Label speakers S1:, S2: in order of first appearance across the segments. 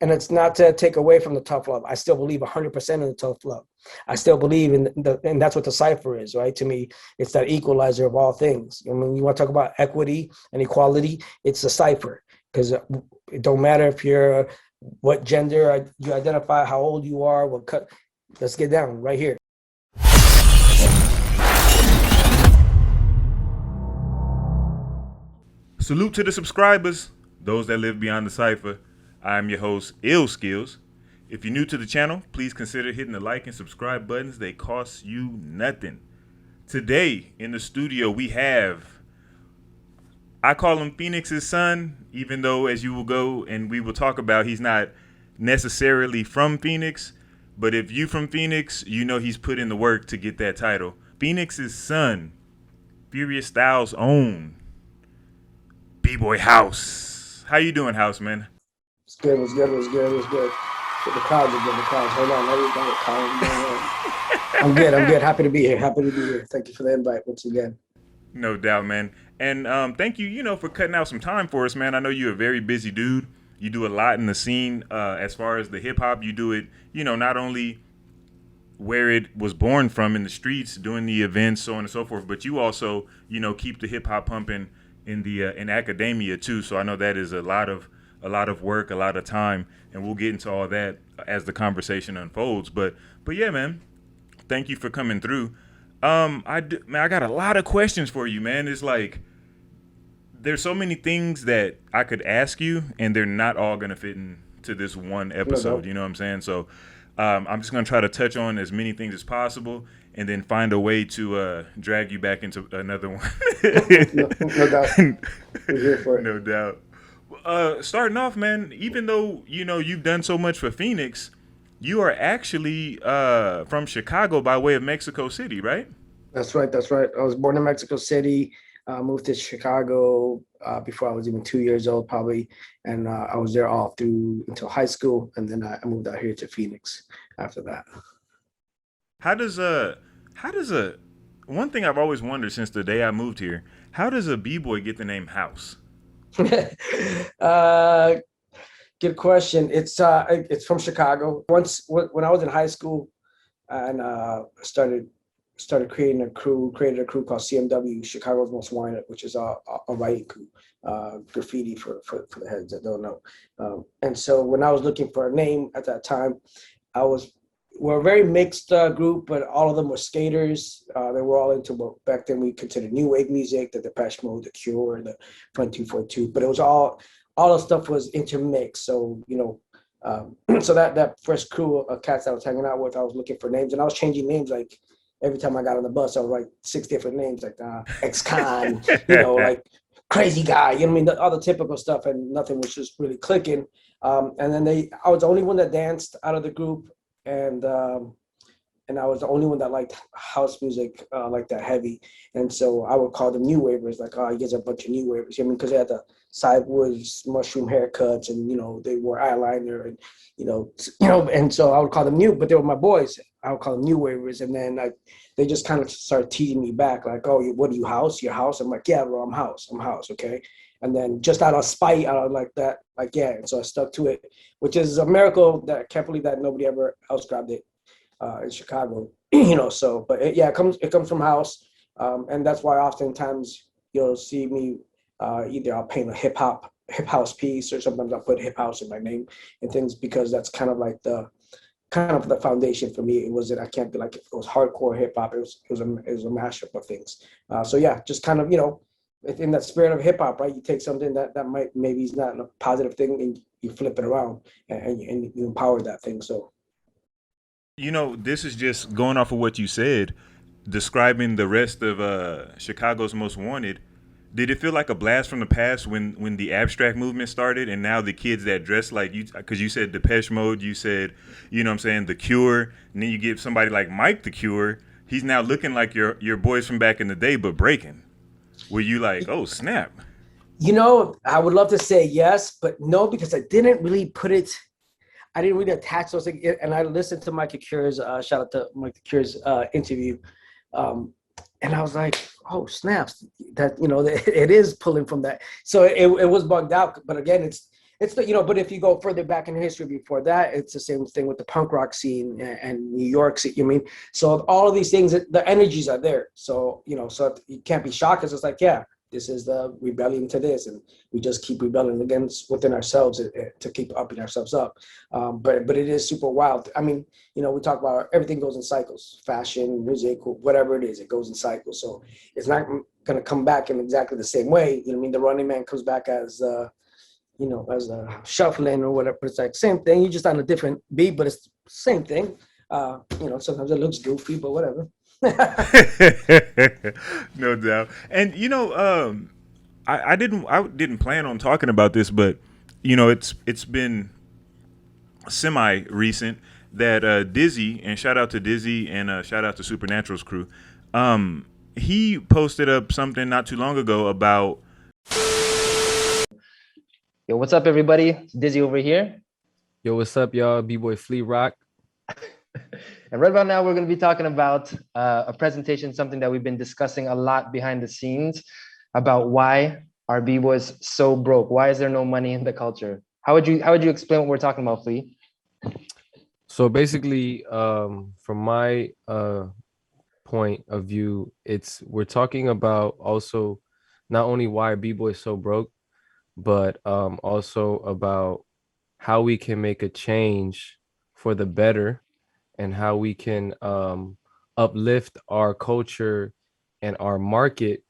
S1: And it's not to take away from the tough love. I still believe 100% in the tough love. I still believe and that's what the cipher is, right? To me, it's that equalizer of all things. And when you want to talk about equity and equality, it's a cipher, because it don't matter if you're what gender you identify, how old you are, what cut. Let's get down right here.
S2: Salute to the subscribers, those that live beyond the cipher. I am your host, Illskillz. If you're new to the channel, please consider hitting the like and subscribe buttons. They cost you nothing. Today in the studio we have, I call him Phoenix's son, even though as you will go and we will talk about, he's not necessarily from Phoenix. But if you from Phoenix, you know he's put in the work to get that title. Phoenix's son, Furious Styles' own Bboy House. How you doing, House, man?
S1: It's good. It's good. It's good. It's good. The crowds are good. The crowds. Hold on. Everybody calm down. I'm good. I'm good. Happy to be here. Happy to be here. Thank you for the invite once again.
S2: No doubt, man. And thank you, for cutting out some time for us, man. I know you're a very busy dude. You do a lot in the scene as far as the hip hop. You do it, not only where it was born from in the streets, doing the events, so on and so forth, but you also, keep the hip hop pumping in the in academia too. So I know that is a lot of work, a lot of time, and we'll get into all that as the conversation unfolds. But yeah, man, thank you for coming through. I got a lot of questions for you, man. It's like there's so many things that I could ask you, and they're not all gonna fit into this one episode. You know what I'm saying? So I'm just gonna try to touch on as many things as possible, and then find a way to drag you back into another one.
S1: no doubt. We're here for it.
S2: No doubt. Starting off, man, even though you've done so much for Phoenix, you are actually from Chicago by way of Mexico City, right?
S1: That's right. That's right. I was born in Mexico City. Moved to Chicago before I was even 2 years old, probably, and I was there all through until high school, and then I moved out here to Phoenix after that.
S2: How does one thing I've always wondered since the day I moved here, how does a b-boy get the name House?
S1: Good question. It's from Chicago. When I was in high school and started created a crew called CMW, Chicago's Most Wanted, which is a writing crew, graffiti for the heads that don't know. And so when I was looking for a name at that time, we're a very mixed group, but all of them were skaters. They were all into what back then we considered new wave music, the Depeche Mode, the Cure, the Front 242. But it was all the stuff was intermixed. So so that first crew of cats I was hanging out with, I was looking for names, and I was changing names like every time I got on the bus. I was like 6 different names, like ex-con, like crazy guy. You know what I mean? All the typical stuff, and nothing was just really clicking. And then I was the only one that danced out of the group. And I was the only one that liked house music like that heavy, and so I would call them new wavers. Like, oh, you guys are a bunch of new wavers. Because they had the sideways mushroom haircuts, and they wore eyeliner, and and so I would call them new. But they were my boys. I would call them new wavers, and then they just kind of started teasing me back, like, oh, what are you, House? Your House? I'm like, yeah, bro, I'm House, okay. And then just out of spite, out of like that, like, yeah. And so I stuck to it, which is a miracle that I can't believe that nobody ever else grabbed it in Chicago, So, but it comes from House. And that's why oftentimes you'll see me, either I'll paint a hip house piece, or sometimes I'll put hip house in my name and things, because that's kind of the foundation for me. It wasn't, I can't be like, it was hardcore hip hop. It was a mashup of things. So yeah, just kind of, in that spirit of hip hop, right? You take something that might maybe is not a positive thing, and you flip it around and you empower that thing. So,
S2: this is just going off of what you said, describing the rest of Chicago's Most Wanted. Did it feel like a blast from the past when the abstract movement started, and now the kids that dress like you? Because you said Depeche Mode, you said, The Cure, and then you give somebody like Mike the Cure. He's now looking like your boys from back in the day, but breaking. Were you like, oh, snap?
S1: I would love to say yes, but no, because I didn't really attach those things. And I listened to Mike Cure's, shout out to Mike Cure's interview. And I was like, oh, snaps, that, it is pulling from that. So it was bugged out. But again, it's it's the, but if you go further back in history before that, it's the same thing with the punk rock scene and New York scene. You mean, so all of these things, the energies are there. So, so you can't be shocked because it's like, yeah, this is the rebellion to this, and we just keep rebelling against within ourselves to keep upping ourselves up. But it is super wild. I mean, we talk about everything goes in cycles, fashion, music, whatever it is, it goes in cycles. So it's not going to come back in exactly the same way. You know what I mean? The Running Man comes back as as a shuffling or whatever. But it's like same thing. You just on a different beat, but it's same thing. Sometimes it looks goofy, but whatever.
S2: No doubt. And I didn't plan on talking about this, but it's been semi recent that Dizzy, and shout out to Dizzy and shout out to Supernatural's crew. He posted up something not too long ago about.
S3: Yo, what's up, everybody? It's Dizzy over here.
S4: Yo, what's up, y'all? B-Boy Flea Rock.
S3: And right about now, we're going to be talking about a presentation, something that we've been discussing a lot behind the scenes about why are B-Boys so broke? Why is there no money in the culture? How would you explain what we're talking about, Flea?
S4: So basically, from my point of view, we're talking about also not only why are B-Boys so broke, but also about how we can make a change for the better and how we can uplift our culture and our market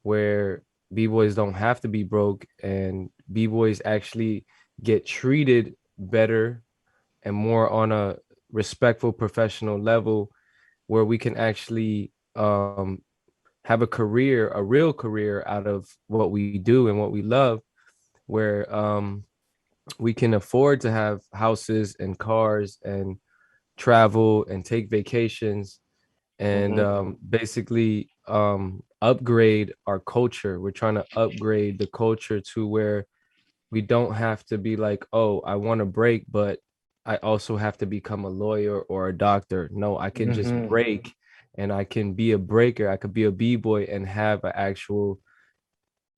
S4: where B-Boys don't have to be broke and B-Boys actually get treated better and more on a respectful professional level where we can actually have a career, a real career out of what we do and what we love, where we can afford to have houses and cars and travel and take vacations and basically upgrade our culture. We're trying to upgrade the culture to where we don't have to be like, oh, I want to break, but I also have to become a lawyer or a doctor. No, I can just break and I can be a breaker. I could be a B-boy and have an actual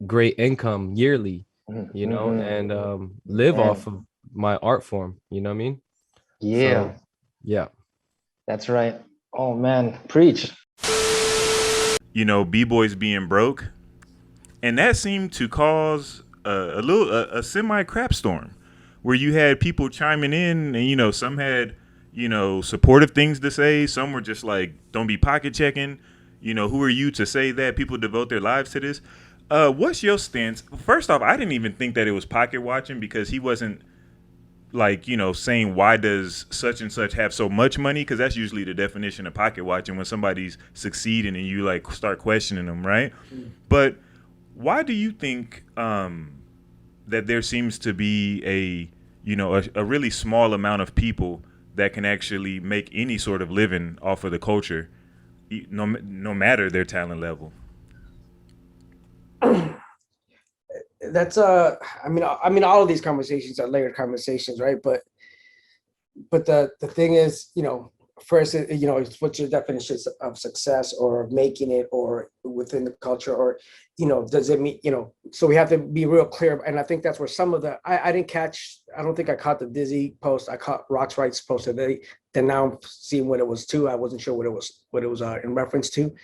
S4: great income yearly, and live off of my art form. You know what I mean?
S3: Yeah.
S4: So, yeah.
S3: That's right. Oh, man. Preach.
S2: B-Boys being broke. And that seemed to cause a semi crap storm where you had people chiming in and, some had, supportive things to say. Some were just like, don't be pocket checking. Who are you to say that? People devote their lives to this. What's your stance? First off, I didn't even think that it was pocket watching because he wasn't like, saying why does such and such have so much money? Because that's usually the definition of pocket watching when somebody's succeeding and you like start questioning them, right? But why do you think that there seems to be a really small amount of people that can actually make any sort of living off of the culture, no matter their talent level?
S1: That's I mean all of these conversations are layered conversations, right? But the thing is, first, it's what's your definition of success or making it or within the culture, or does it mean, so we have to be real clear. And I think that's where some of the I don't think I caught the Dizzy post. I caught Rock's Rights post today. Then now I'm seeing what it was to. I wasn't sure what it was in reference to.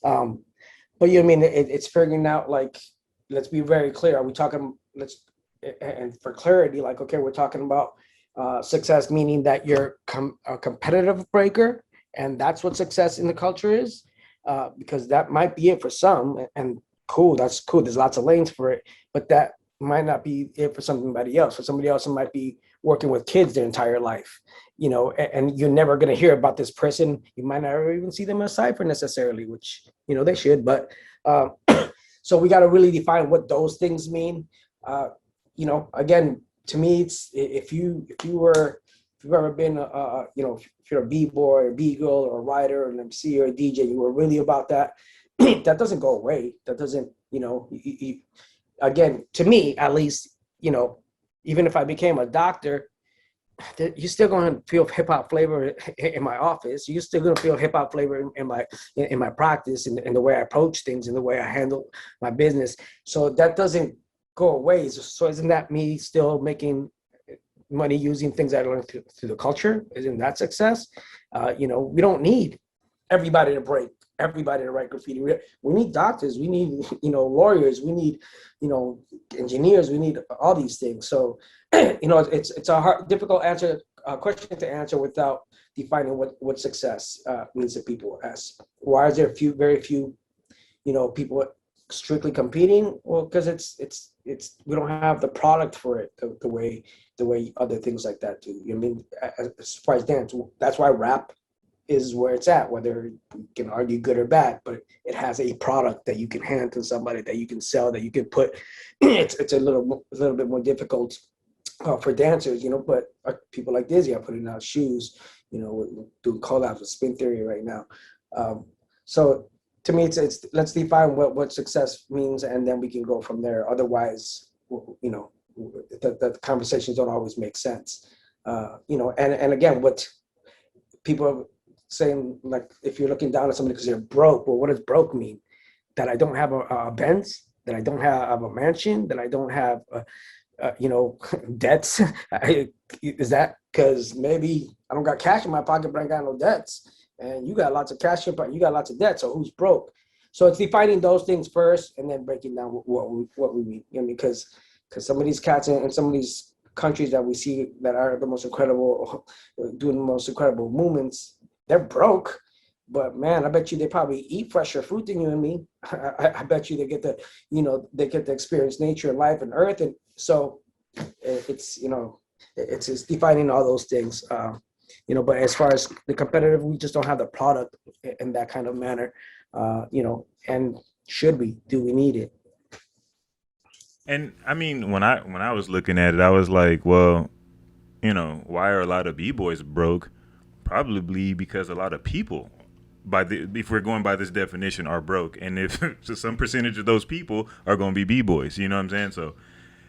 S1: But it's figuring out, like, let's be very clear. Are we talking, and for clarity, like, okay, we're talking about success, meaning that you're a competitive breaker, and that's what success in the culture is, because that might be it for some, and cool, that's cool. There's lots of lanes for it, but that might not be it for somebody else. For somebody else, it might be working with kids their entire life, and you're never going to hear about this person. You might not even see them in a Cypher necessarily, which, they should, but so we got to really define what those things mean. Again, to me, it's if you've ever been if you're a B-boy or B-girl or a writer or an MC or a DJ, you were really about that. That doesn't go away. That doesn't, again, to me at least, even if I became a doctor, you're still going to feel hip hop flavor in my office. You're still going to feel hip hop flavor in my practice and the way I approach things and the way I handle my business. So that doesn't go away. So isn't that me still making money using things I learned through the culture? Isn't that success? We don't need everybody to break, everybody to write graffiti. We need doctors, we need, lawyers, we need, engineers, we need all these things. So, it's a difficult question to answer without defining what success means to people. As why is there very few, people strictly competing? Well, because it's we don't have the product for it the way other things like that do. I mean, as far as dance, that's why rap is where it's at, whether you can argue good or bad, but it has a product that you can hand to somebody, that you can sell, that you can put. It's a little bit more difficult for dancers, but people like Dizzy are putting out shoes, doing collabs with Spin Theory right now. So to me, it's let's define what success means, and then we can go from there. Otherwise, the conversations don't always make sense. And again, what people are saying, like, if you're looking down at somebody because they're broke, well, what does broke mean? That I don't have a Benz, that I don't have a mansion, that I don't have, debts? Is that because maybe I don't got cash in my pocket, but I ain't got no debts? And you got lots of cash in, but you got lots of debt. So who's broke? So it's defining those things first, and then breaking down what we mean. Because some of these cats in some of these countries that we see that are the most incredible, doing the most incredible movements, they're broke. But man, I bet you they probably eat fresher fruit than you and me. I bet you they get to experience nature and life and earth. And so it's just defining all those things. But as far as the competitive, we just don't have the product in that kind of manner. And should we? Do we need it?
S2: And I mean, when I was looking at it, I was like, well, why are a lot of b-boys broke? Probably because a lot of people, if we're going by this definition, are broke, and if so some percentage of those people are going to be b-boys. You know what I'm saying? So,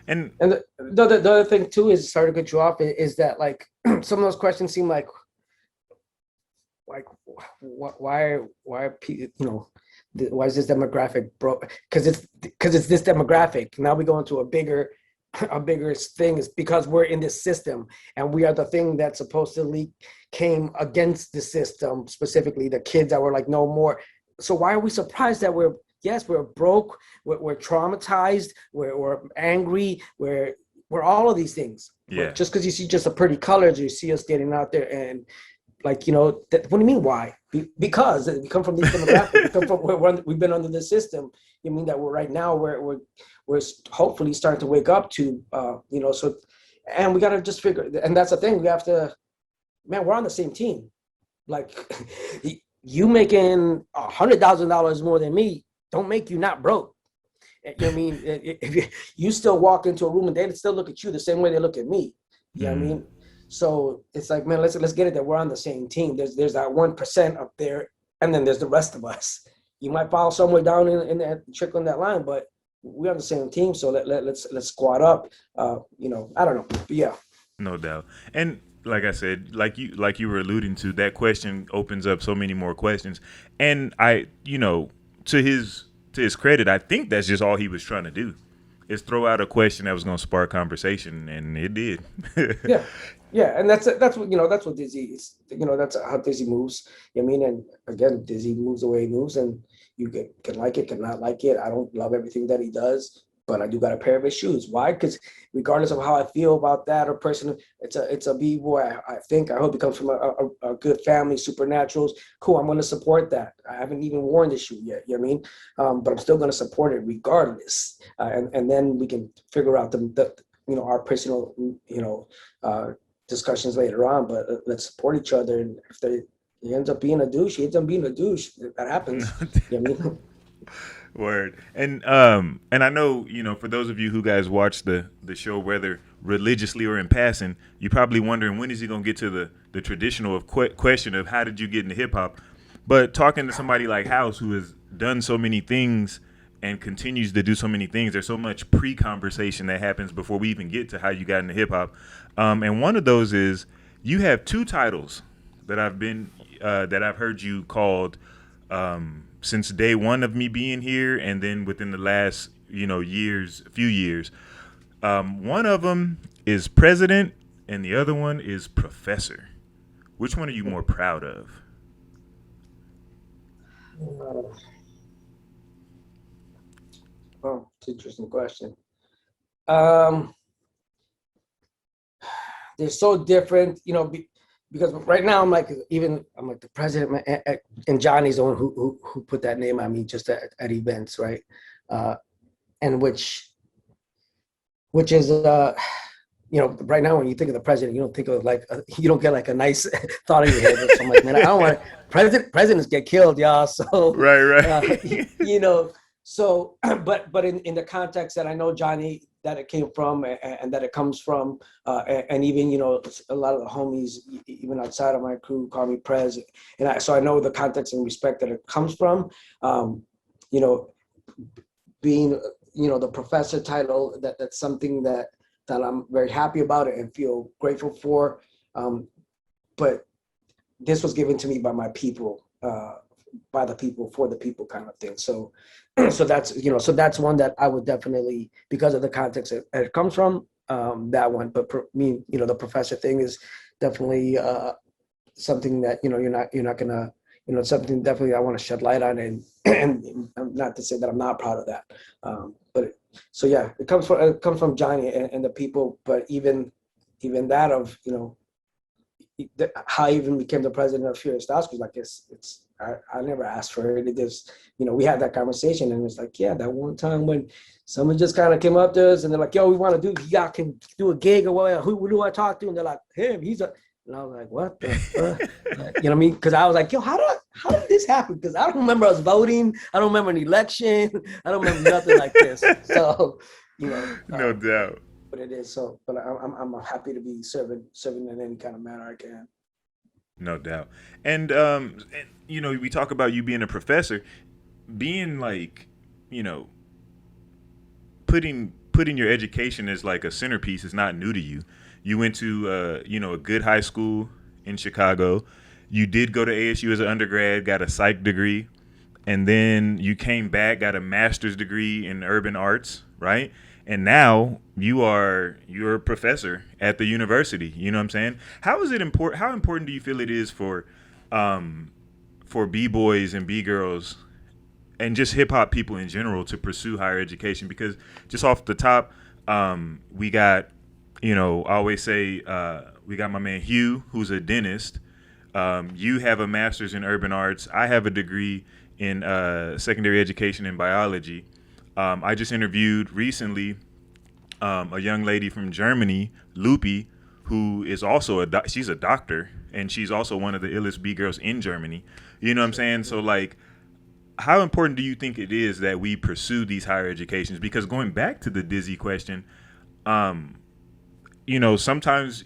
S2: and
S1: the other thing too is, sorry to cut you off, is that like some of those questions seem like why are people, why is this demographic broke? Because it's this demographic. Now we go into a bigger thing, is because we're in this system, and we are the thing that supposedly came against the system, specifically the kids that were like no more. So why are we surprised that we're broke, we're traumatized, we're angry, we're all of these things?
S2: Yeah.
S1: But just because you see just a pretty colors, you see us getting out there and like, what do you mean why? Because we come from these demographics. We've been under the system. You mean that we're hopefully starting to wake up to, so, and we got to just figure, and that's the thing, we have to, man, we're on the same team. Like, you making $100,000 more than me don't make you not broke. You know what I mean? If you still walk into a room and they still look at you the same way they look at me. You know what I mean? So it's like, man, let's get it that we're on the same team. There's that 1% up there, and then there's the rest of us. You might fall somewhere down in that trickling that line, but we're on the same team. So let's squad up. I don't know. But yeah.
S2: No doubt. And like I said, like you were alluding to, that question opens up so many more questions. And to his credit, I think that's just all he was trying to do, is throw out a question that was going to spark conversation, and it did.
S1: Yeah, and that's what Dizzy is. That's how Dizzy moves. You know what I mean? And again, Dizzy moves the way he moves, and you can like it, can not like it. I don't love everything that he does, but I do got a pair of his shoes. Why? Because regardless of how I feel about that or person, it's a b-boy. I hope he comes from a good family, supernaturals. Cool, I'm going to support that. I haven't even worn the shoe yet. You know what I mean? But I'm still going to support it regardless. And then we can figure out the our personal discussions later on. But let's support each other. And if he ends up being a douche, That happens. You know what I mean?
S2: Word. And I know, for those of you who guys watch the show, whether religiously or in passing, you're probably wondering, when is he going to get to the traditional question of how did you get into hip hop? But talking to somebody like House, who has done so many things and continues to do so many things, there's so much pre-conversation that happens before we even get to how you got into hip hop. And one of those is, you have two titles that I've heard you called, since day one of me being here, and then within the last few years. One of them is president, and the other one is professor. Which one are you more proud of?
S1: Oh, it's an interesting question. They're so different, because right now I'm like the president, and Johnny's the one who put that name on me just at events, right? And which is right now when you think of the president, you don't think of you don't get like a nice thought in your head. So I'm like, man, I don't want presidents get killed, y'all. So
S2: Right.
S1: So, but in the context that I know Johnny, that it came from and that it comes from, and even a lot of the homies, even outside of my crew, call me Prez, so I know the context and respect that it comes from. Being the professor title, that's something that I'm very happy about it and feel grateful for. But this was given to me by my people. By the people, for the people, kind of thing. So that's one that I would definitely, because of the context it comes from, that one. But the professor thing is definitely something that you're not gonna, something definitely I want to shed light on, and not to say that I'm not proud of that. But so yeah, it comes from Johnny and the people. But even that of how I even became the president of Furious Oscars, like it's I never asked for it. It just, we had that conversation, and it's like, yeah, that one time when someone just kind of came up to us and they're like, yo, we want to y'all can do a gig or what? Who do I talk to? And they're like, him, and I was like, what the fuck? You know what I mean? Because I was like, yo, how did this happen? Because I don't remember us voting. I don't remember an election. I don't remember nothing like this. So,
S2: no doubt.
S1: But it is so. But I'm happy to be serving in any kind of manner I can.
S2: No doubt. And we talk about you being a professor, being like, putting your education as like a centerpiece is not new to you. You went to a good high school in Chicago. You did go to ASU as an undergrad, got a psych degree, and then you came back, got a master's degree in urban arts, right? And now you're a professor at the university. You know what I'm saying? How important do you feel it is for B-boys and B-girls and just hip hop people in general to pursue higher education? Because just off the top, we got, I always say, we got my man Hugh, who's a dentist. You have a master's in urban arts. I have a degree in secondary education in biology. I just interviewed recently a young lady from Germany, Lupi, who is also she's a doctor, and she's also one of the illest B girls in Germany. You know what I'm saying? So like, how important do you think it is that we pursue these higher educations? Because going back to the Dizzy question, sometimes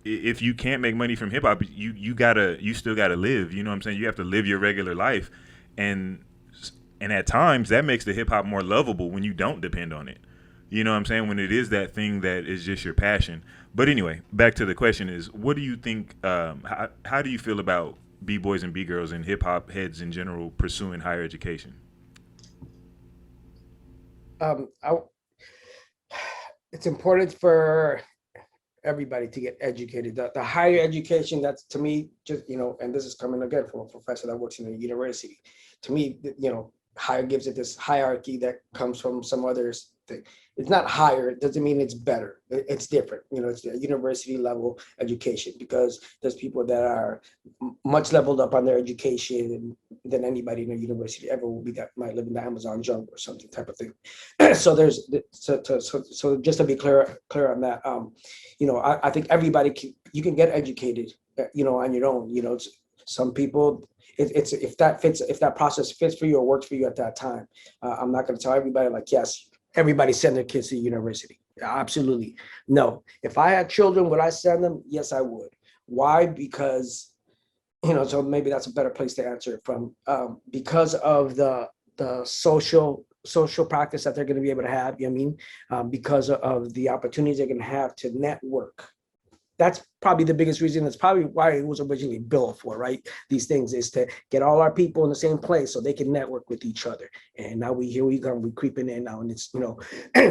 S2: if you can't make money from hip hop, you still gotta live. You know what I'm saying? You have to live your regular life, and at times that makes the hip hop more lovable when you don't depend on it. You know what I'm saying? When it is that thing that is just your passion. But anyway, back to the question is, what do you think, how do you feel about B-boys and B-girls and hip hop heads in general pursuing higher education?
S1: It's important for everybody to get educated. The higher education, that's to me, just, and this is coming again from a professor that works in a university. To me, higher gives it this hierarchy that comes from some others thing. It's not higher, it doesn't mean it's better. It's different. It's a university level education, because there's people that are much leveled up on their education than anybody in a university ever will be, that might live in the Amazon jungle or something type of thing. So so just to be clear on that, I think everybody you can get educated, on your own. Some people, it's if that process fits for you or works for you at that time. I'm not going to tell everybody like, yes, everybody send their kids to university. Absolutely no. If I had children, would I send them? Yes, I would. Why? Because so maybe that's a better place to answer it from, because of the social practice that they're going to be able to have. Because of the opportunities they're going to have to network. that's probably the biggest reason. That's probably why it was originally built for, right? These things is to get all our people in the same place so they can network with each other. And now we creeping in now, and it's, you know,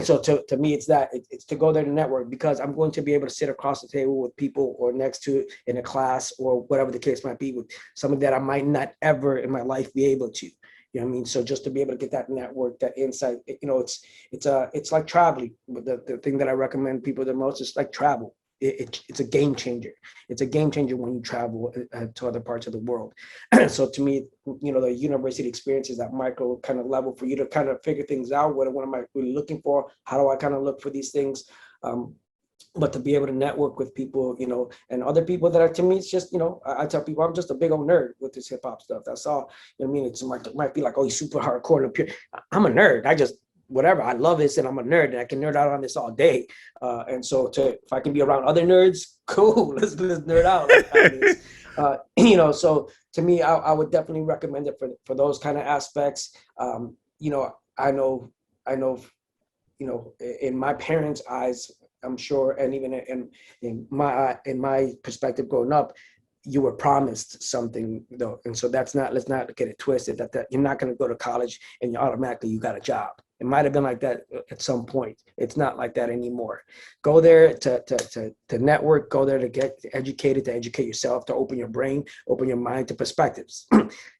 S1: so to me, it's that it's to go there to network, because I'm going to be able to sit across the table with people or next to in a class or whatever the case might be with something that I might not ever in my life be able to. You know what I mean? So just to be able to get that network, that insight, you know, it's like traveling. But the thing that I recommend people the most is like travel. It's a game changer. It's a game changer when you travel to other parts of the world. So to me, you know, the university experience is that micro kind of level for you to kind of figure things out. What am I really looking for? How do I kind of look for these things? But to be able to network with people, you know, and other people that are, to me, it's just, you know, I tell people I'm just a big old nerd with this hip hop stuff. That's all. You know what I mean? It's might be like, oh, he's super hardcore and pure. I'm a nerd. I just, whatever, I love this, and I'm a nerd, and I can nerd out on this all day. And so if I can be around other nerds, cool, let's nerd out on this. You know, so to me, I would definitely recommend it for those kind of aspects. You know, I know, you know, in my parents' eyes, I'm sure, and even in my perspective growing up, you were promised something though, and so let's not get it twisted that you're not going to go to college and you got a job. It might have been like that at some point. It's not like that anymore. Go there to network. Go there to get educated, to educate yourself, to open your brain, open your mind to perspectives.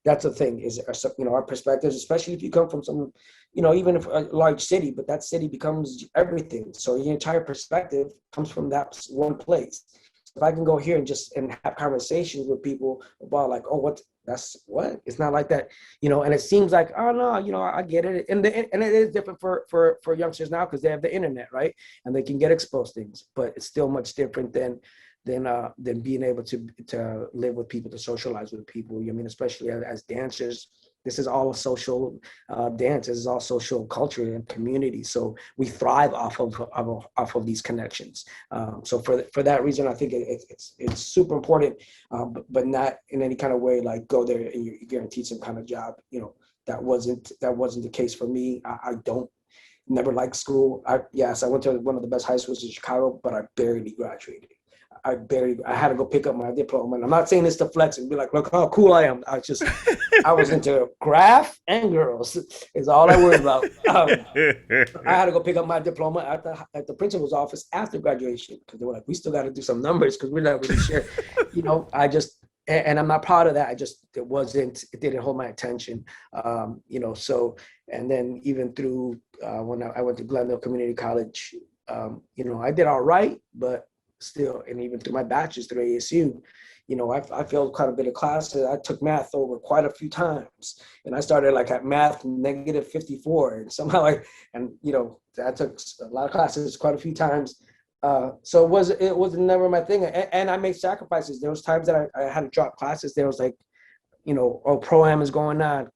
S1: That's the thing, is, you know, our perspectives, especially if you come from some, you know, even if a large city, but that city becomes everything. So your entire perspective comes from that one place. If I can go here and have conversations with people about like, oh, it's not like that, you know, and it seems like, oh no, you know, I get it. And it is different for youngsters now because they have the internet, right? And they can get exposed things, but it's still much different than being able to live with people, to socialize with people. I mean, especially as dancers, this is all a social dance. This is all social culture and community. So we thrive off of these connections. So for that reason, I think it's super important, but not in any kind of way like go there and you're guaranteed some kind of job. You know, that wasn't the case for me. I don't never liked school. I went to one of the best high schools in Chicago, but I barely graduated. I had to go pick up my diploma. And I'm not saying this to flex and be like, look how cool I am. I was into graph and girls is all I worried about. I had to go pick up my diploma at the principal's office after graduation because they were like, we still got to do some numbers because we're not really sure. You know, and I'm not proud of that. It didn't hold my attention. You know, so, and then even through when I went to Glendale Community College, you know, I did all right, but still, and even through my bachelor's through ASU, you know, I failed quite a bit of classes. I took math over quite a few times, and I started like at math -54, and somehow you know, I took a lot of classes quite a few times. So it was never my thing, and I made sacrifices. There was times that I had to drop classes. There was like, you know, oh, pro-am is going on.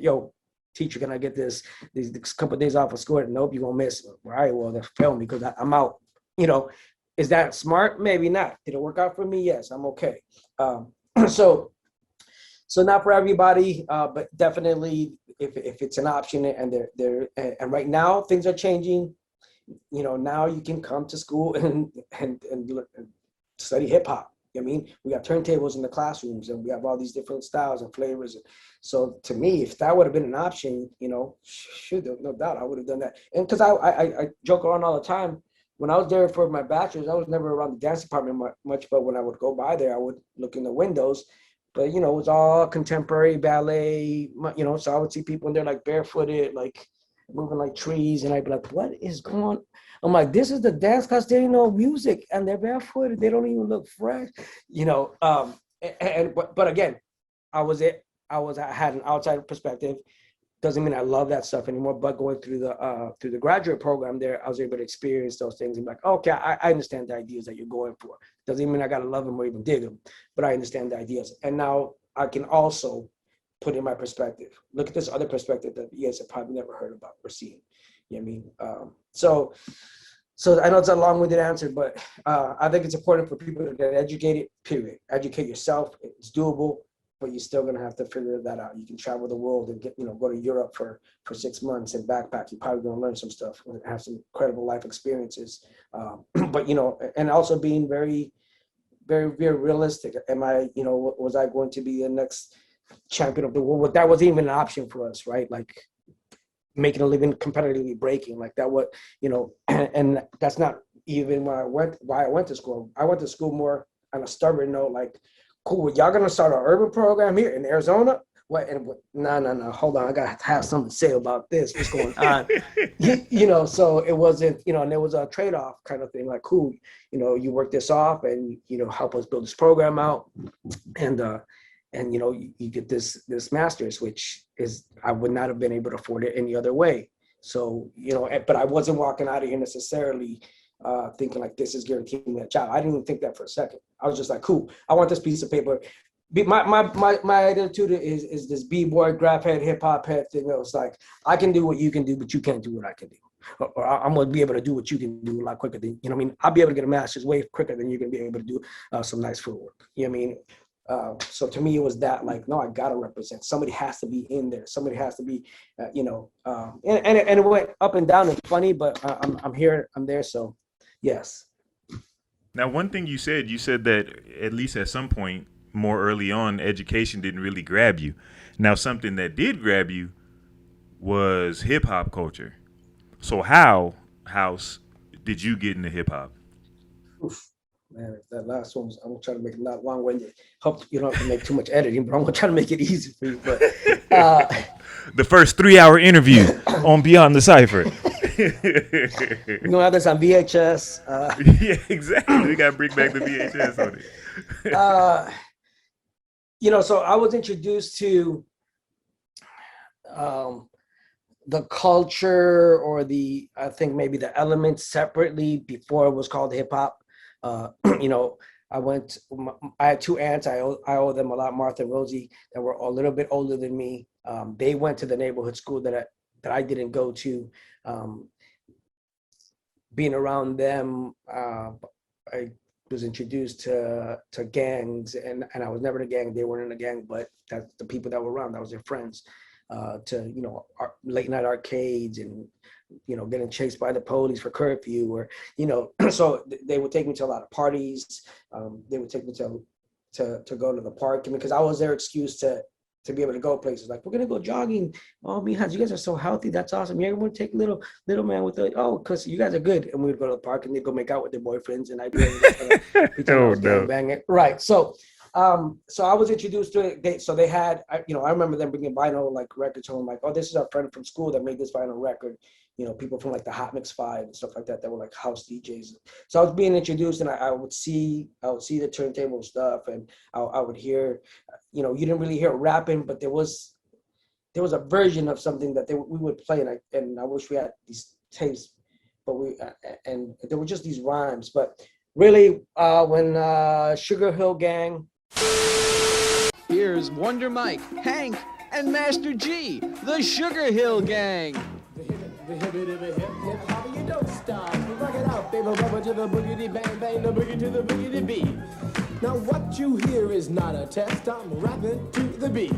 S1: Yo, teacher, can I get these couple of days off of school? Nope, you're gonna miss. All right, well, they fail me because I'm out. You know, is that smart? Maybe not. Did it work out for me? Yes, I'm okay. So not for everybody, but definitely if it's an option and and right now things are changing. You know, now you can come to school and study hip hop. I mean, we got turntables in the classrooms and we have all these different styles and flavors. So to me, if that would have been an option, you know, shoot, no doubt I would have done that. And because I joke around all the time. When I was there for my bachelor's, I was never around the dance department much, but when I would go by there, I would look in the windows. But, you know, it was all contemporary ballet, you know, so I would see people in there like barefooted, like moving like trees. And I'd be like, what is going on? I'm like, this is the dance class. They don't know music and they're barefooted. They don't even look fresh, you know. But again, I had an outside perspective. Doesn't mean I love that stuff anymore. But going through the graduate program there, I was able to experience those things and be like, okay, I understand the ideas that you're going for. Doesn't mean I gotta love them or even dig them, but I understand the ideas. And now I can also put in my perspective. Look at this other perspective that you guys have probably never heard about or seen. You know what I mean? So I know it's a long-winded answer, but I think it's important for people to get educated, period. Educate yourself. It's doable, but you're still gonna have to figure that out. You can travel the world and go to Europe for 6 months and backpack. You're probably gonna learn some stuff and have some incredible life experiences. But and also being very, very, very realistic. Am I, was I going to be the next champion of the world? That wasn't even an option for us, right? Like making a living competitively breaking, like that. What and that's not even why I went to school. I went to school more on a stubborn note, like, cool, y'all gonna start an urban program here in Arizona? No, hold on, I gotta have something to say about this. What's going on? So it wasn't, and there was a trade-off kind of thing, like, cool, you work this off and help us build this program out, and you get this master's, which is, I would not have been able to afford it any other way. So but I wasn't walking out of here necessarily thinking like this is guaranteeing that job. I didn't even think that for a second. I was just like, cool, I want this piece of paper. My attitude is this b-boy, graph head, hip hop head thing. It was like, I can do what you can do, but you can't do what I can do. Or I'm gonna be able to do what you can do a lot quicker than, I'll be able to get a master's way quicker than you're gonna be able to do some nice footwork. So to me, it was that, like, no, I gotta represent. Somebody has to be in there. Somebody has to be, and it went up and down and funny, but I'm here, I'm there. So yes.
S2: Now, one thing you said that at least at some point more early on, education didn't really grab you. Now, something that did grab you was hip hop culture. So how, House, did you get into hip hop?
S1: Man, that last one I'm gonna try to make it not long-winded. Hope you don't have to make too much editing, but I'm gonna try to make it easy for you. But
S2: the first 3-hour interview on Beyond the Cypher.
S1: You know how this on VHS.
S2: Yeah, exactly. We gotta bring back the VHS on it.
S1: So I was introduced to the culture, or I think maybe the elements separately before it was called hip hop. I had two aunts. I owe them a lot, Martha and Rosie, that were a little bit older than me. They went to the neighborhood school that I didn't go to. Being around them, I was introduced to gangs, and I was never in a gang. They weren't in a gang, but that's the people that were around. That was their friends. To late night arcades and getting chased by the police for curfew, or so they would take me to a lot of parties. They would take me to go to the park, because I was their excuse to be able to go places. Like, we're gonna go jogging. Oh, Mijas, you guys are so healthy. That's awesome. You're gonna take little man with the, because you guys are good. And we'd go to the park and they'd go make out with their boyfriends, and I'd be able to bang it. Right. So I was introduced to it. They had, I remember them bringing vinyl like records home, like, oh, this is our friend from school that made this vinyl record. People from like the Hot Mix 5 and stuff like that were like house DJs. So I was being introduced, and I would see the turntable stuff, and I would hear, you didn't really hear rapping, but there was a version of something that we would play, and I wish we had these tapes, but and there were just these rhymes. But really, when Sugar Hill Gang.
S5: Here's Wonder Mike, Hank, and Master G, the Sugar Hill Gang.
S6: The hip hop, you don't stop. Rock it out, baby, rubber to the boogity bang bang, the boogie to the boogity beat. Now what you hear is not a test. I'm rapping to the beat,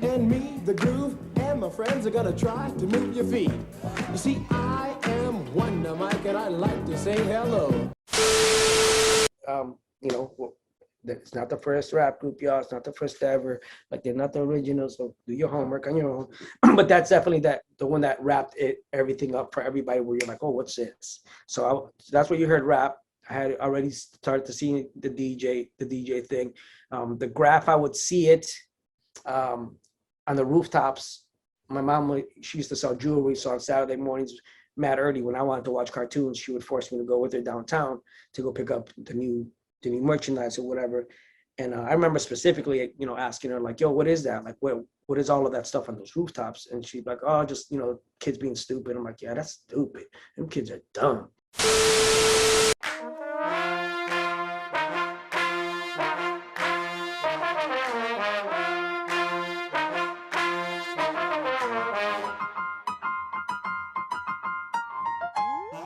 S6: and me, the groove, and my friends are gonna try to move your feet. You see, I am Wonder Mike, and I like to say hello.
S1: It's not the first rap group, y'all. It's not the first ever. Like, they're not the original, so do your homework on your own. But that's definitely the one that wrapped everything up for everybody, where you're like, oh, what's this? So that's what you heard, rap. I had already started to see the DJ thing. The graph, I would see it on the rooftops. My mom, she used to sell jewelry, so on Saturday mornings, mad early, when I wanted to watch cartoons, she would force me to go with her downtown to go pick up the new merchandise or whatever. And I remember specifically, asking her, like, yo, what is that? Like, what is all of that stuff on those rooftops? And she'd be like, oh, just, kids being stupid. I'm like, yeah, that's stupid. Them kids are dumb.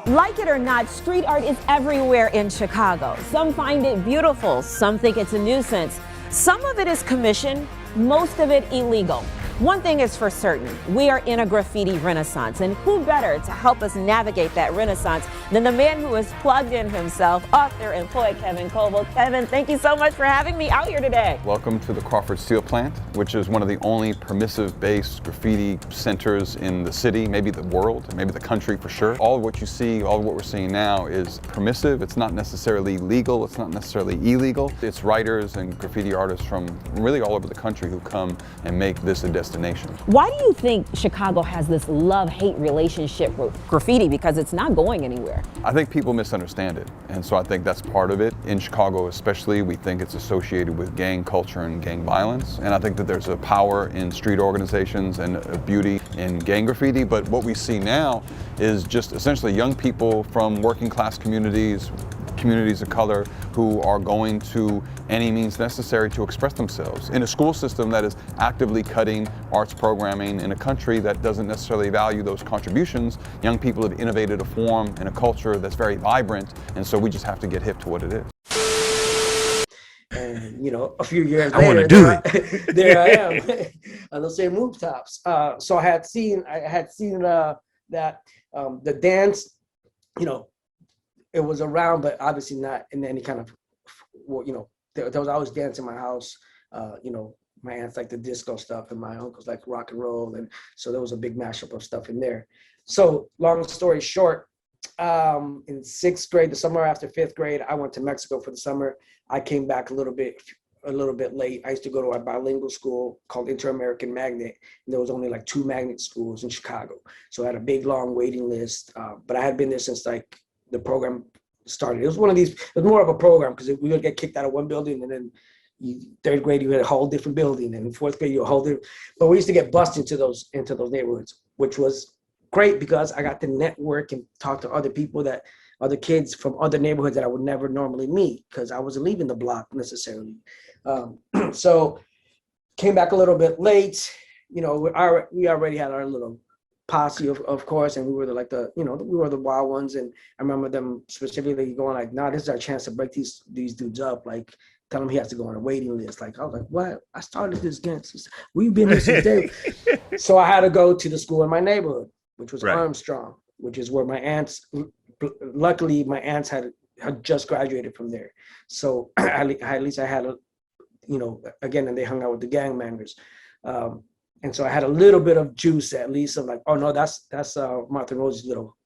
S7: Like it or not, street art is everywhere in Chicago. Some find it beautiful, some think it's a nuisance. Some of it is commissioned, most of it illegal. One thing is for certain, we are in a graffiti renaissance, and who better to help us navigate that renaissance than the man who has plugged in himself, author and poet Kevin Coble. Kevin, thank you so much for having me out here today.
S8: Welcome to the Crawford Steel Plant, which is one of the only permissive-based graffiti centers in the city, maybe the world, maybe the country for sure. All of what you see, all of what we're seeing now is permissive. It's not necessarily legal, it's not necessarily illegal. It's writers and graffiti artists from really all over the country who come and make this a destination.
S7: Why do you think Chicago has this love-hate relationship with graffiti? Because it's not going anywhere.
S8: I think people misunderstand it, and so I think that's part of it. In Chicago especially, we think it's associated with gang culture and gang violence, and I think that there's a power in street organizations and a beauty in gang graffiti, but what we see now is just essentially young people from working class communities of color who are going to any means necessary to express themselves in a school system that is actively cutting arts programming in a country that doesn't necessarily value those contributions. Young people have innovated a form and a culture that's very vibrant, and so we just have to get hip to what it is.
S1: And you know, a few years
S2: I want
S1: later,
S2: to do it.
S1: there I am on those same rooftops. So I had seen that the dance, you know, it was around, but obviously not in any kind of, you know, there was always dance in my house. You know, my aunts like the disco stuff and my uncles like rock and roll. And so there was a big mashup of stuff in there. So long story short, in sixth grade, the summer after fifth grade, I went to Mexico for the summer. I came back a little bit late. I used to go to a bilingual school called Inter-American Magnet. And there was only like 2 magnet schools in Chicago. So I had a big, long waiting list. But I had been there since like the program started. It was one of these, it was more of a program because we would get kicked out of one building, and then third grade you had a whole different building, and in fourth grade you a whole different, but we used to get bussed into those neighborhoods, which was great because I got to network and talk to other people, other kids from other neighborhoods that I would never normally meet because I wasn't leaving the block necessarily. So came back a little bit late. You know, we already had our little posse, of course, and we were we were the wild ones. And I remember them specifically going like, "Nah, this is our chance to break these dudes up. Like, tell him he has to go on a waiting list." Like, I was like, "What? I started this against. We've been here since day." So I had to go to the school in my neighborhood, which was
S2: Right.
S1: Armstrong, which is where my aunts. Luckily, my aunts had just graduated from there, so at least I had a, you know, again, and they hung out with the gang members. And so I had a little bit of juice, at least, of like, oh no, that's Martha Rose's little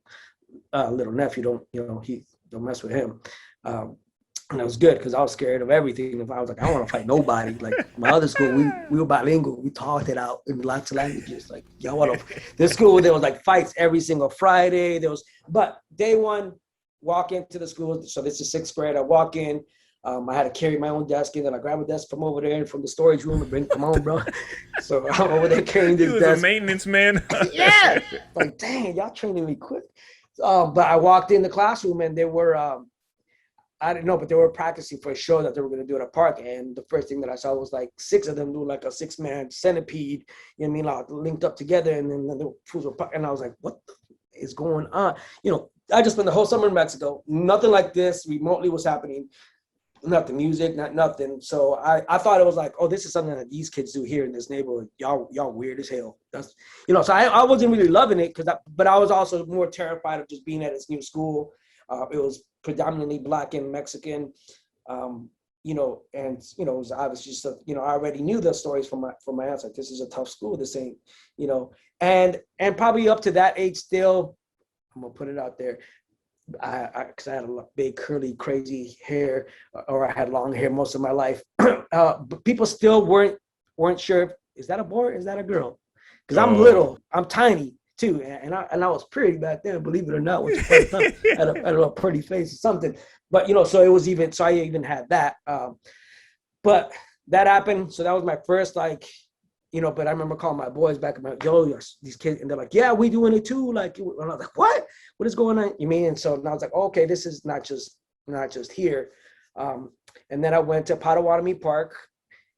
S1: nephew. Don't mess with him. And that was good because I was scared of everything. If I was like, I don't want to fight nobody. Like my other school, we were bilingual. We talked it out in lots of languages. Like, y'all want to? This school, there was like fights every single Friday. But day one, walk into the school. So this is sixth grade. I walk in. I had to carry my own desk in, and I grab a desk from over there and from the storage room and come on, bro. So I'm over there carrying this
S2: He was
S1: desk.
S2: a maintenance man.
S1: Yeah, like dang, y'all training me quick. But I walked in the classroom and they were, I didn't know, but they were practicing for a show that they were going to do at a park. And the first thing that I saw was like 6 of them do like a 6-man centipede. You know what I mean? Like linked up together, and then the fools were, and I was like, what is going on? You know, I just spent the whole summer in Mexico. Nothing like this remotely was happening. Nothing, music, nothing. So I thought it was like, oh, this is something that these kids do here in this neighborhood. Y'all weird as hell. That's, you know, so I wasn't really loving it but I was also more terrified of just being at this new school. It was predominantly Black and Mexican, you know, and, you know, it was obviously just, you know, I already knew the stories from my aunts. Like, this is a tough school. This ain't, you know, and probably up to that age still, I'm gonna put it out there. Because I had a big curly crazy hair, or I had long hair most of my life. But people still weren't sure, is that a boy or is that a girl? Because I'm little, I'm tiny too, and I was pretty back then, believe it or not. Which I had a pretty face or something. But you know, so I even had that. But that happened. So that was my first, like, you know, but I remember calling my boys back and like, yo, these kids, and they're like, yeah, we doing it too. Like, and I was like, what is going on? You mean? And so and I was like, okay, this is not just here. And then I went to Potawatomi Park.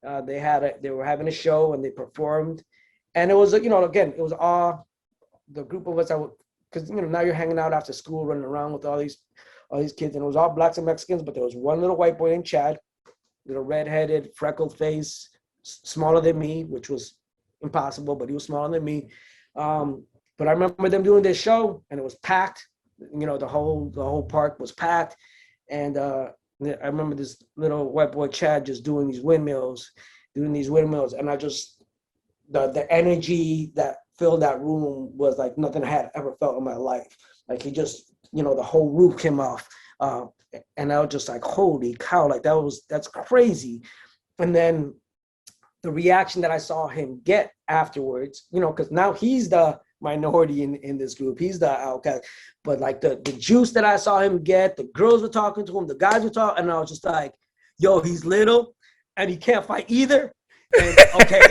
S1: They were having a show and they performed, and it was, you know, again, it was all the group of us that would because now you're hanging out after school, running around with all these kids, and it was all blacks and Mexicans, but there was one little white boy named Chad, little redheaded, freckled face, smaller than me, which was impossible, but he was smaller than me. But I remember them doing this show, and it was packed. The whole park was packed, and I remember this little white boy Chad just doing these windmills, and I just the energy that filled that room was like nothing I had ever felt in my life. Like he just, the whole roof came off, and I was just like, holy cow, like that's crazy. And then the reaction that I saw him get afterwards, because now he's the minority in this group, he's the outcast, but like the juice that I saw him get, the girls were talking to him, the guys were talking, and I was just like, yo, he's little and he can't fight either. And okay.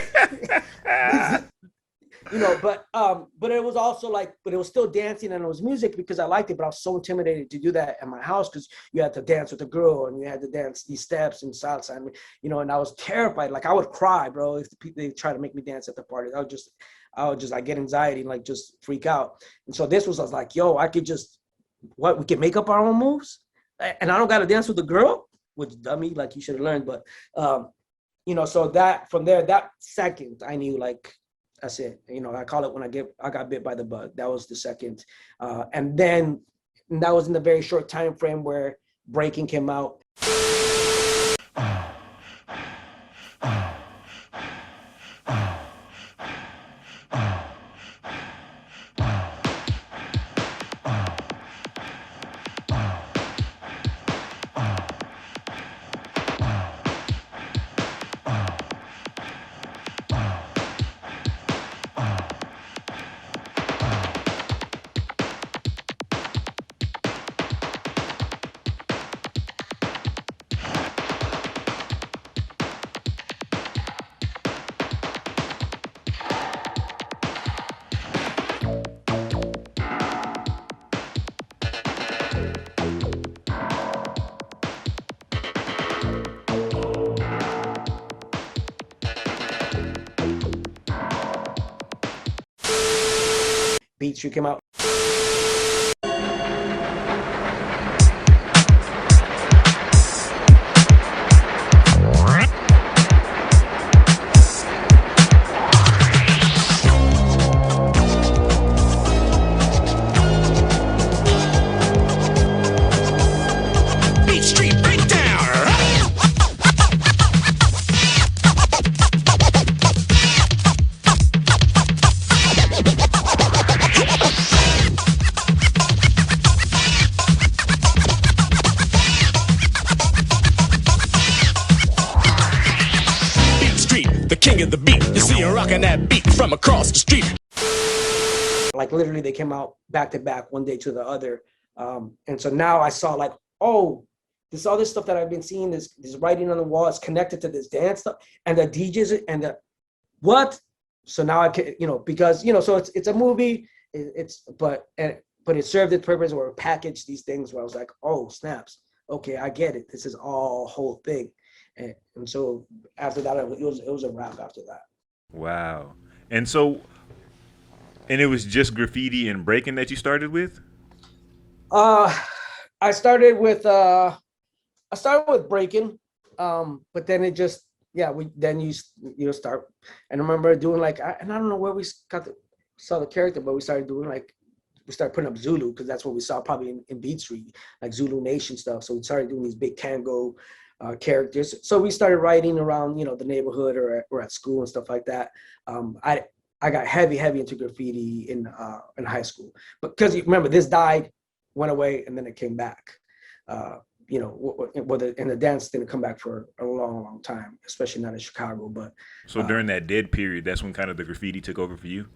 S1: But it was also like, but it was still dancing and it was music because I liked it, but I was so intimidated to do that at my house because you had to dance with a girl and you had to dance these steps and salsa, and I was terrified. Like I would cry, bro, if they try to make me dance at the party. I would just like get anxiety and like just freak out. And so this was, I was like, yo, I could just, we can make up our own moves and I don't got to dance with a girl, which dummy, like you should have learned. But, so that from there, that second I knew like, that's it. I call it when I got bit by the bug. That was the second. And then that was in the very short time frame where breaking came out. Beat Street came out.
S9: The beat, you see her rocking that beat from across the street.
S1: Like literally they came out back to back, one day to the other. And so now I saw like, oh, all this stuff that I've been seeing, this writing on the wall is connected to this dance stuff and the DJs and the what? So now I can, because, so it's a movie, but it served its purpose or packaged these things where I was like, oh, snaps. Okay, I get it. This is all whole thing. And so after that, it was a wrap after that.
S2: Wow. And it was just graffiti and breaking that you started with?
S1: I started with breaking, but then it just, you start. And I remember doing like, and I don't know where we saw the character, but we started doing like, we started putting up Zulu because that's what we saw probably in Beat Street, like Zulu Nation stuff. So we started doing these big Kango characters. So we started writing around, the neighborhood or at school and stuff like that. I got heavy into graffiti in high school, but because remember this died, went away, and then it came back. And the dance didn't come back for a long time, especially not in Chicago. But
S2: so during that dead period, that's when kind of the graffiti took over for you.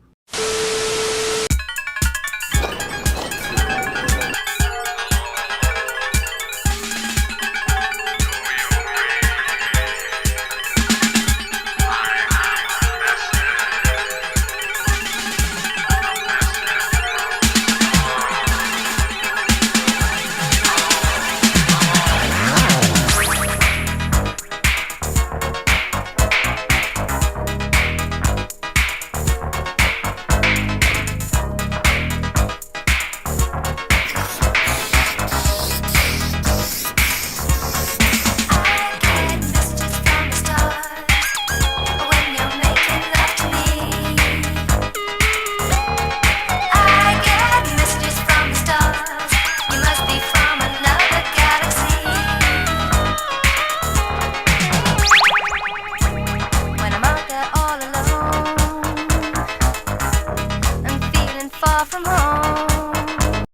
S10: far from home.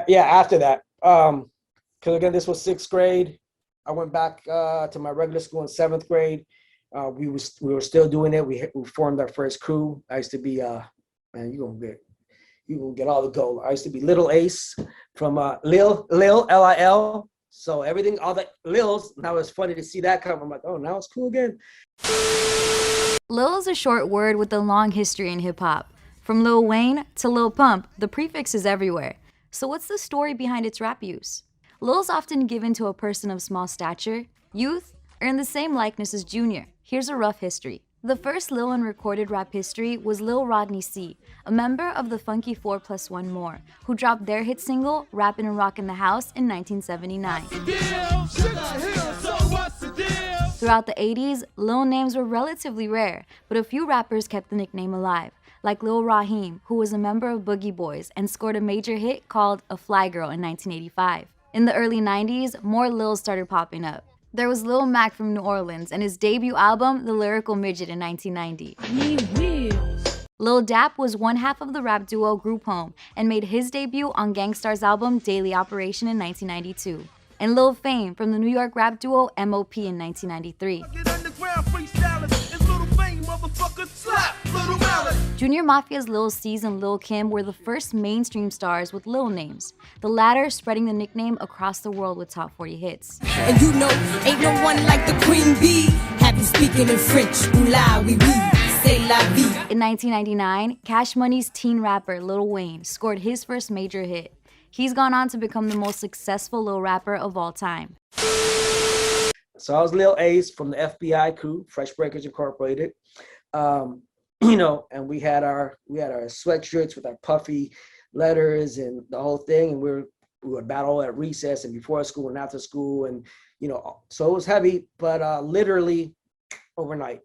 S1: Yeah, after that, because again, this was 6th grade. I went back to my regular school in 7th grade. We were still doing it. We formed our first crew. I used to be man, you gonna get all the gold. I used to be Little Ace from Lil Lil. So everything, all the Lils. Now it's funny to see that come. I'm like, oh, now it's cool again.
S10: Lil is a short word with a long history in hip hop. From Lil Wayne to Lil Pump, the prefix is everywhere. So what's the story behind its rap use? Lil's often given to a person of small stature, youth, or in the same likeness as Junior. Here's a rough history. The first Lil in recorded rap history was Lil Rodney C., a member of the Funky 4+1 More, who dropped their hit single, Rappin' and Rockin' the House, in 1979. Throughout the 80s, Lil names were relatively rare, but a few rappers kept the nickname alive, like Lil Raheem, who was a member of Boogie Boys and scored a major hit called A Fly Girl in 1985. In the early 90s, more Lils started popping up. There was Lil Mac from New Orleans and his debut album, The Lyrical Midget, in 1990. Lil Dap was one half of the rap duo Group Home and made his debut on Gang Starr's album Daily Operation in 1992. And Lil Fame from the New York rap duo M.O.P. in 1993. Junior Mafia's Lil C's and Lil Kim were the first mainstream stars with Lil names, the latter spreading the nickname across the world with top 40 hits.
S11: And you know, ain't no one like the Queen Bee. Have you speaking in French? Oula, oui, oui, c'est la vie.
S10: In 1999, Cash Money's teen rapper Lil Wayne scored his first major hit. He's gone on to become the most successful Lil rapper of all time.
S1: So I was Lil Ace from the FBI crew, Fresh Breakers Incorporated. You know, and we had our sweatshirts with our puffy letters and the whole thing, and we would battle at recess and before school and after school, and you know, so it was heavy, but literally overnight,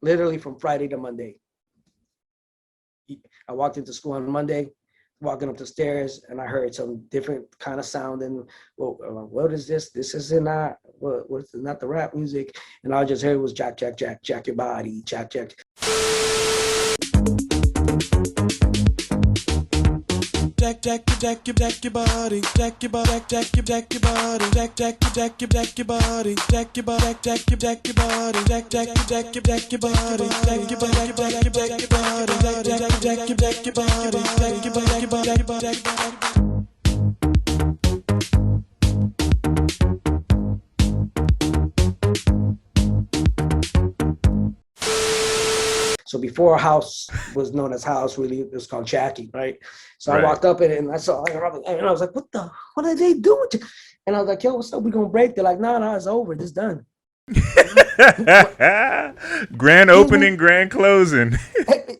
S1: literally from Friday to Monday. I walked into school on Monday, walking up the stairs, and I heard some different kind of sound, and well, what is this? This is not what's not the rap music, and all I just heard was jack, jack, jack, jack your body, jack, jack.
S12: Jack, jack, jack, jack your body, jack your body, jack your body, jack, jack, jack, jack your body, jack your body, jack your body, jack, jack, jack, jack your body, jack your body, jack your body, jack, jack, jack your body, jack your body, jack your body.
S1: So before House was known as House, really it was called Jackie, right? So
S2: Right.
S1: I walked up in it and I saw, and I was like, what are they doing? And I was like, yo, what's up? We gonna break? They're like, no, it's over. It's done.
S2: Grand opening, grand closing.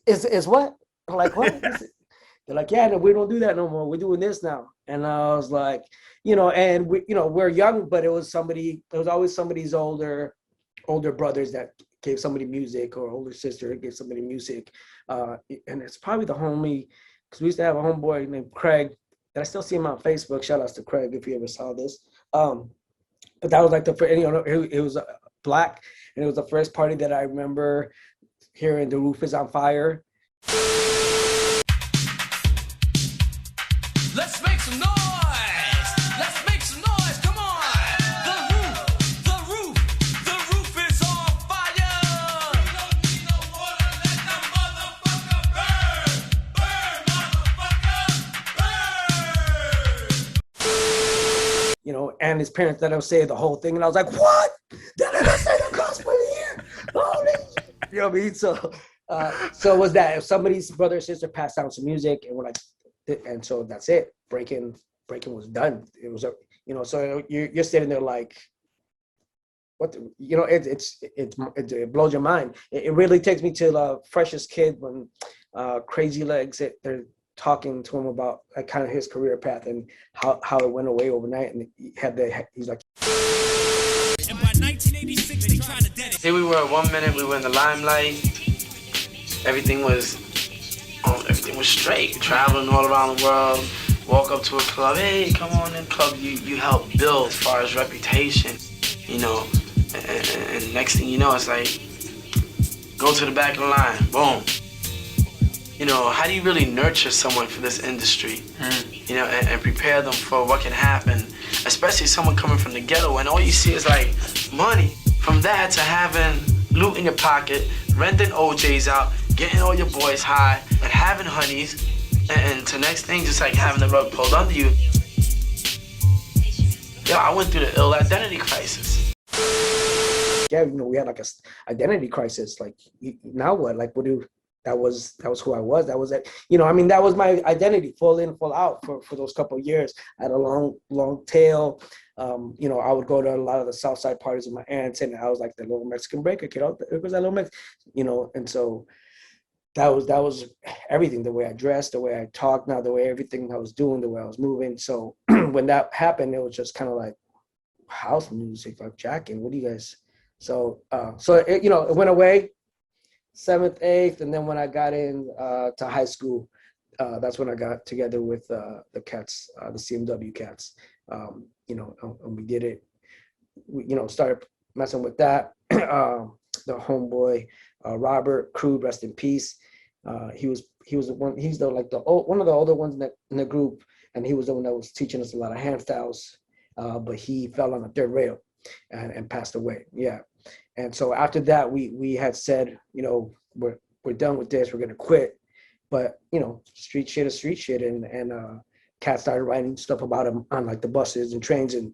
S1: Is what? I'm like, what? They're like, yeah, no, we don't do that no more. We're doing this now. And I was like, you know, and we, you know, we're young, but it was always somebody's older brothers that gave somebody music, or older sister gave somebody music. And it's probably the homie, because we used to have a homeboy named Craig, and I still see him on Facebook. Shout outs to Craig if you ever saw this. But that was like it was black, and it was the first party that I remember hearing The Roof Is on Fire.
S9: Let's make some noise! Let's make some noise! Come on! The roof is on fire! We don't need no water, let the motherfucker burn!
S1: You know, and his parents let him say the whole thing, and I was like, what? Did I say the gospel here? Holy shit. You know what I mean? So it was that if somebody's brother or sister passed down some music, and we're like, and so that's it. Breaking was done. It was you know, so you're sitting there like, what the, you know, it blows your mind. It really takes me to the Freshest Kid when Crazy Legs, they're talking to him about like kind of his career path and how it went away overnight, and he's like,
S9: And by 1986, they tried to dead it.
S13: Here we were, 1 minute we were in the limelight. Everything was straight. Traveling all around the world. Walk up to a club, hey, come on in, club. You help build as far as reputation, you know. And next thing you know, it's like, go to the back of the line, boom. you know, how do you really nurture someone for this industry? You know, and prepare them for what can happen, especially someone coming from the ghetto and all you see is like money. From that to having loot in your pocket, renting OJs out, getting all your boys high, and having honeys, and to next thing, just like having the rug pulled under you. Yo, I went through the ill identity crisis.
S1: Yeah, you know, we had like a identity crisis. Like, now what? Like, that was who I was. That was it. You know, I mean, that was my identity, full in, full out for those couple of years. I had a long tail. You know, I would go to a lot of the South Side parties with my aunts, and I was like the little Mexican breaker kid. It was that little Mexican, you know, and so that was everything. The way I dressed, the way I talked, now the way everything I was doing, the way I was moving. So when that happened, it was just kind of like house music, like jacking. What do you guys? So it, you know, it went away. 7th, 8th, and then when I got in to high school, that's when I got together with the cats, the CMW cats. You know, and we did it. We, you know, started messing with that. The homeboy Robert Crude, rest in peace. He was the one. He's one of the older ones in the group, and he was the one that was teaching us a lot of hand styles. But he fell on the third rail and passed away. Yeah. And so after that, we had said, you know, we're done with this. We're gonna quit. But you know, street shit is street shit, and Cat started writing stuff about him on like the buses and trains, and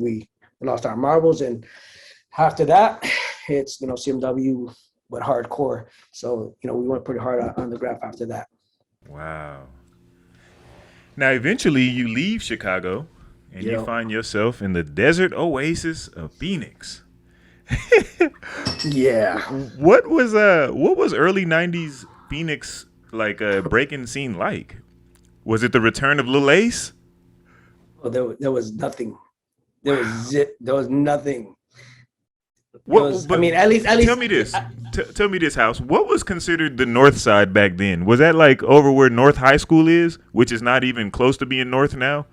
S1: we lost our marbles. And after that, it's, you know, CMW but hardcore. So you know, we went pretty hard on the graph after that.
S2: Wow. Now, eventually, you leave Chicago and you find yourself in the desert oasis of Phoenix.
S1: Yeah.
S2: What was early 90s Phoenix like a breaking scene like? Was it the return of Lil Ace?
S1: Well, there was nothing. There was nothing.
S2: What,
S1: I mean, at least
S2: tell me this. Tell me this, House. What was considered the North Side back then? Was that like over where North High School is, which is not even close to being North now?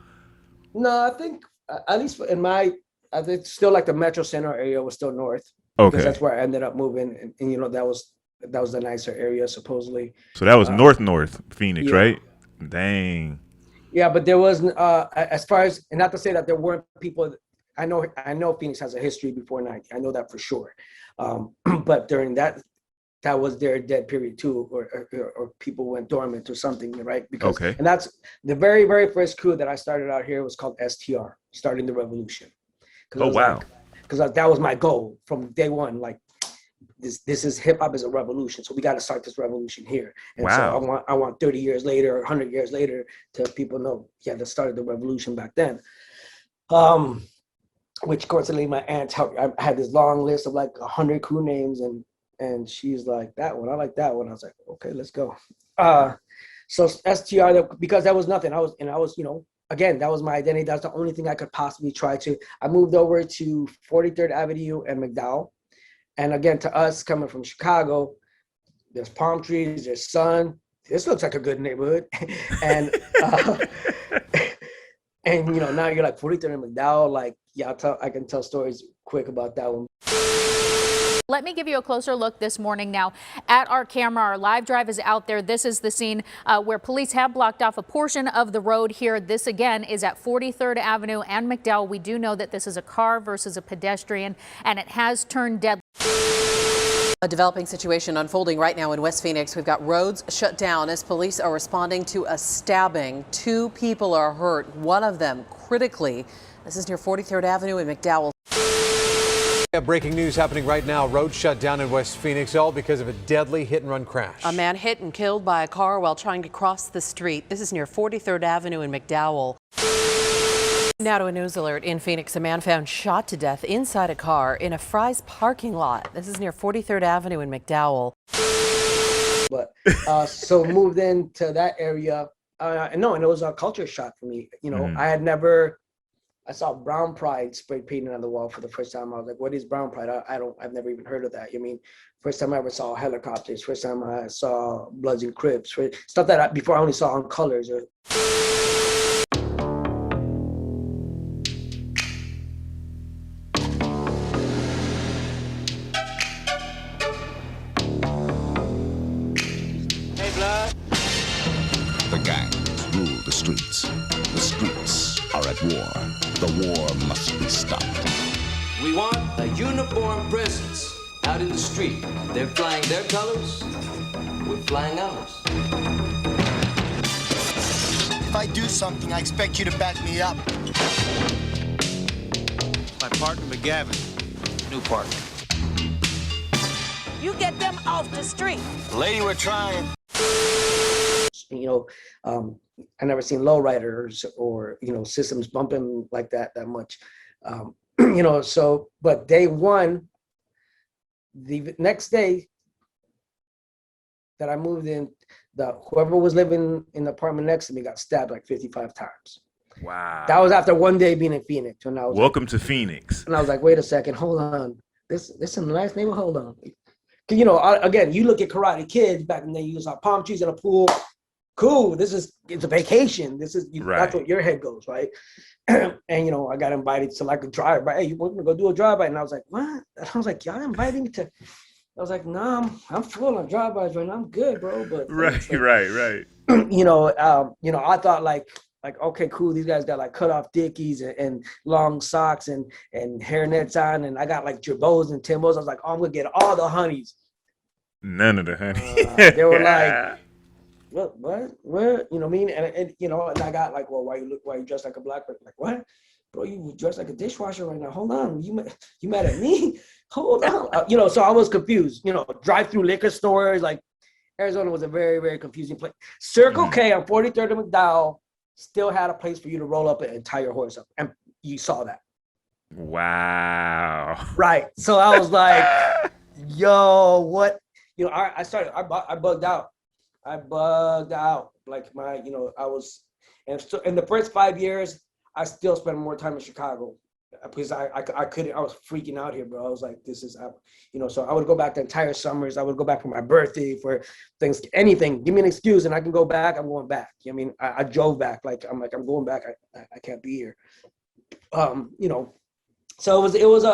S1: No, I think at least I think still like the Metro Center area was still North.
S2: Okay.
S1: Because that's where I ended up moving, and you know, that was the nicer area supposedly.
S2: So that was North Phoenix,
S1: yeah.
S2: right? Dang.
S1: Yeah, but there was as far as, and not to say that there weren't people. I know Phoenix has a history before 90. I know that for sure. But during that was their dead period too, or people went dormant or something, right? Because and that's the very, very first crew that I started out here was called STR, Starting the Revolution.
S2: Oh wow!
S1: Because that was my goal from day one. Like this is hip hop is a revolution, so we got to start this revolution here. And so I want 30 years later, 100 years later, to people know, yeah, that started the revolution back then. Which coincidentally, my aunt helped. I had this long list of like 100 crew names, and she's like, that one, I like that one. I was like, okay, let's go. So STR, because that was nothing. I was, you know, again, that was my identity. That's the only thing I could possibly try to. I moved over to 43rd Avenue and McDowell. And again, to us coming from Chicago, there's palm trees, there's sun. This looks like a good neighborhood. And and you know, now you're like 43rd and McDowell. Like, yeah, I can tell stories quick about that one.
S14: Let me give you a closer look this morning now at our camera. Our live drive is out there. This is the scene where police have blocked off a portion of the road here. This again is at 43rd Avenue and McDowell. We do know that this is a car versus a pedestrian, and it has turned deadly.
S15: A developing situation unfolding right now in West Phoenix. We've got roads shut down as police are responding to a stabbing. 2 people are hurt, one of them critically. This is near 43rd Avenue in McDowell.
S16: Breaking news happening right now. Roads shut down in West Phoenix, all because of a deadly hit-and-run crash.
S15: A man hit and killed by a car while trying to cross the street. This is near 43rd Avenue in McDowell. Now to a news alert in Phoenix. A man found shot to death inside a car in a Fry's parking lot. This is near 43rd Avenue in McDowell.
S1: But so moved into that area. And it was a culture shock for me. You know, I saw brown pride spray painted on the wall for the first time. I was like, what is brown pride? I've never even heard of that. I mean, first time I ever saw helicopters, first time I saw Bloods and Crips, stuff that before I only saw on colors.
S17: Hey, Blood. streets. The streets are at war. The war must be stopped.
S18: We want a uniform presence out in the street. They're flying their colors, we're flying ours.
S19: If I do something, I expect you to back me up.
S18: My partner McGavin, new partner.
S20: You get them off the street.
S19: Lady, we're trying.
S1: You know, I never seen lowriders or, you know, systems bumping like that much. You know, so, but day one, the next day that I moved in, whoever was living in the apartment next to me got stabbed like 55 times.
S2: Wow.
S1: That was after one day being in Phoenix. And I was
S2: Welcome to Phoenix.
S1: And I was like, wait a second, hold on. This is a nice neighborhood, hold on. You know, again, you look at Karate Kids back in the day, you saw palm trees in a pool. Cool, it's a vacation. This is,
S2: right.
S1: That's what your head goes, right? And, you know, I got invited to like a drive-by. Hey, you want me to go do a drive-by? And I was like, what? And I was like, y'all invited me to, I was like, nah, I'm full on drive-bys right now. I'm good, bro. But
S2: right.
S1: You know, I thought like, okay, cool. These guys got like cut off dickies and long socks and hairnets on. And I got like Jabos and Timbos. I was like, oh, I'm going to get all the honeys.
S2: None of the honey.
S1: They were like, what? You know what I mean? And you know, and I got like, well, why you dressed like a black person? Like, what? Bro, you dressed like a dishwasher right now. Hold on. You mad at me? Hold on. You know, so I was confused. You know, drive-through liquor stores. Like, Arizona was a very, very confusing place. Circle K on 43rd and McDowell still had a place for you to roll up and tie your horse up. And you saw that.
S2: Wow.
S1: Right. So I was like, yo, what? You know, I bugged out. Like you know, I was, and so in the first 5 years, I still spent more time in Chicago because I couldn't, I was freaking out here, bro. I was like, this is, you know, so I would go back the entire summers. I would go back for my birthday, for things, anything. Give me an excuse and I can go back. I'm going back. I mean, I drove back. I'm going back. I can't be here. You know, so it was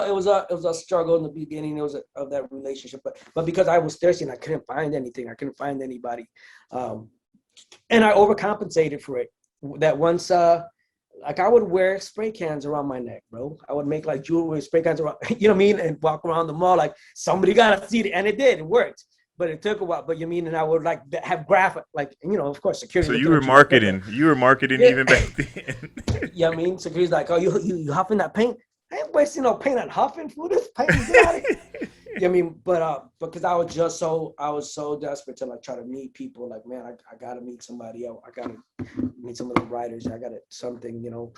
S1: a struggle in the beginning. It was of that relationship, but because I was thirsty and I couldn't find anything, I couldn't find anybody, and I overcompensated for it. That once, like I would wear spray cans around my neck, bro. I would make like jewelry with spray cans around, you know what I mean, and walk around the mall like somebody gotta see it, and it did. It worked, but it took a while. But you mean, and I would like have graphic, like, you know, of course, security.
S2: So you were marketing. You were marketing even back then.
S1: Yeah, I mean, security's like, oh, you huffing that paint? I ain't wasting no paint on huffing. Who this paint? Get out of here. Yeah, I mean, but because I was so desperate to like try to meet people. Like, man, I gotta meet somebody else. I gotta meet some of the writers. I gotta something, you know,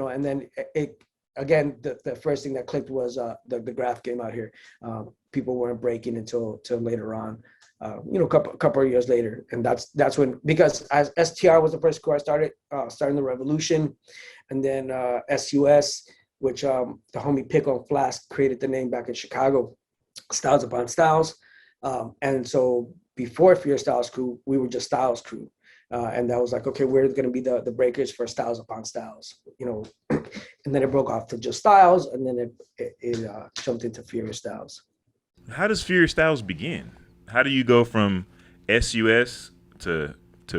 S1: and then it again, the first thing that clicked was the graph came out here. People weren't breaking until later on. You know, a couple of years later, and that's when, because as STR was the first crew I started starting the Revolution, and then SUS, which the homie Pick on Flask created the name back in Chicago, Styles Upon Styles. And so before Fear Styles Crew, we were just Styles Crew. And that was like, okay, we're going to be the breakers for Styles Upon Styles, you know. And then it broke off to just Styles, and then it jumped into Furious Styles.
S2: How does Furious Styles begin? How do you go from SUS to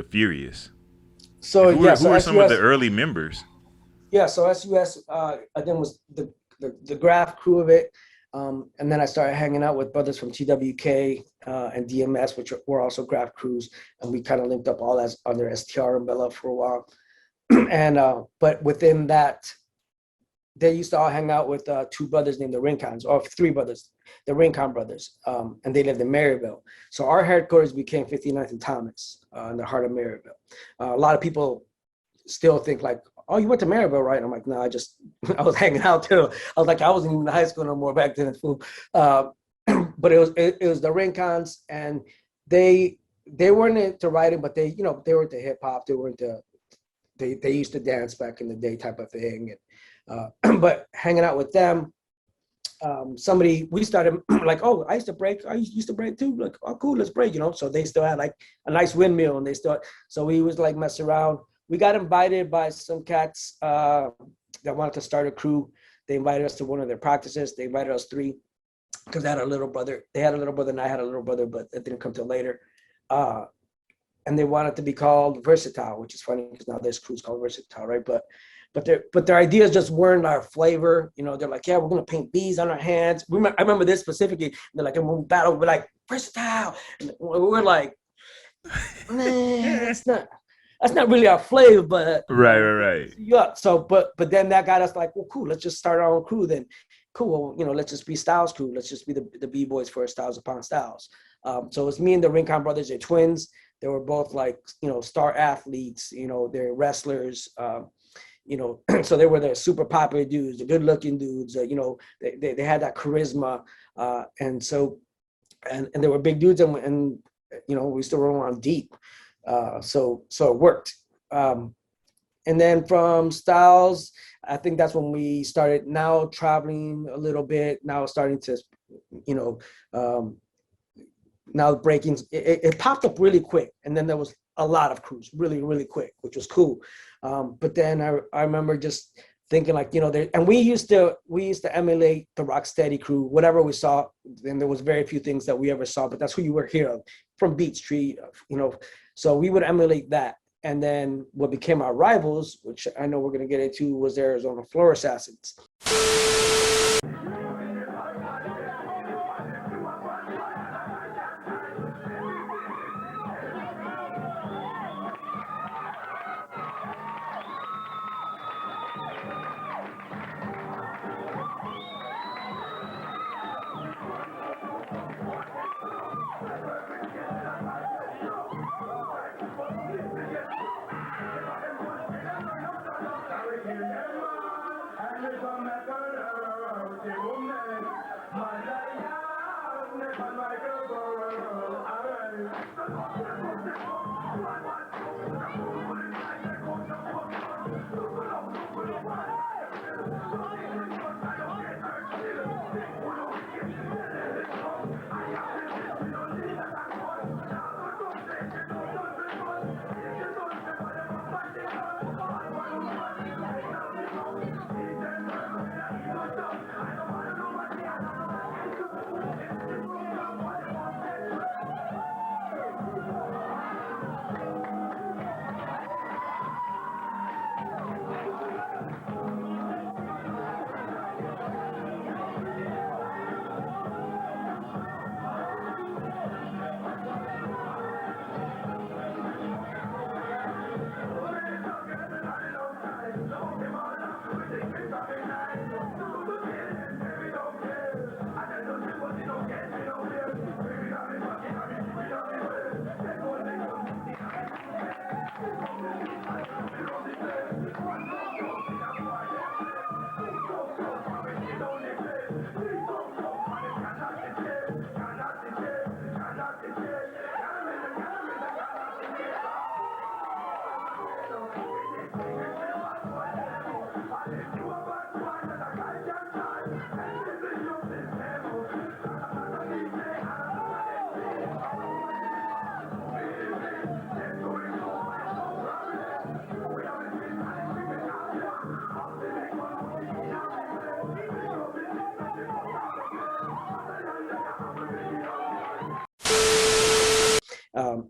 S2: Furious?
S1: So
S2: who are some of the early members?
S1: Yeah, so SUS then was the graph crew of it, and then I started hanging out with brothers from TWK and DMS, which were also graph crews, and we kind of linked up all as under STR umbrella for a while. And but within that, they used to all hang out with two brothers named the Rincons, or three brothers, the Rincon brothers, and they lived in Maryville. So our headquarters became 59th and Thomas in the heart of Maryville. A lot of people still think like, oh, you went to Maryville, right? And I'm like, no, I was hanging out too. I was like, I wasn't even in high school no more back then. But it was the Rincons, and they weren't into writing, but they were into hip hop. They were into, they used to dance back in the day type of thing. And, but hanging out with them, we started like, oh, I used to break too. Like, oh, cool, let's break, you know? So they still had like a nice windmill, and so we was like messing around. We got invited by some cats that wanted to start a crew. They invited us to one of their practices. They invited us three because they had a little brother. They had a little brother and I had a little brother, but it didn't come till later. and they wanted to be called Versatile, which is funny because now there's crews called Versatile, right? But their ideas just weren't our flavor. You know, they're like, yeah, we're gonna paint bees on our hands. I remember this specifically. They're like, when we battle, we're like Versatile, and we're like, man, that's not really our flavor, but
S2: Right.
S1: yeah. So, but then that got us like, well, cool. Let's just start our own crew then. Cool. Well, you know, let's just be Styles crew. Let's just be the B-boys for Styles upon Styles. So it's me and the Rincon brothers. They're twins. They were both like, you know, star athletes. You know, they're wrestlers. You know, so they were the super popular dudes, the good-looking dudes. You know, they had that charisma, and so and they were big dudes, and you know, we still roll on deep. So it worked. And then from Styles, I think that's when we started now traveling a little bit, now starting to, you know, now breaking, it popped up really quick. And then there was a lot of crews really, really quick, which was cool. But then I remember just thinking like, you know, and we used to emulate the Rocksteady crew, whatever we saw. And there was very few things that we ever saw, but that's who you were here of, from Beat Street, you know. So we would emulate that. And then what became our rivals, which I know we're going to get into, was the Arizona Floor Assassins.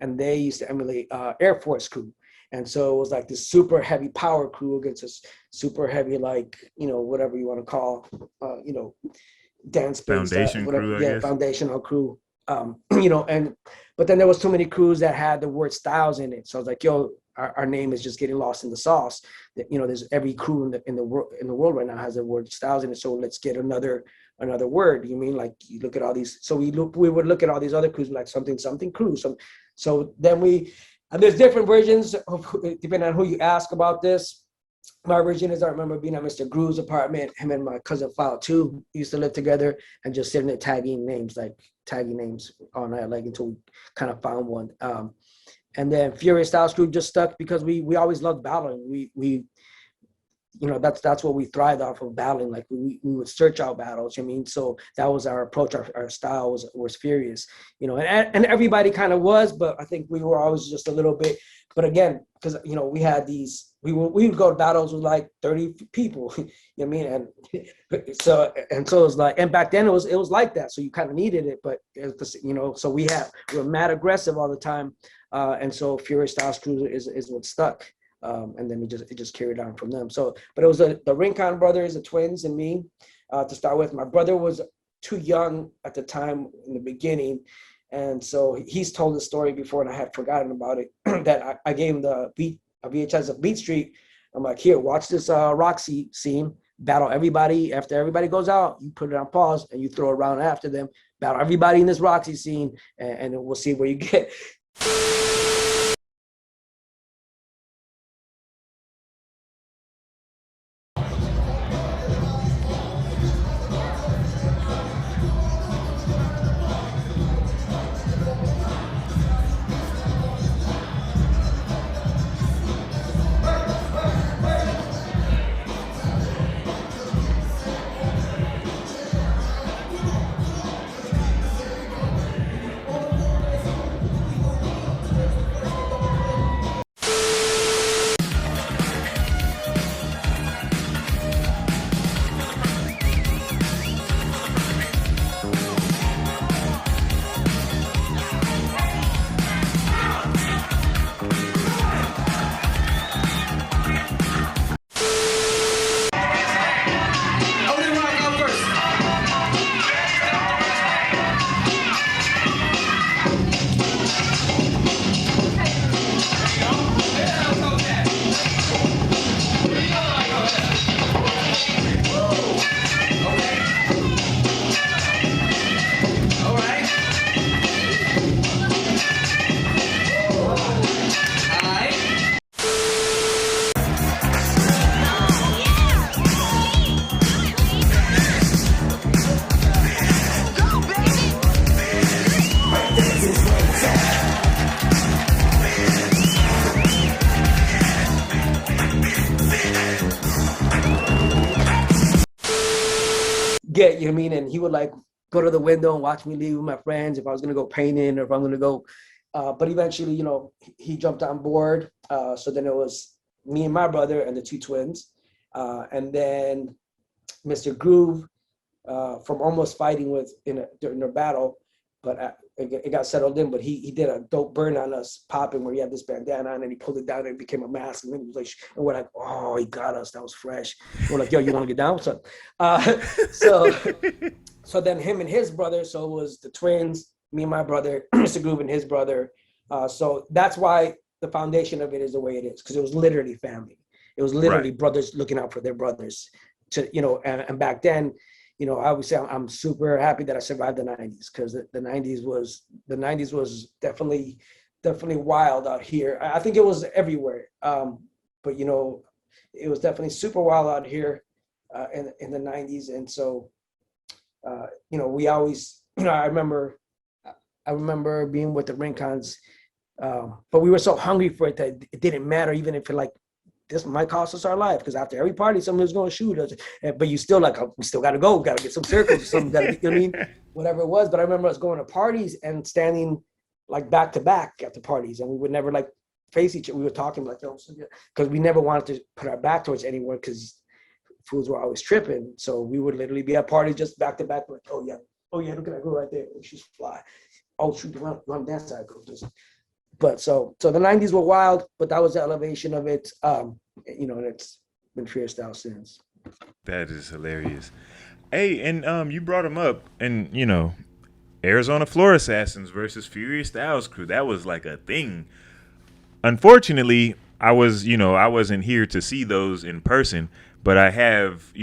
S1: And they used to emulate Air Force crew. And so it was like this super heavy power crew against this super heavy, like, you know, whatever you want to call, you know, dance
S2: foundation crew, I guess.
S1: Foundational crew. You know, but then there was too many crews that had the word Styles in it. So I was like, yo, our name is just getting lost in the sauce. That, you know, there's every crew in the world right now has the word Styles in it. So let's get another word. You mean, like, you look at all these. So we would look at all these other crews like something crew. So then and there's different versions depending on who you ask about this. My version is, I remember being at Mr. Groove's apartment. Him and my cousin File 2 used to live together and just sitting there tagging names all night, like, until we kind of found one. And then Furious Styles crew just stuck because we always loved battling. that's what we thrived off of, battling. Like we would search out battles. I mean, so that was our approach. Our style was furious, and everybody kind of was, but I think we were always just a little bit. But again, because we had these, we would go to battles with like 30 people. You know what I mean? And so it was like, and back then it was like that. So you kind of needed it, but it was, so we were mad aggressive all the time, and so Furious Styles Crew is what stuck. And then it just carried on from them. So, but it was the Rincon brothers, the twins, and me to start with. My brother was too young at the time in the beginning, and so he's told the story before, and I had forgotten about it. That I gave him a VHS of Beat Street. I'm like, here, watch this Roxy scene. Battle everybody. After everybody goes out, you put it on pause and you throw it around after them. Battle everybody in this Roxy scene, and we'll see where you get. You know what I mean? And he would like go to the window and watch me leave with my friends if I was going to go painting or if I'm going to go. But eventually, he jumped on board. So then it was me and my brother and the two twins. And then Mr. Groove from almost fighting during a battle, but it got settled in. But he did a dope burn on us popping where he had this bandana on and he pulled it down and it became a mask. And then he was like, and we're like, oh, he got us. That was fresh. We're like, yo, you want to get down? So then him and his brother, so it was the twins, me and my brother, Mr. Groove and his brother. So that's why the foundation of it is the way it is, because it was literally family. It was literally brothers looking out for their brothers. And back then, I would say I'm super happy that I survived the 90s, because the 90s was definitely wild out here. I think it was everywhere. But it was definitely super wild out here in the 90s. And so, we always, I remember being with the Rincons, but we were so hungry for it that it didn't matter, even if this might cost us our life, because after every party, someone was going to shoot us. But you still we still got to go. Got to get some circles or something. You know what I mean? Whatever it was. But I remember us going to parties and standing back to back at the parties, and we would never face each other. We were talking because we never wanted to put our back towards anyone, because fools were always tripping. So we would literally be at parties just back to back. Like, oh yeah, look at that girl right there. She's fly. Oh, shoot, run dance cycle. But so the 90s were wild, but that was the elevation of it. And it's been freestyle since.
S2: That is hilarious. Hey, and you brought him up, and Arizona Floor Assassins versus Furious Styles Crew. That was like a thing. Unfortunately, I wasn't here to see those in person, but I have,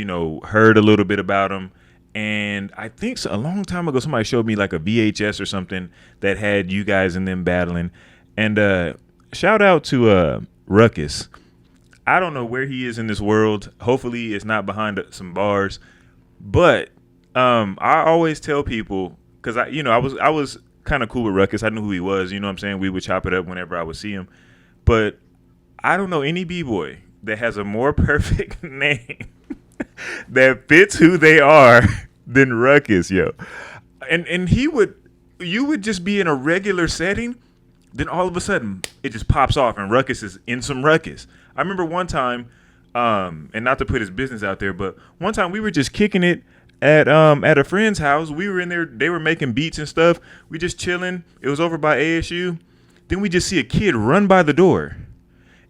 S2: heard a little bit about them. And I think a long time ago, somebody showed me like a VHS or something that had you guys and them battling. And shout out to Ruckus. I don't know where he is in this world. Hopefully it's not behind some bars. But I always tell people, because I was kind of cool with Ruckus. I knew who he was. You know what I'm saying? We would chop it up whenever I would see him. But I don't know any B-boy that has a more perfect name that fits who they are than Ruckus, yo. And you would just be in a regular setting, then all of a sudden it just pops off and Ruckus is in some ruckus. I remember one time, and not to put his business out there, but one time we were just kicking it at a friend's house. We were in there, they were making beats and stuff. We just chilling. It was over by ASU. Then we just see a kid run by the door.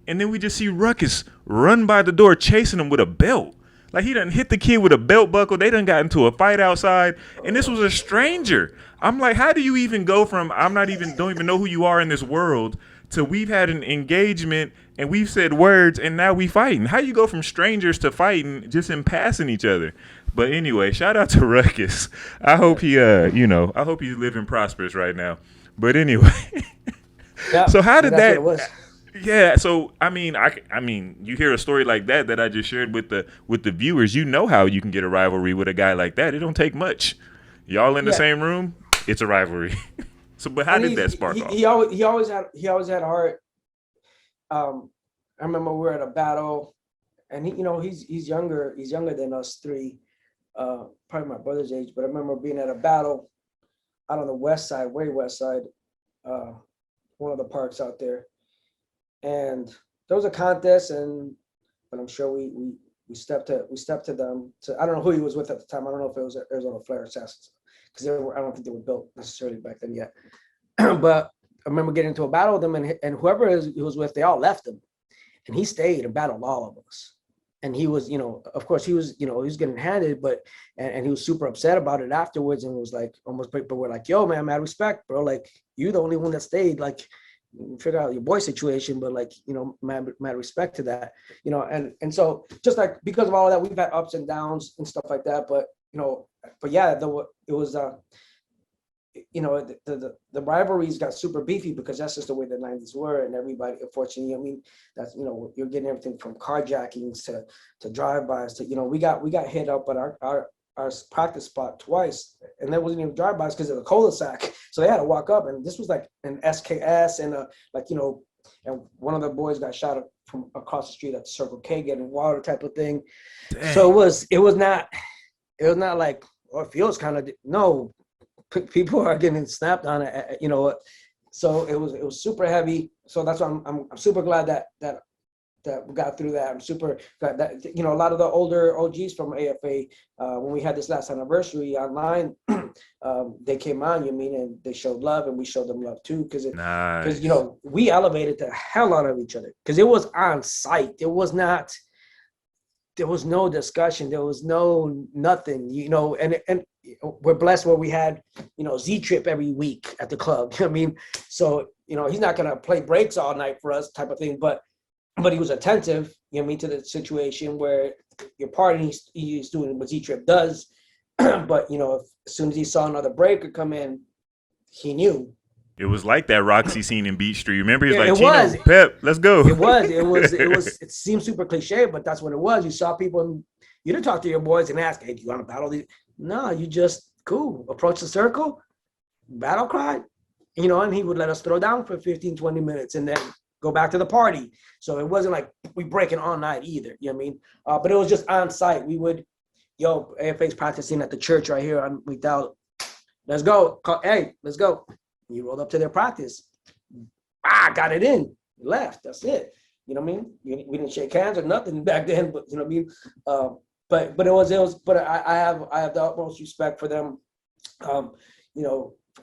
S2: And then we just see Ruckus run by the door chasing him with a belt. Like he done hit the kid with a belt buckle. They done got into a fight outside. And this was a stranger. I'm like, how do you even go from don't even know who you are in this world to we've had an engagement and we've said words and now we fighting? How you go from strangers to fighting just in passing each other? But anyway, shout out to Ruckus. I hope he I hope he's living prosperous right now. But anyway.
S1: Yeah,
S2: so how did that?
S1: what it was.
S2: Yeah, so I mean, you hear a story like that I just shared with the viewers. You know how you can get a rivalry with a guy like that. It don't take much. Y'all in the same room, it's a rivalry. So, but how did that spark off?
S1: He always had heart. I remember we were at a battle, and he's younger than us three, probably my brother's age. But I remember being at a battle out on the west side, way west side, one of the parks out there. And there was a contest, but I'm sure we stepped to them. I don't know who he was with at the time. I don't know if it was Arizona Flare Assassins, because I don't think they were built necessarily back then yet. But I remember getting into a battle with them, and whoever he was with, they all left him, and he stayed and battled all of us. And he was, of course, he was getting handed, but and he was super upset about it afterwards, and was like almost. But we're like, yo, man, mad respect, bro. Like, you're the only one that stayed. Like, figure out your boy situation, but like, mad respect to that, and so just like because of all of that, we've had ups and downs and stuff like that, but yeah, it was the rivalries got super beefy because that's just the way the 90s were, and everybody, unfortunately, that's you're getting everything from carjackings to drive-bys to we got hit up at our practice spot twice, and that wasn't even drive-bys because of the cul-de-sac, so they had to walk up, and this was like an SKS and and one of the boys got shot from across the street at the Circle K getting water type of thing. Dang. So it was not like, or it feels kind of, no, people are getting snapped on it, so it was super heavy. So that's why I'm super glad that we got through that. I'm super glad that a lot of the older OGs from AFA, when we had this last anniversary online, they came on, and they showed love, and we showed them love too, because we elevated the hell out of each other, because it was on site. There was no discussion. There was no nothing, and we're blessed where we had, Z-Trip every week at the club. So, he's not going to play breaks all night for us type of thing, but he was attentive, to the situation where you're partying, he's doing what Z-Trip does. But, as soon as he saw another breaker come in, he knew.
S2: It was like that Roxy scene in Beach Street. Remember, he's like,
S1: it
S2: Chino,
S1: was.
S2: Pep, let's go.
S1: It was. It seemed super cliche, but that's what it was. You saw people, and you didn't talk to your boys and ask, hey, do you want to battle these? No, you just, cool, approach the circle, battle cry, and he would let us throw down for 15, 20 minutes and then go back to the party. So it wasn't like we breaking all night either, but it was just on site. We would, AFA's practicing at the church right here on McDowell. Let's go. Hey, let's go. You rolled up to their practice. Got it in. Left. That's it. We didn't shake hands or nothing back then, but But it was. But I have the utmost respect for them. I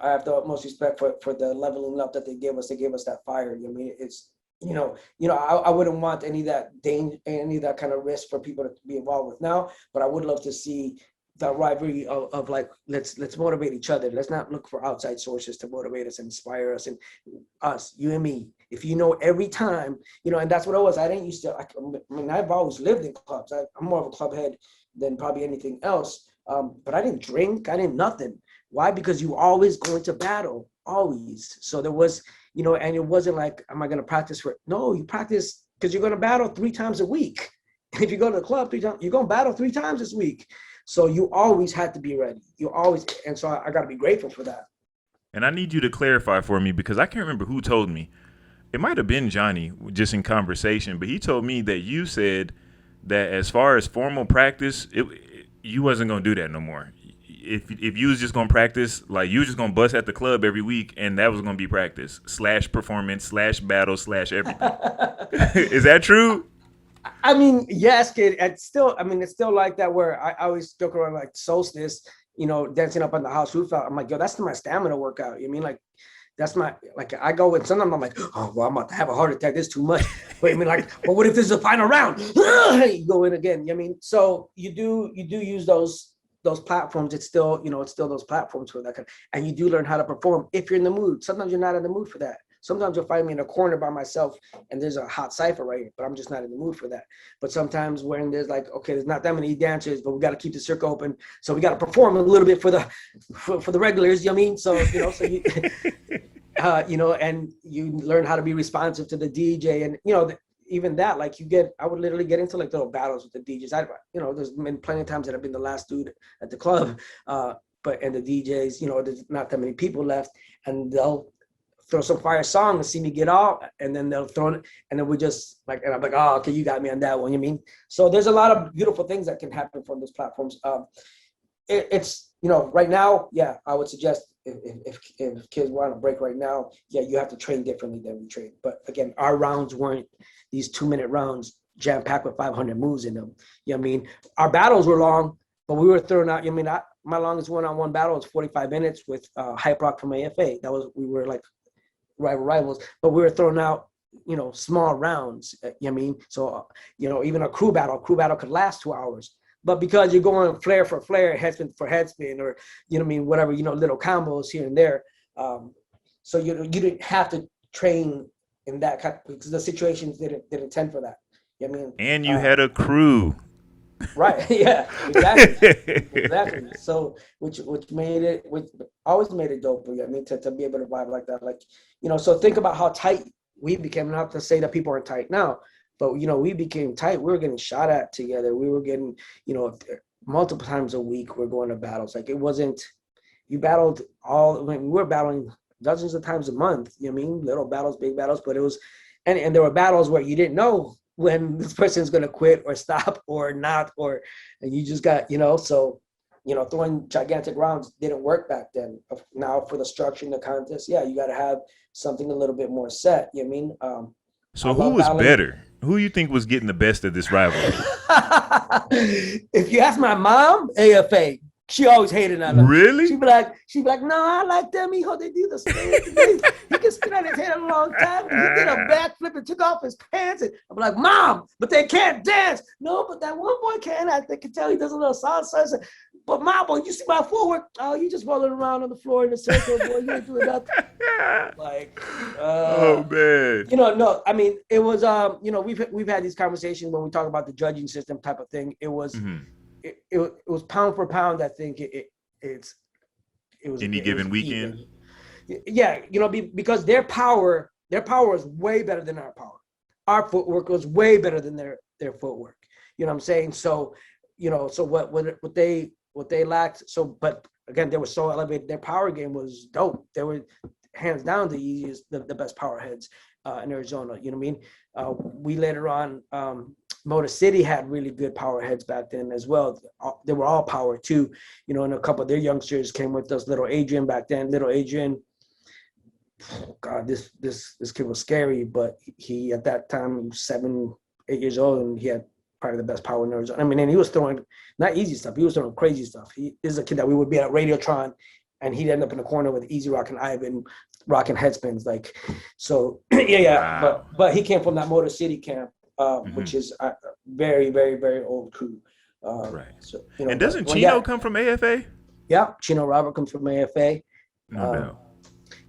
S1: have the utmost respect for the leveling up that they gave us. They gave us that fire. It's I wouldn't want any of that danger, any of that kind of risk for people to be involved with now. But I would love to see the rivalry of like, let's motivate each other. Let's not look for outside sources to motivate us and inspire us, and us, you and me. If every time, and that's what it was. I didn't used to, I've always lived in clubs. I'm more of a club head than probably anything else. But I didn't drink. I didn't nothing. Why? Because you always going to battle, always. So there was, and it wasn't like, am I going to practice for it? No, you practice because you're going to battle 3 times a week. If you go to the club 3 times, you're going to battle 3 times this week. So you always had to be ready. You always, and so I got to be grateful for that.
S2: And I need you to clarify for me, because I can't remember who told me. it might have been Johnny, just in conversation, but he told me that you said that as far as formal practice, you wasn't gonna do that no more. If you was just gonna practice, like you was just gonna bust at the club every week, and that was gonna be practice / performance / battle / everything. Is that true?
S1: I mean, yes, kid. It's still like that where I always joke around like solstice, dancing up on the house roof. I'm like, yo, that's my stamina workout. You mean like that's my I go and sometimes I'm like, oh well, I'm about to have a heart attack. This is too much. But I mean, like, well, what if this is the final round? You go in again. I mean, so you do use those platforms. It's still those platforms for that and you do learn how to perform if you're in the mood. Sometimes you're not in the mood for that. Sometimes you'll find me in a corner by myself and there's a hot cypher right here, but I'm just not in the mood for that. But sometimes when there's like, okay, there's not that many dancers, but we got to keep the circle open. So we got to perform a little bit for the regulars, you know what I mean? So, so you, and you learn how to be responsive to the DJ and, even that, like I would literally get into like little battles with the DJs. There's been plenty of times that I've been the last dude at the club, and the DJs, there's not that many people left and they'll throw some fire song and see me get off, and then they'll throw it, and then we just like, and I'm like, oh, okay, you got me on that one. You mean? So there's a lot of beautiful things that can happen from those platforms. It's right now, yeah, I would suggest if kids were on a break right now, yeah, you have to train differently than we train. But again, our rounds weren't these 2-minute rounds jam packed with 500 moves in them. You know what I mean? Our battles were long, but we were throwing out. My longest one-on-one battle was 45 minutes with Hype Rock from AFA. We were like rivals, but we were throwing out small rounds. You know what I mean? So even a crew battle could last 2 hours. But because you're going flare for flare, headspin for headspin, or whatever, little combos here and there. So you didn't have to train in that kind because the situations didn't tend for that. You know what I mean?
S2: And you had a crew.
S1: Right. Yeah. Exactly. Exactly. So which always made it dope. I mean, to be able to vibe like that, like So think about how tight we became. Not to say that people aren't tight now, but we became tight. We were getting shot at together. We were getting multiple times a week. We're going to battles. Like it wasn't. You battled we were battling dozens of times a month. You know what I mean? Little battles, big battles, but it was, and there were battles where you didn't know when this person's going to quit or stop or not, and you just got, so, throwing gigantic rounds didn't work back then. Now for the structure in the contest, yeah, you got to have something a little bit more set. You know what I mean?
S2: So who was better? Who you think was getting the best of this rivalry?
S1: If you ask my mom, AFA. She always hated on him.
S2: Really?
S1: She'd be like, no, I like them. He do the spin. He can spin on his head a long time. He did a backflip and took off his pants. And I'm like, Mom, but they can't dance. No, but that one boy can. I can tell he does a little salsa. I said, but Mom, boy, you see my footwork? Oh, you just rolling around on the floor in a circle, boy. You ain't doing nothing. Like,
S2: oh man.
S1: No, I mean, it was we've had these conversations when we talk about the judging system type of thing. It was. Mm-hmm. It was pound for pound. I think it was
S2: any given weekend.
S1: Even. Yeah, because their power is way better than our power. Our footwork was way better than their footwork. You know what I'm saying? So, so what they lacked. So, but again, they were so elevated. Their power game was dope. They were hands down the easiest, the best power heads in Arizona. You know what I mean? We later on. Motor City had really good power heads back then as well. They were all power too, and a couple of their youngsters came with us. Little Adrian back then. Little Adrian, oh God, this kid was scary, but he at that time was 7-8 years old, and he had probably the best power in Arizona. I mean, and he was throwing not easy stuff. He was throwing crazy stuff. He is a kid that we would be at Radiotron, and he'd end up in the corner with Easy Rock and Ivan rocking headspins. Like, so yeah. Wow. But he came from that Motor City camp. Which is a very, very, very old crew.
S2: Right. So, and doesn't Chino come from AFA?
S1: Yeah, Chino Robert comes from AFA.
S2: No doubt.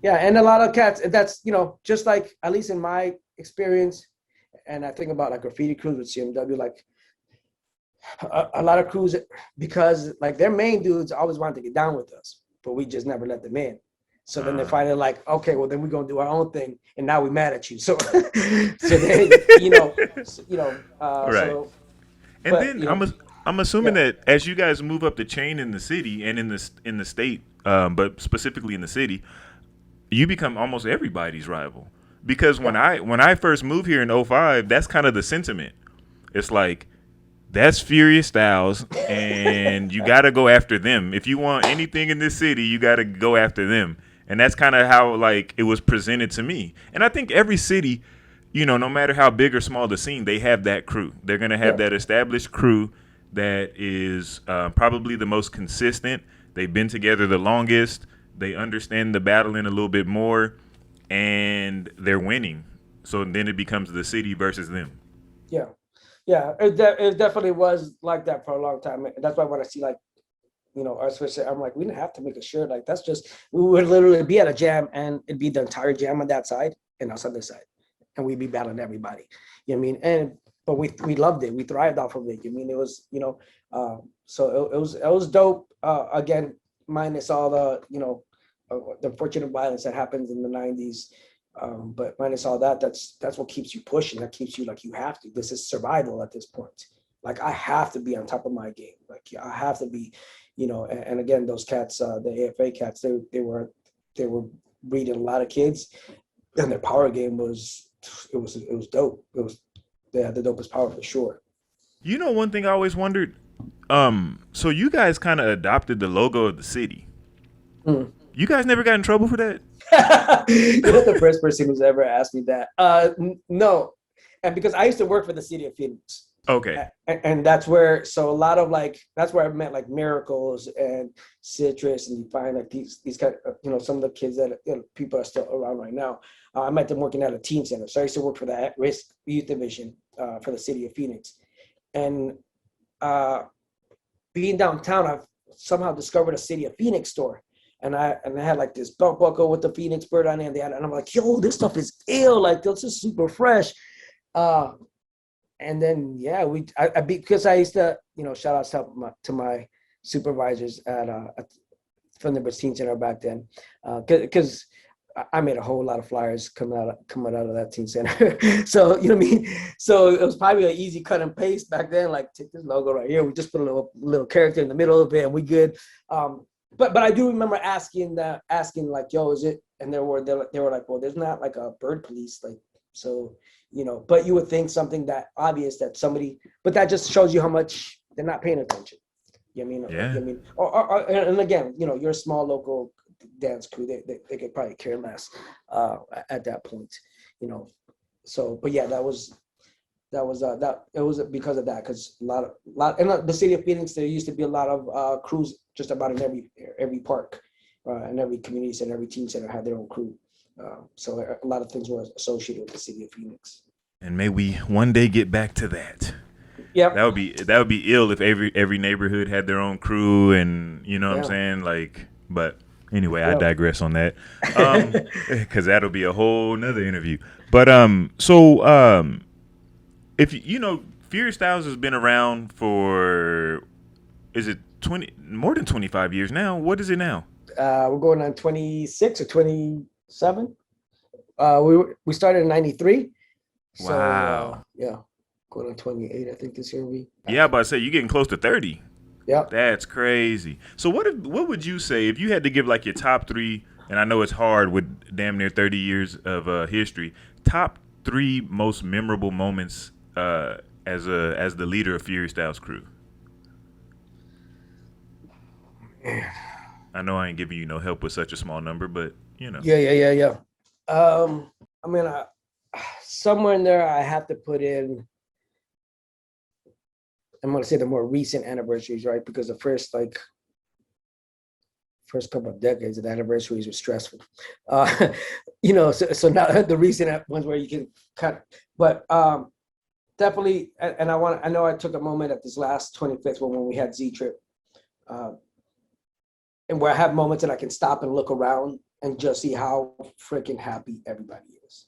S1: Yeah, and a lot of cats. That's just like at least in my experience, and I think about like graffiti crews with CMW, like a lot of crews because like their main dudes always wanted to get down with us, but we just never let them in. So then they're finally like, okay, well then we're gonna do our own thing, and now we're mad at you. So, then
S2: right.
S1: So,
S2: and but, then I'm assuming that as you guys move up the chain in the city and in the state, but specifically in the city, you become almost everybody's rival. Because when I first moved here in 05, that's kind of the sentiment. It's like, that's Furious Styles, and you got to go after them. If you want anything in this city, you got to go after them. And that's kind of how, like, it was presented to me. And I think every city, you know, no matter how big or small the scene, they have that crew. They're going to have that established crew that is probably the most consistent. They've been together the longest. They understand the battling a little bit more, and they're winning. So then it becomes the city versus them.
S1: Yeah. Yeah, it definitely was like that for a long time. And that's why when I see, like, you know, our Swiss, I'm like, we didn't have to make a shirt. Like, that's just, we would literally be at a jam and it'd be the entire jam on that side and us on this side. And we'd be battling everybody. You know what I mean? But we loved it. We thrived off of it. I mean, it was, you know, so it was dope. Again, minus all the, you know, the unfortunate violence that happens in the 90s. But minus all that, that's what keeps you pushing. That keeps you, like, you have to. This is survival at this point. Like, I have to be on top of my game. Like, I have to be, you know. And again, those cats, the AFA cats, they were breeding a lot of kids, and their power game was dope. They had the dopest power for sure.
S2: You know, one thing I always wondered. So you guys kind of adopted the logo of the city. You guys never got in trouble for that?
S1: You're not the first person who's ever asked me that. No, and because I used to work for the city of Phoenix.
S2: Okay.
S1: And that's where, so a lot of, like, that's where I met, like, Miracles and Citrus, and you find, like, these kind of, you know, some of the kids that, you know, people are still around right now. I met them working at a teen center. So I used to work for the at-risk youth division for the city of Phoenix. And being downtown, I've somehow discovered a city of Phoenix store. And I had, like, this belt buckle with the Phoenix bird on it, and I'm like, yo, this stuff is ill. Like, this is super fresh. And then, yeah, because I used to, you know, shout out to my supervisors at Thunderbirds Teen Center back then, because I made a whole lot of flyers coming out of that teen center. So, you know what I mean? So it was probably an easy cut and paste back then. Like, take this logo right here. We just put a little character in the middle of it, and we good. But I do remember asking like, yo, is it? And they were like, well, there's not, like, a bird police, like, so, you know. But you would think something that obvious that somebody, but that just shows you how much they're not paying attention. You know what I mean?
S2: Yeah.
S1: You know what I mean? And again, you know, you're a small local dance crew. They could probably care less at that point, you know. So, but yeah, it was because of that, because a lot in the city of Phoenix, there used to be a lot of crews just about in every park, and every community center, every teen center had their own crew. So a lot of things were associated with the city of Phoenix.
S2: And may we one day get back to that.
S1: Yeah,
S2: that would be ill if every neighborhood had their own crew, and you know what I'm saying, like. But anyway, I digress on that, because that'll be a whole nother interview. But if you know, Furious Styles has been around for, is it more than 25 years now? What is it now?
S1: We're going on 26 or 27. We started in 93. So,
S2: wow.
S1: Yeah, going on 28, I think this year will be.
S2: Yeah, but I say you're getting close to 30.
S1: Yeah,
S2: that's crazy. So what would you say if you had to give, like, your top three? And I know it's hard with damn near 30 years of history. Top three most memorable moments as the leader of Furious Styles crew. I know I ain't giving you no help with such a small number, but you know.
S1: Yeah. I mean, somewhere in there, I have to put in, I'm going to say the more recent anniversaries, right? Because the first couple of decades of the anniversaries were stressful. You know, so now the recent ones where you can cut, but definitely, and I know I took a moment at this last 25th one when we had Z-Trip, and where I have moments that I can stop and look around and just see how freaking happy everybody is.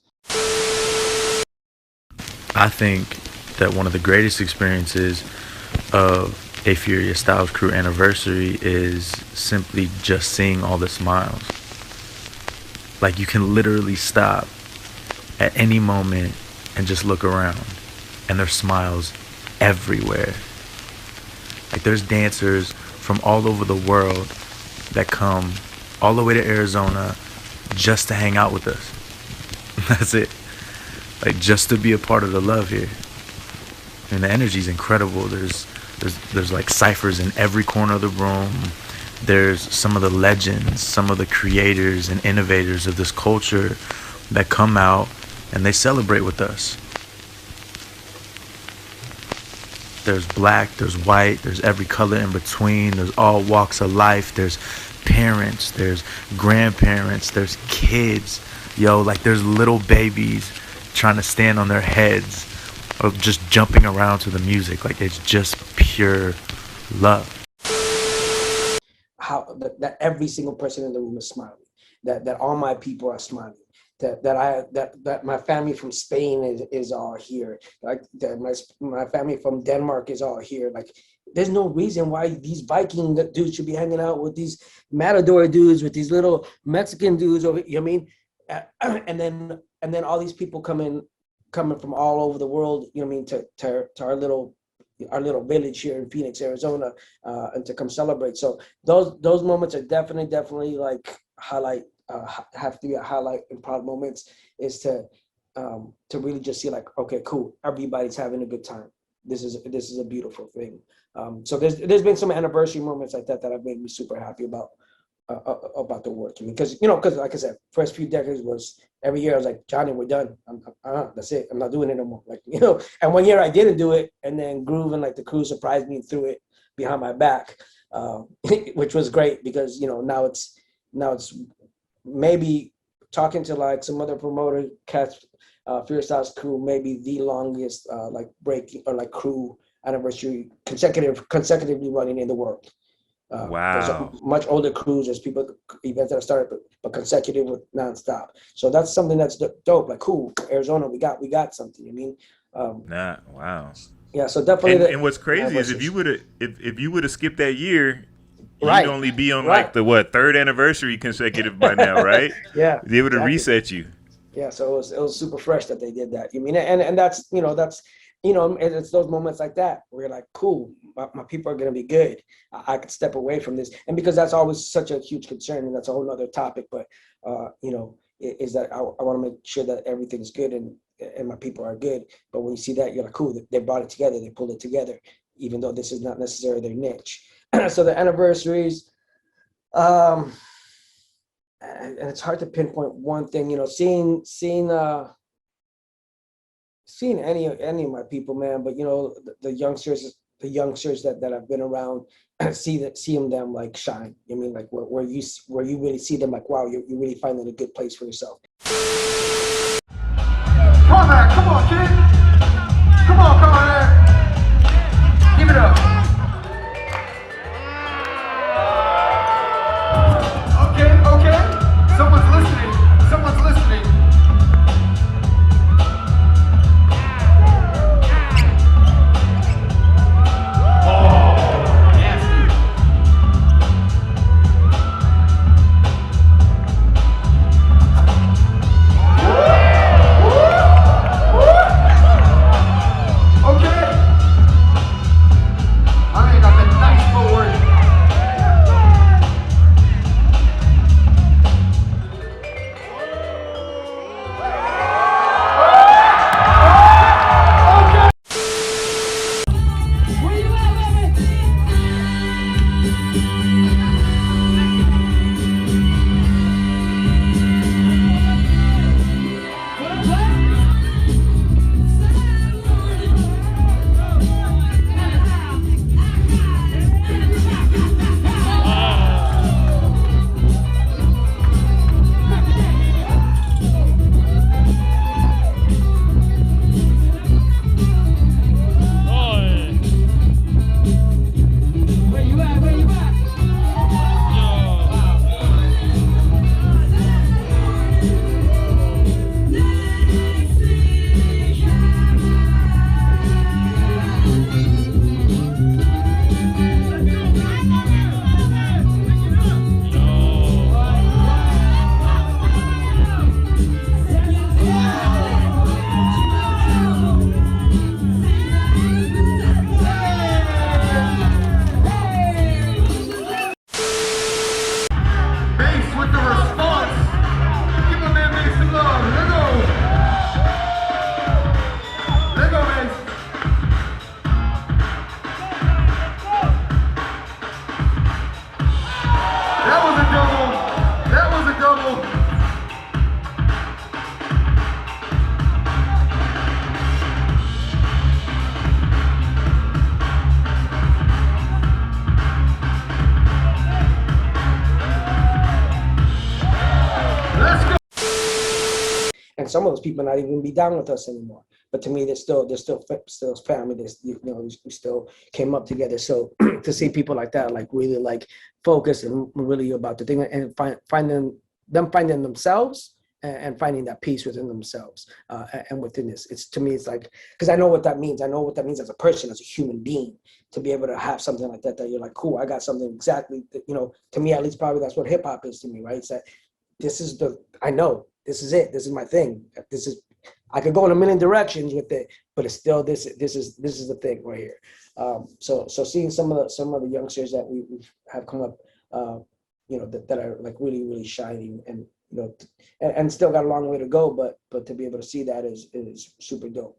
S20: I think that one of the greatest experiences of a Furious Styles crew anniversary is simply just seeing all the smiles. Like, you can literally stop at any moment and just look around, and there's smiles everywhere. Like, there's dancers from all over the world that come all the way to Arizona just to hang out with us. That's it. Like, just to be a part of the love here. And the energy is incredible. There's like ciphers in every corner of the room. There's some of the legends, some of the creators and innovators of this culture that come out and they celebrate with us. There's black, there's white, there's every color in between, there's all walks of life, there's parents, there's grandparents, there's kids, yo, like there's little babies trying to stand on their heads or just jumping around to the music. Like, it's just pure love.
S1: How that every single person in the room is smiling, that all my people are smiling, that my family from Spain is all here, like that my family from Denmark is all here. Like, there's no reason why these Viking dudes should be hanging out with these Matador dudes, with these little Mexican dudes over, you know what I mean? And then all these people coming from all over the world, you know what I mean, to our little village here in Phoenix, Arizona, and to come celebrate. So those moments are definitely like have to be a highlight and proud moments, is to really just see like, okay, cool, everybody's having a good time. This is a beautiful thing. So there's been some anniversary moments like that have made me super happy about the work. I mean, because like I said, first few decades was every year I was like, Johnny, we're done. That's it. I'm not doing it no more. Like, you know, and one year I didn't do it, and then Groove and like the crew surprised me and threw it behind my back, which was great, because, you know, now it's maybe talking to like some other promoter cats, Fierce House crew, maybe the longest like break or like crew anniversary consecutively running in the world.
S2: Wow.
S1: There's much older crews, there's events that have started but consecutive with nonstop. So that's something that's dope. Like, cool, Arizona, we got something. I mean,
S2: wow.
S1: Yeah, so definitely.
S2: And what's crazy is if you would have skipped that year,
S1: right,
S2: you'd only be on like the third anniversary consecutive by now, right?
S1: Yeah,
S2: they would have reset you.
S1: Yeah, so it was super fresh that they did that. You mean, and that's it's those moments like that where you're like, cool, my people are gonna be good. I could step away from this, and because that's always such a huge concern, and that's a whole other topic. But is that I want to make sure that everything's good and my people are good. But when you see that, you're like, cool, they brought it together, they pulled it together, even though this is not necessarily their niche. So the anniversaries, and it's hard to pinpoint one thing. You know, seeing any of my people, man. But you know, the youngsters that have been around, see them like shine. I mean, like where you really see them like, wow, you're really finding a good place for yourself.
S9: Come on, man. Come on, kid. Come on, man. Give it up. Okay. Someone's listening.
S1: some of those people not even be down with us anymore. But to me, they're still family. We still came up together. So to see people like that, like really like focus and really about the thing, and finding themselves and finding that peace within themselves and within this. It's, to me, it's like, because I know what that means. I know what that means as a person, as a human being, to be able to have something like that you're like, cool, I got something exactly that, to me at least, probably that's what hip hop is to me, right? It's that I know this is it. This is my thing. I could go in a million directions with it, but it's still this is the thing right here. So seeing some of the youngsters that we have come up, that are like really, really shining and and still got a long way to go, but to be able to see that is super dope.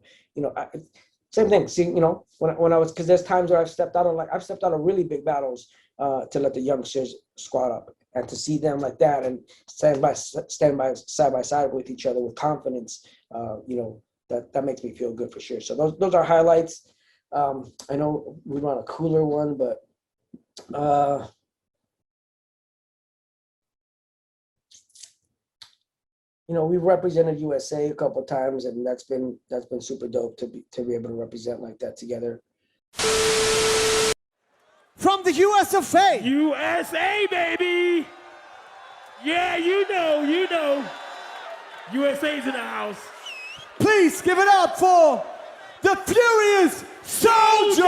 S1: Same thing. See, when I was, because there's times where I've stepped out of really big battles to let the youngsters squad up, and to see them like that and stand by side by side with each other with confidence, that makes me feel good for sure. So those are highlights. I know we want a cooler one, but we've represented USA a couple of times, and that's been super dope to be able to represent like that together.
S12: From the US of A.
S21: USA, baby. Yeah, you know. USA's in the house.
S12: Please give it up for the Furious Soldiers!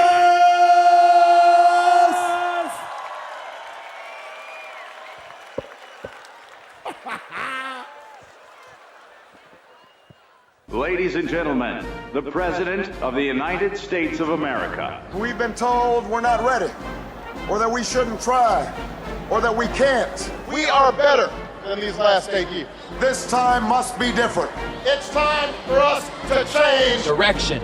S22: Ladies and gentlemen, the President of the United States of America.
S23: We've been told we're not ready, or that we shouldn't try, or that we can't. We are better than these last 8 years. This time must be different. It's time for us to change.
S5: Direction.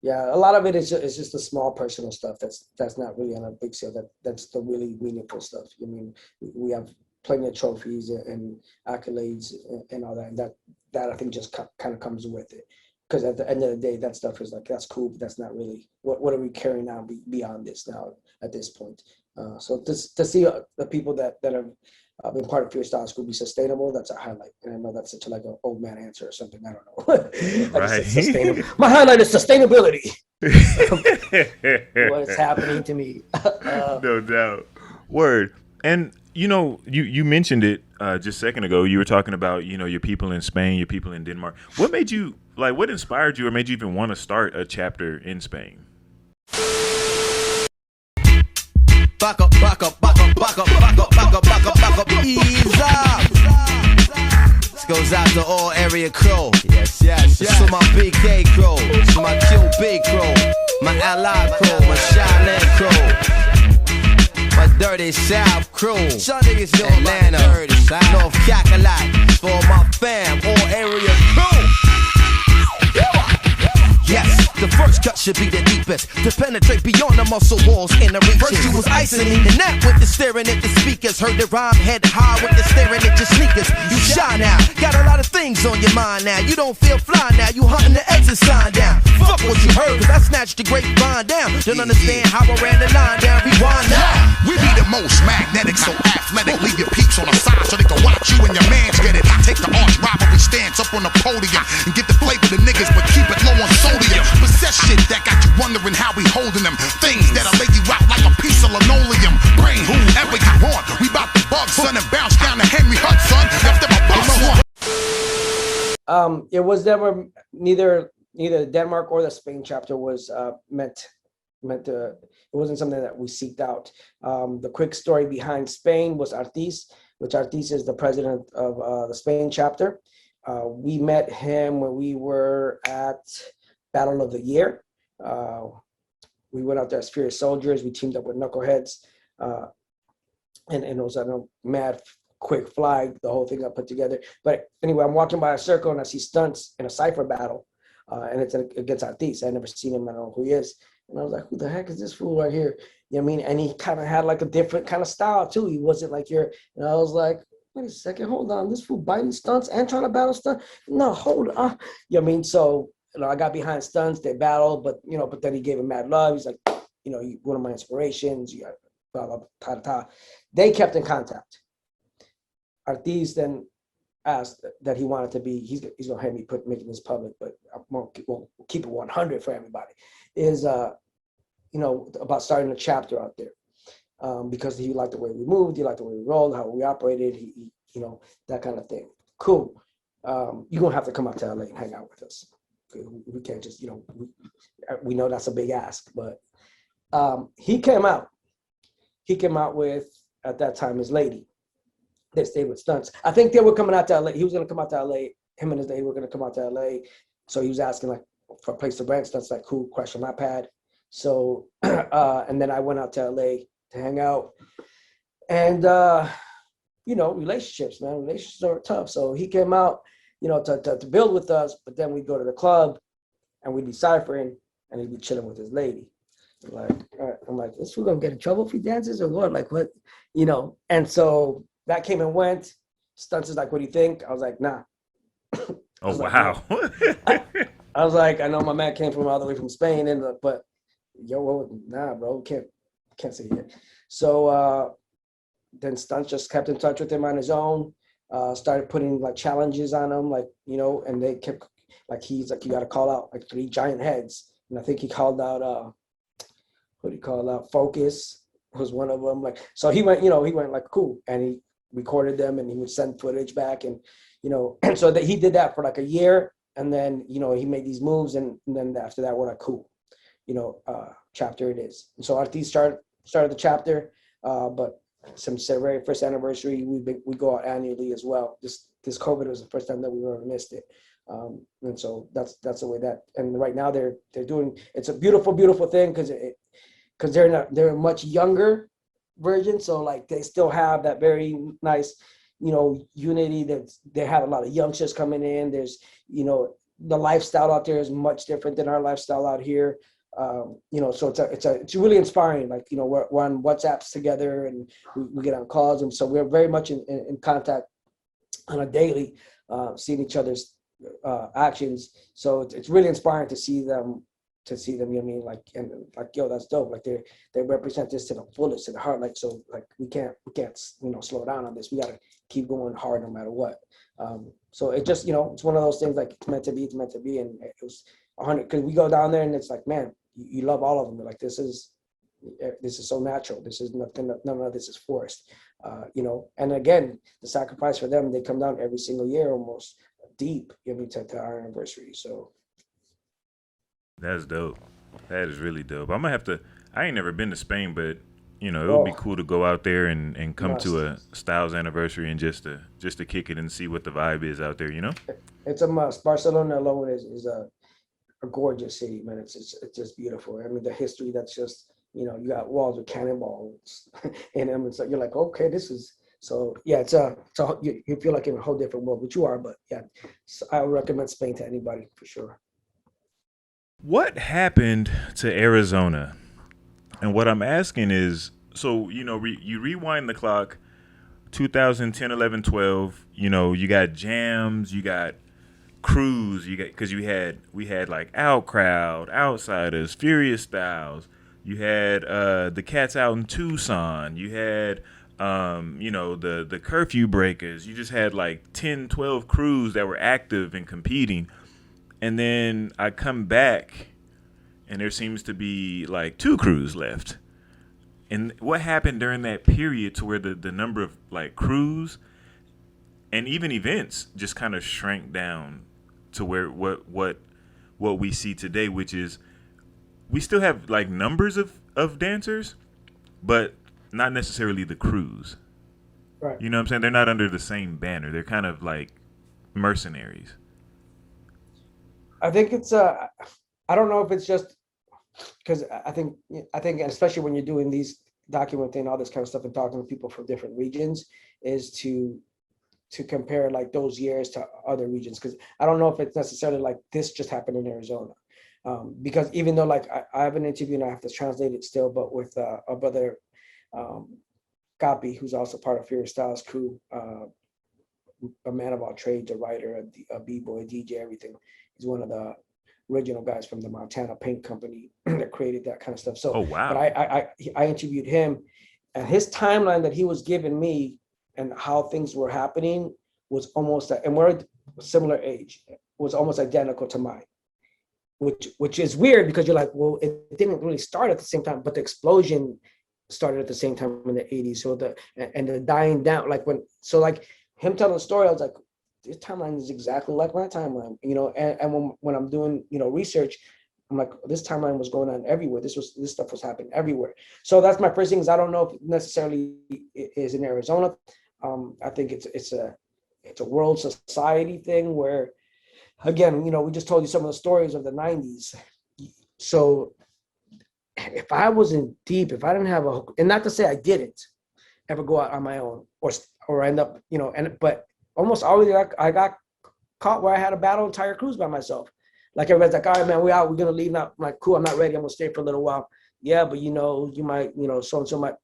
S1: Yeah, a lot of it is just the small personal stuff that's not really on a big scale. That's the really meaningful stuff. I mean, we have plenty of trophies and accolades and all that, and that I think just kind of comes with it. Because at the end of the day, that stuff is like, that's cool, but that's not really what are we carrying out beyond this now at this point. So to see the people that have been part of Pure Styles Group be sustainable, that's a highlight. And I know that's such like an old man answer or something. I don't know.
S2: Right.
S1: Sustainable. My highlight is sustainability. What's happening to me?
S2: No doubt. Word. And you mentioned it just a second ago. You were talking about your people in Spain, your people in Denmark. What made you what inspired you, or made you even want to start a chapter in Spain?
S18: Back up, ease up. This goes out to all area crew. Yes. To my BK crew, to my QB crew, my Ally crew, my Shaolin crew, my Dirty South crew, Atlanta, North Cackalack, for my fam, all area crew. Yes, the first cut should be the deepest, to penetrate beyond the muscle walls in the reach. First you was icing me, and that with the staring at the speakers. Heard the rhyme head high with the staring at your sneakers. You shy now, got a lot of things on your mind now. You don't feel fly now, you hunting the exit sign down. Fuck what you heard, cause I snatched the grapevine down. Don't understand how I ran the line down, rewind now.
S24: We be the most magnetic, so athletic. Leave your peeps on the side so they can watch you and your mans get it. I take the arch rivalry stance up on the podium and get the flavor the niggas, but keep it low on sodium. Possess shit that got you wondering how we holding them. Things that'll lay you out like a piece of linoleum. Bring whoever you want. We bout the bug, son, and bounce down to Henry Hudson. After my boss.
S1: It was neither Denmark or the Spain chapter was meant to. wasn't something that we seeked out. The quick story behind Spain was Artis, which Artis is the president of the Spain chapter. We met him when we were at Battle of the Year. We went out there as Furious Soldiers. We teamed up with Knuckleheads. And it was a mad quick flag, the whole thing got put together. But anyway, I'm walking by a circle and I see Stunts in a Cypher battle. And it's against Artis. I never seen him. I don't know who he is. And I was like, who the heck is this fool right here? You know what I mean? And he kind of had like a different kind of style too. He wasn't like and I was like, wait a second, hold on. This fool biting Stunts and trying to battle Stunts? No, hold on. You know what I mean? So, I got behind Stunts, they battled, but then he gave him mad love. He's like, you one of my inspirations, you got blah, blah, blah, ta. They kept in contact. Artis then asked that he wanted to be, he's gonna have me making this public, but I won't keep it 100 for everybody, is about starting a chapter out there. Because he liked the way we moved, he liked the way we rolled, how we operated, he that kind of thing. Cool. You're gonna have to come out to LA and hang out with us. We can't just, we know that's a big ask, but he came out with, at that time, his lady. They stayed with Stunts. I think they were coming out to LA. He was going to come out to LA. Him and his lady were going to come out to LA. So he was asking like for a place to rent. Stunts like, cool, crash on my pad. So, and then I went out to LA to hang out. And, relationships, man. Relationships are tough. So he came out, to build with us, but then we'd go to the club and we'd be ciphering and he'd be chilling with his lady. Like, all right. I'm like, this fool gonna get in trouble if he dances or what? Like, what? And so that came and went. Stunts is like, what do you think? I was like, nah.
S2: Oh, wow.
S1: I was like, I know my man came from all the way from Spain, but nah, bro, can't say it. So then Stunts just kept in touch with him on his own. Started putting like challenges on him, and they kept like, he's like, you got to call out like 3 giant heads, and I think he called out what do you call out? Focus was one of them. Like, so he went like cool, and he recorded them, and he would send footage back, and and so that he did that for like a year, and then he made these moves, and then after that we're like cool, chapter it is. And so Artis started the chapter, but since the very first anniversary, we go out annually as well. This COVID was the first time that we ever missed it, and so that's the way that. And right now they're doing. It's a beautiful thing because they're a much younger version, so like they still have that very nice, unity. That they have a lot of youngsters coming in. There's the lifestyle out there is much different than our lifestyle out here. So it's really inspiring. Like, we're on WhatsApps together, and we get on calls, and so we're very much in contact on a daily, seeing each other's actions. So it's really inspiring to see them. You know what I mean? Like, and like, yo, that's dope. Like they represent this to the fullest, to the heart. Like, so like we can't slow down on this. We gotta keep going hard no matter what. So it just it's one of those things, like it's meant to be, and it was 100, because we go down there and it's like, man, you love all of them. Like, this is so natural. This is nothing. None of this is forced. And again, the sacrifice for them, they come down every single year, almost deep. To our anniversary. So
S2: that's dope. That is really dope. I'm gonna have to. I ain't never been to Spain, but it would be cool to go out there and come to a Styles anniversary and just to kick it and see what the vibe is out there.
S1: It's a must. Barcelona alone is a gorgeous city, man. It's just beautiful. I mean, the history, that's just, you got walls with cannonballs in them. It's like, you're like, okay, this is, so yeah, you feel like in a whole different world, which you are, but yeah, so I would recommend Spain to anybody for sure.
S2: What happened to Arizona? And what I'm asking is, so, you rewind the clock, 2010, 11, 12, you got jams, you got crews, because we had like Outcrowd, Outsiders, Furious Styles, you had the Cats out in Tucson, you had the Curfew Breakers. You just had like 10, 12 crews that were active and competing. And then I come back and there seems to be like 2 crews left. And what happened during that period to where the number of like crews and even events just kind of shrank down to where what we see today, which is we still have like numbers of of dancers, but not necessarily the crews.
S1: Right.
S2: You know what I'm saying? They're not under the same banner. They're kind of like mercenaries.
S1: I think it's I don't know if it's just because I think and especially when you're doing these documenting all this kind of stuff and talking to people from different regions is to compare like those years to other regions, because I don't know if it's necessarily like this just happened in Arizona. Because even though like I have an interview and I have to translate it still, but with our brother Gapi, who's also part of Furious Styles crew, a man of all trades, a writer, a b-boy, DJ, everything. He's one of the original guys from the Montana Paint Company that created that kind of stuff. So,
S2: Oh, wow.
S1: But I interviewed him, and his timeline that he was giving me and how things were happening was almost, and we're a similar age, was almost identical to mine. Which is weird because you're like, well, it didn't really start at the same time, but the explosion started at the same time in the 80s. So the dying down, like like him telling the story, I was like, this timeline is exactly like my timeline, you know. And when I'm doing, you know, research, I'm like, this timeline was going on everywhere. This stuff was happening everywhere. So that's my first thing is I don't know if it necessarily is in Arizona. I think it's a world society thing where, again, you know, we just told you some of the stories of the 90s. So if I wasn't deep, if I didn't have and not to say I didn't ever go out on my own or end up, you know, but almost always I got caught where I had to battle entire crews by myself. Like everybody's like, all right, man, we're gonna leave now. I'm like, cool, I'm not ready. I'm gonna stay for a little while. Yeah, but you know, you might, you know, so-and-so might,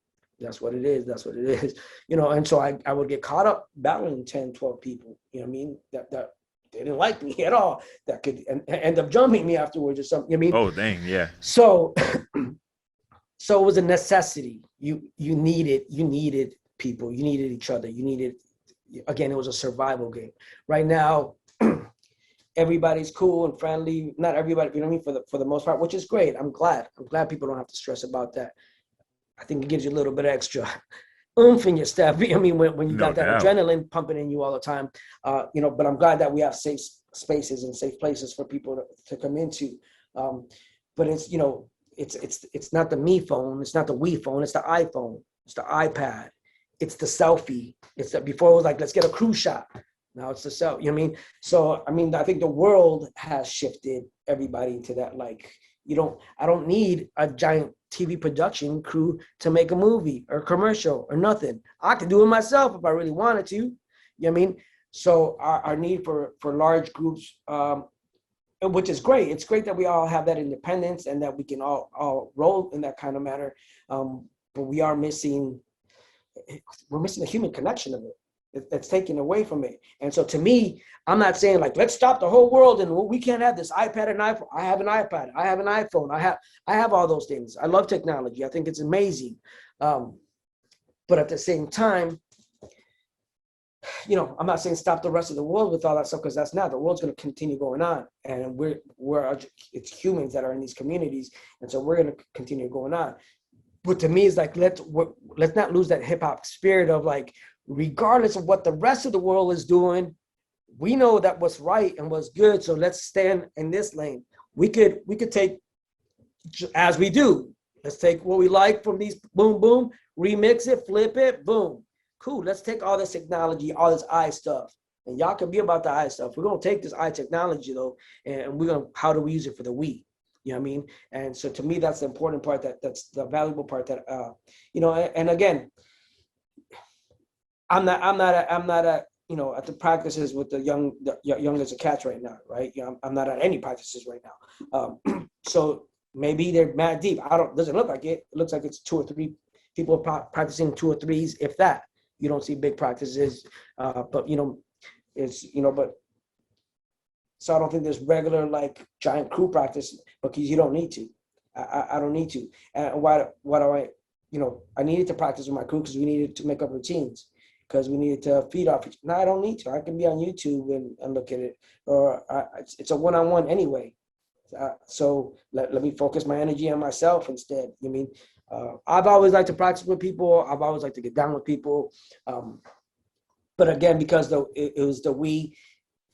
S1: that's what it is. That's what it is. You know, and so I would get caught up battling 10, 12 people, you know what I mean? That they didn't like me at all. That could end up jumping me afterwards or something. You know what I mean?
S2: Oh, dang, yeah.
S1: So it was a necessity. You needed people. You needed each other. Again, it was a survival game. Right now, everybody's cool and friendly. Not everybody, you know what I mean, for the most part, which is great. I'm glad people don't have to stress about that. I think it gives you a little bit extra oomph in your step. I mean, when you got that adrenaline pumping in you all the time, you know, but I'm glad that we have safe spaces and safe places for people to come into. But it's, you know, it's not the me phone. It's not the we phone. It's the iPhone. It's the iPad. It's the selfie. It's that before it was like, let's get a crew shot. Now it's the self, you know what I mean? So, I mean, I think the world has shifted everybody to that. Like, I don't need a giant TV production crew to make a movie or commercial or nothing. I could do it myself if I really wanted to, you know what I mean? So our need for large groups, which is great. It's great that we all have that independence and that we can all roll in that kind of manner. But we're missing the human connection of it. It's taken away from it. And so to me, I'm not saying like, let's stop the whole world and we can't have this iPad and iPhone. I have an iPad. I have an iPhone. I have all those things. I love technology. I think it's amazing. But at the same time, you know, I'm not saying stop the rest of the world with all that stuff, because that's not, the world's going to continue going on. And it's humans that are in these communities. And so we're going to continue going on. But to me, it's like, let's not lose that hip hop spirit of like, regardless of what the rest of the world is doing, we know that what's right and what's good. So let's stand in this lane. We could take, as we do, let's take what we like from these, boom, boom, remix it, flip it, boom. Cool, let's take all this technology, all this I stuff. And y'all can be about the I stuff. We're gonna take this I technology though, and how do we use it for the we? You know what I mean? And so to me, that's the important part, that's the valuable part that, you know, and again, I'm not at, you know, at the practices with the youngest of cats right now, right? You know, I'm not at any practices right now. So maybe they're mad deep. Doesn't look like it. It looks like it's 2 or 3 people practicing 2 or 3s, if that. You don't see big practices, but you know, it's, you know, but so I don't think there's regular like giant crew practice, because you don't need to. I don't need to. And why do I? You know, I needed to practice with my crew because we needed to make up routines, because we needed to feed off each. No, I don't need to. I can be on YouTube and look at it, or it's a one-on-one anyway. So let me focus my energy on myself instead. You mean, I've always liked to practice with people. I've always liked to get down with people. But again, because it was the we,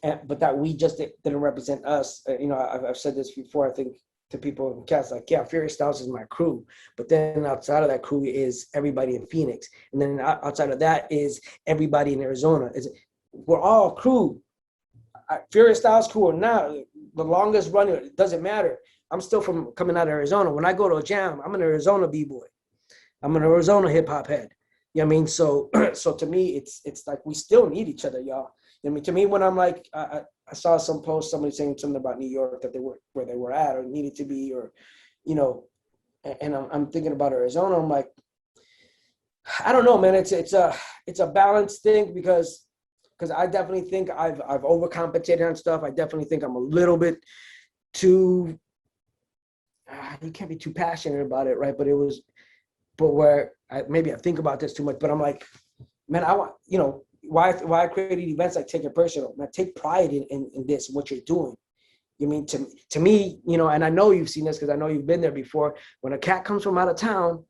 S1: but that we just didn't represent us. You know, I've said this before. I think to people in cats like, yeah, Furious Styles is my crew, but then outside of that crew is everybody in Phoenix, and then outside of that is everybody in Arizona. We're all crew. Furious Styles crew or not, the longest running, it doesn't matter. I'm still from coming out of Arizona. When I go to a jam, I'm an Arizona b-boy. I'm an Arizona hip hop head. You know what I mean? So so to me, it's like we still need each other, y'all. You know what I mean? To me, when I'm like, I saw some post, somebody saying something about New York, that they were where they were at or needed to be, or, you know, and I'm thinking about Arizona. I'm like, I don't know, man. It's a balanced thing because I definitely think I've overcompensated on stuff. I definitely think I'm a little bit too, you can't be too passionate about it, right? But where maybe I think about this too much, but I'm like, man, I want, you know, why I created events like Take It Personal, man, take pride in this, what you're doing. You mean, to me, you know, and I know you've seen this because I know you've been there before. When a cat comes from out of town,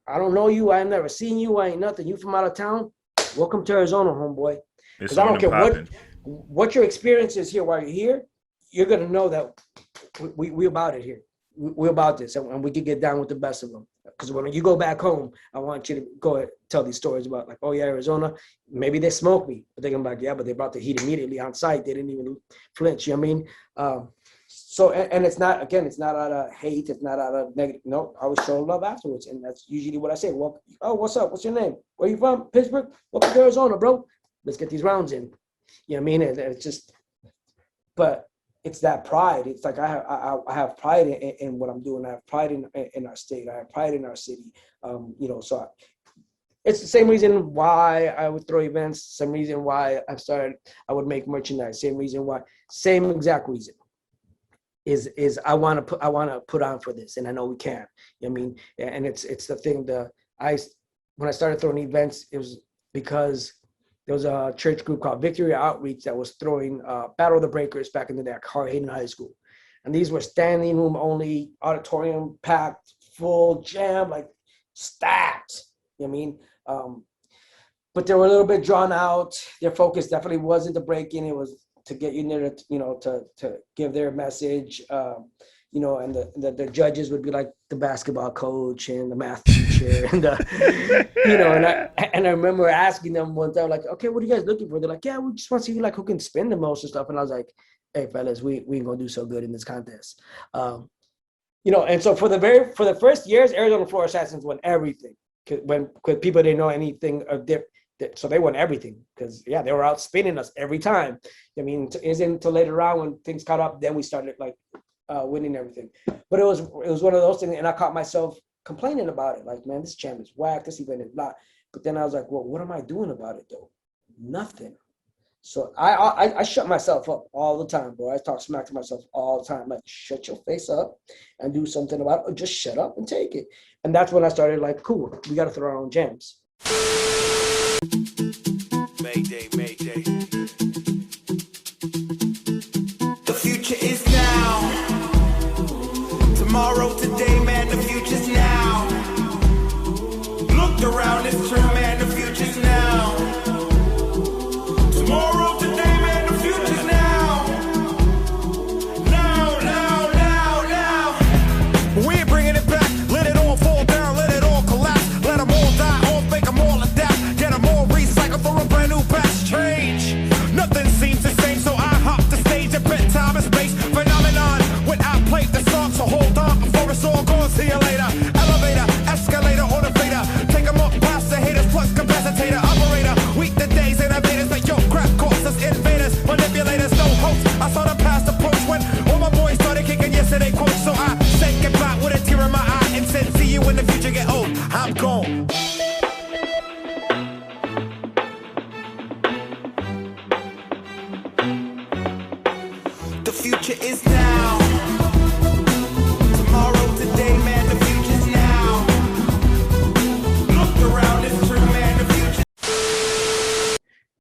S1: I don't know you, I've never seen you, I ain't nothing. You from out of town, welcome to Arizona, homeboy. Because I don't care what your experience is here while you're here, you're going to know that we about it here. We're about this, and we can get down with the best of them. Because when you go back home, I want you to go and tell these stories about, like, oh yeah, Arizona, maybe they smoked me, but they're gonna be like, yeah, but they brought the heat immediately on site. They didn't even flinch. You know what I mean? So, and it's not, again, it's not out of hate. It's not out of negative. No, I was showing love afterwards, and that's usually what I say. Well, oh, what's up? What's your name? Where you from? Pittsburgh? Welcome to Arizona, bro. Let's get these rounds in. You know what I mean? It's just, but it's that pride. It's like I have pride in what I'm doing. I have pride in our state. I have pride in our city. You know, so it's the same reason why I would throw events. Same reason why I would make merchandise. Same reason why. Same exact reason. Is I want to put on for this, and I know we can. You know what I mean? And it's the thing. When I started throwing events, it was because there was a church group called Victory Outreach that was throwing Battle of the Breakers back in the day at Hayden High School. And these were standing room only, auditorium packed, full jam, like stacked. You know what I mean? But they were a little bit drawn out. Their focus definitely wasn't the breaking. It was to get you near, you know, to give their message. You know, and the judges would be like the basketball coach and the math teacher, and you know, and I remember asking them one time, like, okay, what are you guys looking for? They're like, yeah, we just want to see like who can spin the most and stuff. And I was like, hey, fellas, we ain't gonna do so good in this contest, you know. And so for the first years, Arizona Floor Assassins won everything because people didn't know anything of so they won everything because yeah, they were out spinning us every time. I mean, it isn't until later on when things caught up, then we started like winning everything. But it was one of those things, and I caught myself complaining about it, like, man, this jam is whack, this event is blah. But then I was like, well, what am I doing about it though? Nothing. So I shut myself up all the time, bro. I talk smack to myself all the time, like, shut your face up and do something about it, or just shut up and take it. And that's when I started like, cool, we got to throw our own jams.
S9: Mayday, mayday. The future is now. Tomorrow, today, man, the future's now. Looked around, it's true, man, the future's now. Tomorrow, today, man, the future's now. Now, now, now, now.
S24: We're bringing it back, let it all fall down, let it all collapse, let them all die off, make them all adapt, get them all recycled for a brand new batch. Strange, nothing seems the same, so I hop the stage at bedtime and space phenomenon. When I play the song, so hold on before it's all gone. See you later. Elevator, escalator, or the fader. Take them up past the haters, plus capacitator, operator. Weak the days, innovators, like yo, crap courses, invaders, manipulators, no hopes. I saw the past approach when all my boys started kicking yesterday quotes. So I said goodbye with a tear in my eye and said, see you when the future get old. I'm gone.
S9: The future is now. Tomorrow, today, man, the future's now. Look around, it's true, man, the future.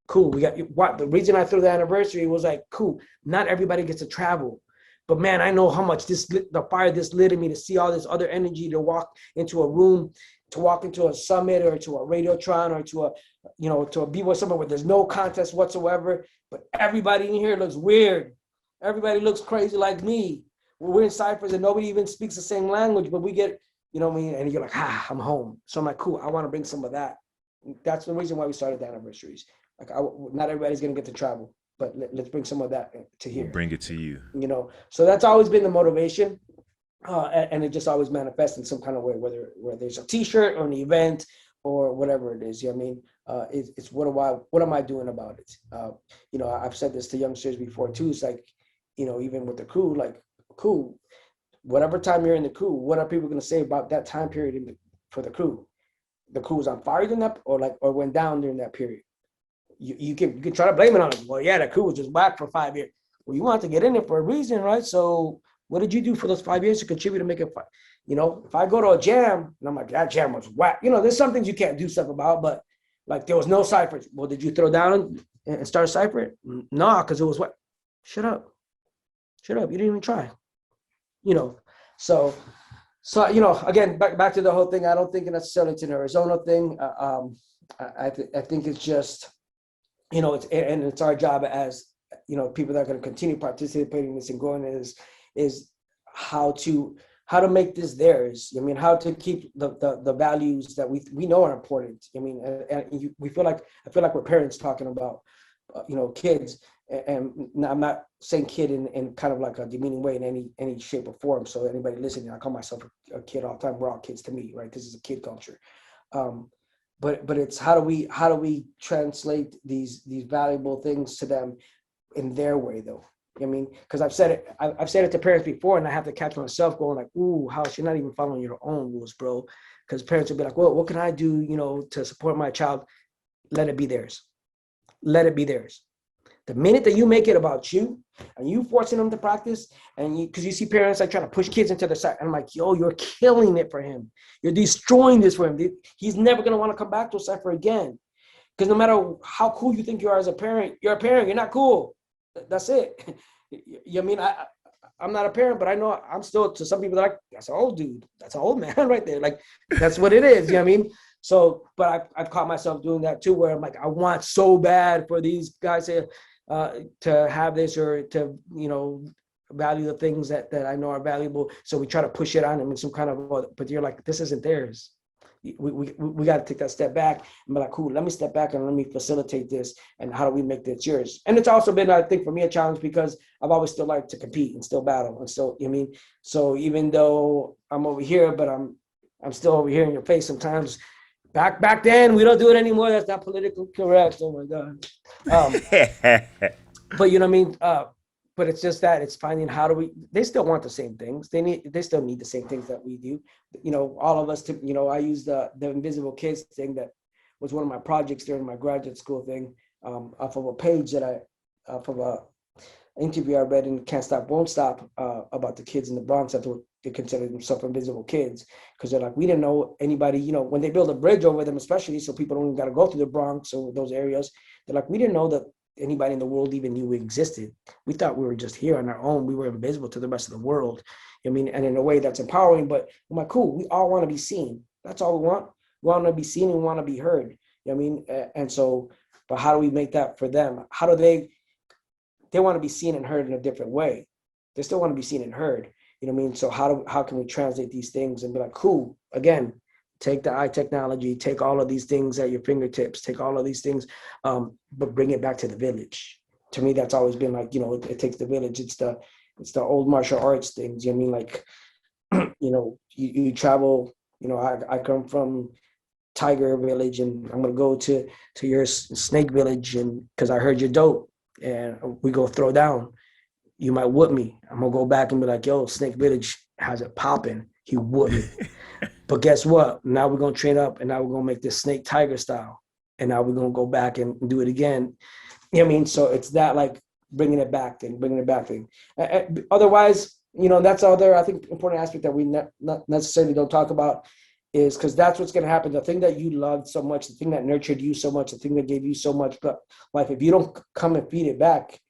S1: Cool, we got what the reason I threw the anniversary was like, cool, not everybody gets to travel. But man, I know how much the fire this lit in me to see all this other energy, to walk into a room, to walk into a summit or to a Radiotron or to a, you know, to a B-Boy Summit where there's no contest whatsoever, but everybody in here looks weird. Everybody looks crazy like me. we're in ciphers and nobody even speaks the same language, but we get, you know what I mean? And you're like, I'm home. So I'm like, cool, I want to bring some of that. That's the reason why we started the anniversaries. Like, not everybody's going to get to travel, but let's bring some of that to here.
S2: We'll bring it to you.
S1: You know, so that's always been the motivation. And it just always manifests in some kind of way, whether there's a t-shirt or an event or whatever it is. You know what I mean? It's what am I doing about it? You know, I've said this to youngsters before too. It's like, you know, even with the crew, like, cool, whatever time you're in the crew, what are people going to say about that time period for the crew? The crew was on fire during that, or went down during that period. You can try to blame it on it. Well, yeah, the crew was just whack for 5 years. Well, you want to get in it for a reason, right? So what did you do for those 5 years to contribute to make it fun? You know, if I go to a jam and I'm like, that jam was whack. You know, there's some things you can't do stuff about, but like there was no ciphers. Well, did you throw down and start a cipher? No, because it was what? Shut up. You didn't even try. You know, so you know, again, back to the whole thing. I don't think necessarily it's an Arizona thing. I think it's just, you know, it's our job as, you know, people that are going to continue participating in this and growing is how to make this theirs. I mean, how to keep the values that we know are important. I mean, I feel like we're parents talking about, you know, kids. And I'm not saying kid in kind of like a demeaning way in any shape or form. So anybody listening, I call myself a kid all the time. We're all kids to me, right? This is a kid culture. But it's how do we translate these valuable things to them in their way, though? I mean, because I've said it to parents before, and I have to catch myself going like, "Ooh, House, you're not even following your own rules, bro." Because parents will be like, "Well, what can I do, you know, to support my child?" Let it be theirs. Let it be theirs. The minute that you make it about you and you forcing them to practice, and because you see parents like trying to push kids into their side, and I'm like, yo, you're killing it for him. You're destroying this for him. He's never going to want to come back to a cipher again. Because no matter how cool you think you are as a parent, you're a parent. You're not cool. That's it. You know what I mean? I'm not a parent, but I know I'm still, to some people, they're like, that's an old dude. That's an old man right there. Like, that's what it is. You know what I mean? So, but I've caught myself doing that too, where I'm like, I want so bad for these guys to have this, or to, you know, value the things that I know are valuable. So we try to push it on them in some kind of, but you're like, this isn't theirs. We got to take that step back and be like, cool, let me step back and let me facilitate this. And how do we make this yours? And it's also been, I think, for me, a challenge, because I've always still liked to compete and still battle. And still, you know what I mean? So even though I'm over here, but I'm still over here in your face sometimes. Back then, we don't do it anymore. That's not politically correct. Oh my God. But you know what I mean? But it's just that it's finding they still want the same things. They still need the same things that we do. You know, all of us, you know, I use the Invisible Kids thing that was one of my projects during my graduate school thing, off of a page off of a interview I read in Can't Stop, Won't Stop, about the kids in the Bronx that they consider themselves invisible kids, because they're like, we didn't know anybody, you know, when they build a bridge over them, especially so people don't even got to go through the Bronx or those areas. They're like, we didn't know that anybody in the world even knew we existed. We thought we were just here on our own. We were invisible to the rest of the world. I mean, and in a way that's empowering, but I'm like, cool, we all want to be seen. That's all we want. We want to be seen and we want to be heard. You know what I mean? And so, but how do we make that for them? How do they want to be seen and heard in a different way. They still want to be seen and heard. You know what I mean? So how can we translate these things and be like, cool, again, take the eye technology, take all of these things at your fingertips, take all of these things, but bring it back to the village. To me, that's always been like, you know, it takes the village. It's the old martial arts things. You know what I mean? Like, you know, you travel, you know, I come from Tiger Village and I'm going to go to your Snake Village, and because I heard you're dope and we go throw down. You might whoop me. I'm going to go back and be like, yo, Snake Village has it popping. He whooped me. But guess what? Now we're going to train up and now we're going to make this Snake Tiger style. And now we're going to go back and do it again. You know what I mean? So it's that like bringing it back thing. Otherwise, you know, that's other, I think, important aspect that we not necessarily don't talk about is because that's what's going to happen. The thing that you loved so much, the thing that nurtured you so much, the thing that gave you so much life, if you don't come and feed it back,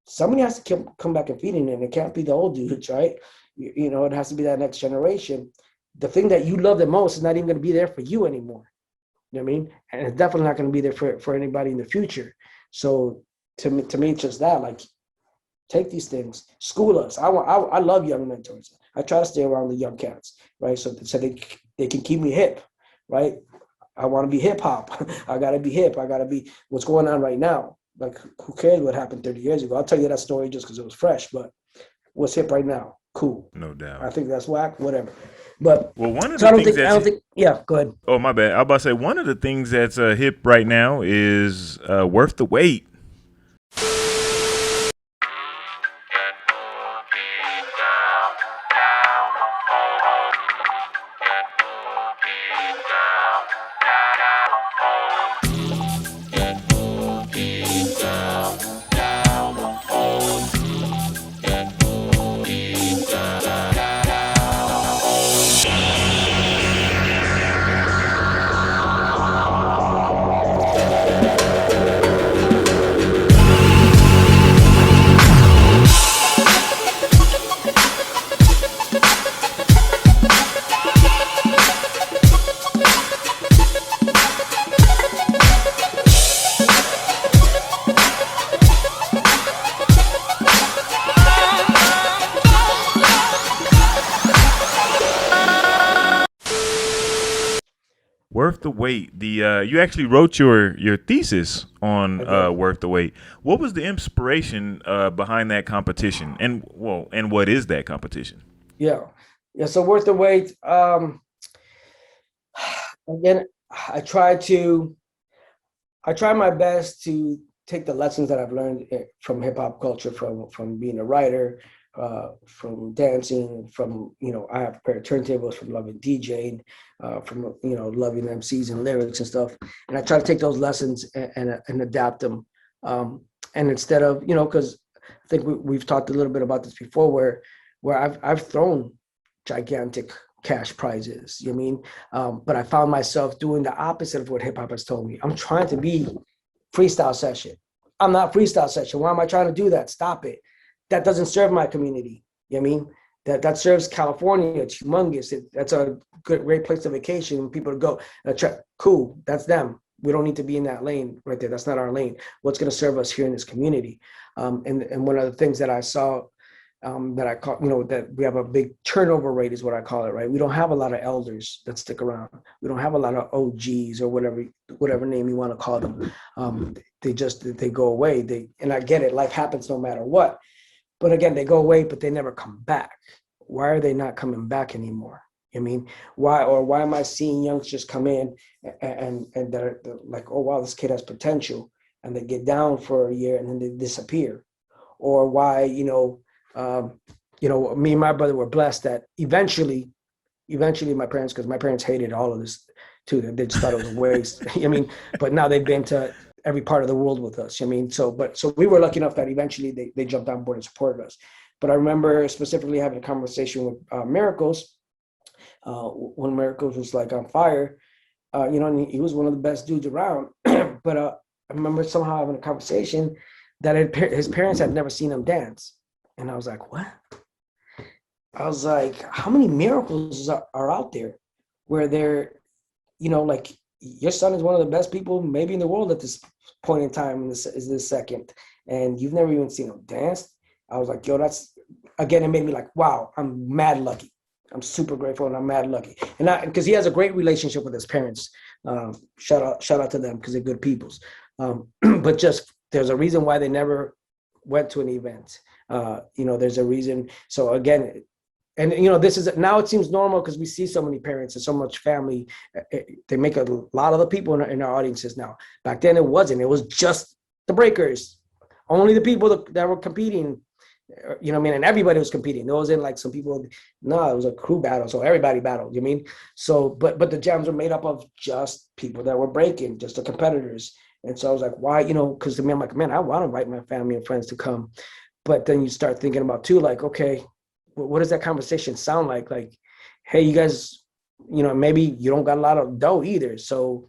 S1: somebody has to come back and feed it, and it can't be the old dudes, right? You know, it has to be that next generation. The thing that you love the most is not even going to be there for you anymore. You know what I mean? And it's definitely not going to be there for anybody in the future. So to me, it's just that, like, Take these things, school us. I love young mentors. I try to stay around the young cats, right? So they can keep me hip, right? I want to be hip hop. I gotta be hip. I gotta be what's going on right now. Like, who cares what happened 30 years ago? I'll tell you that story just because it was fresh. But what's hip right now? Cool.
S2: No doubt.
S1: I think that's whack. Whatever. But
S2: well, one of
S1: so
S2: the
S1: I don't
S2: things
S1: think. I don't think. Yeah. Go ahead.
S2: Oh, my bad. I was about to say one of the things that's hip right now is worth the wait. Worth the wait. The you actually wrote your thesis on Worth the Wait. What was the inspiration behind that competition? And what is that competition?
S1: Yeah. So Worth the Wait. Again, I try my best to take the lessons that I've learned from hip hop culture, from being a writer, from dancing, from, I have prepared turntables, from loving DJing, from, loving MCs and lyrics and stuff. And I try to take those lessons and adapt them. And instead of, because I think we've talked a little bit about this before, where I've thrown gigantic cash prizes, you know what I mean? But I found myself doing the opposite of what hip hop has told me. I'm trying to be freestyle session. I'm not freestyle session. Why am I trying to do that? Stop it. That doesn't serve my community. You know what I mean? That serves California. It's humongous. That's a great place to vacation. People to go. Cool. That's them. We don't need to be in that lane right there. That's not our lane. What's going to serve us here in this community? And one of the things that I saw that I call, that we have a big turnover rate is what I call it, right? We don't have a lot of elders that stick around. We don't have a lot of OGs or whatever name you want to call them. They go away. And I get it. Life happens no matter what. But again, they go away, but they never come back. Why are they not coming back anymore? I mean, why am I seeing youngsters come in and they're like, oh, wow, this kid has potential, and they get down for a year and then they disappear? Or why, me and my brother were blessed that eventually my parents, because my parents hated all of this too. They just thought it was a waste. But now they've been to every part of the world with us. So we were lucky enough that eventually they jumped on board and supported us. But I remember specifically having a conversation with Miracles when Miracles was like on fire. And he was one of the best dudes around. But I remember somehow having a conversation that his parents had never seen him dance. And I was like, what? I was like, how many Miracles are out there where they're, like, your son is one of the best people maybe in the world at this point in time, is this second, and you've never even seen him dance? I was like, yo, it made me like, wow, I'm mad lucky. I'm super grateful and I'm mad lucky. And because he has a great relationship with his parents. Shout out to them because they're good peoples. But just there's a reason why they never went to an event. There's a reason. So again, and this is now, it seems normal because we see so many parents and so much family. They make a lot of the people in our audiences now. Back then it wasn't. It was just the breakers, only the people that were competing. And everybody was competing. There wasn't like some people. No, it was a crew battle, so everybody battled. So, but the jams were made up of just people that were breaking, just the competitors. And so I was like, why? Because to me, I'm like, man, I want to invite my family and friends to come. But then you start thinking about too, like, okay, what does that conversation sound like? Like, hey, you guys, maybe you don't got a lot of dough either. So,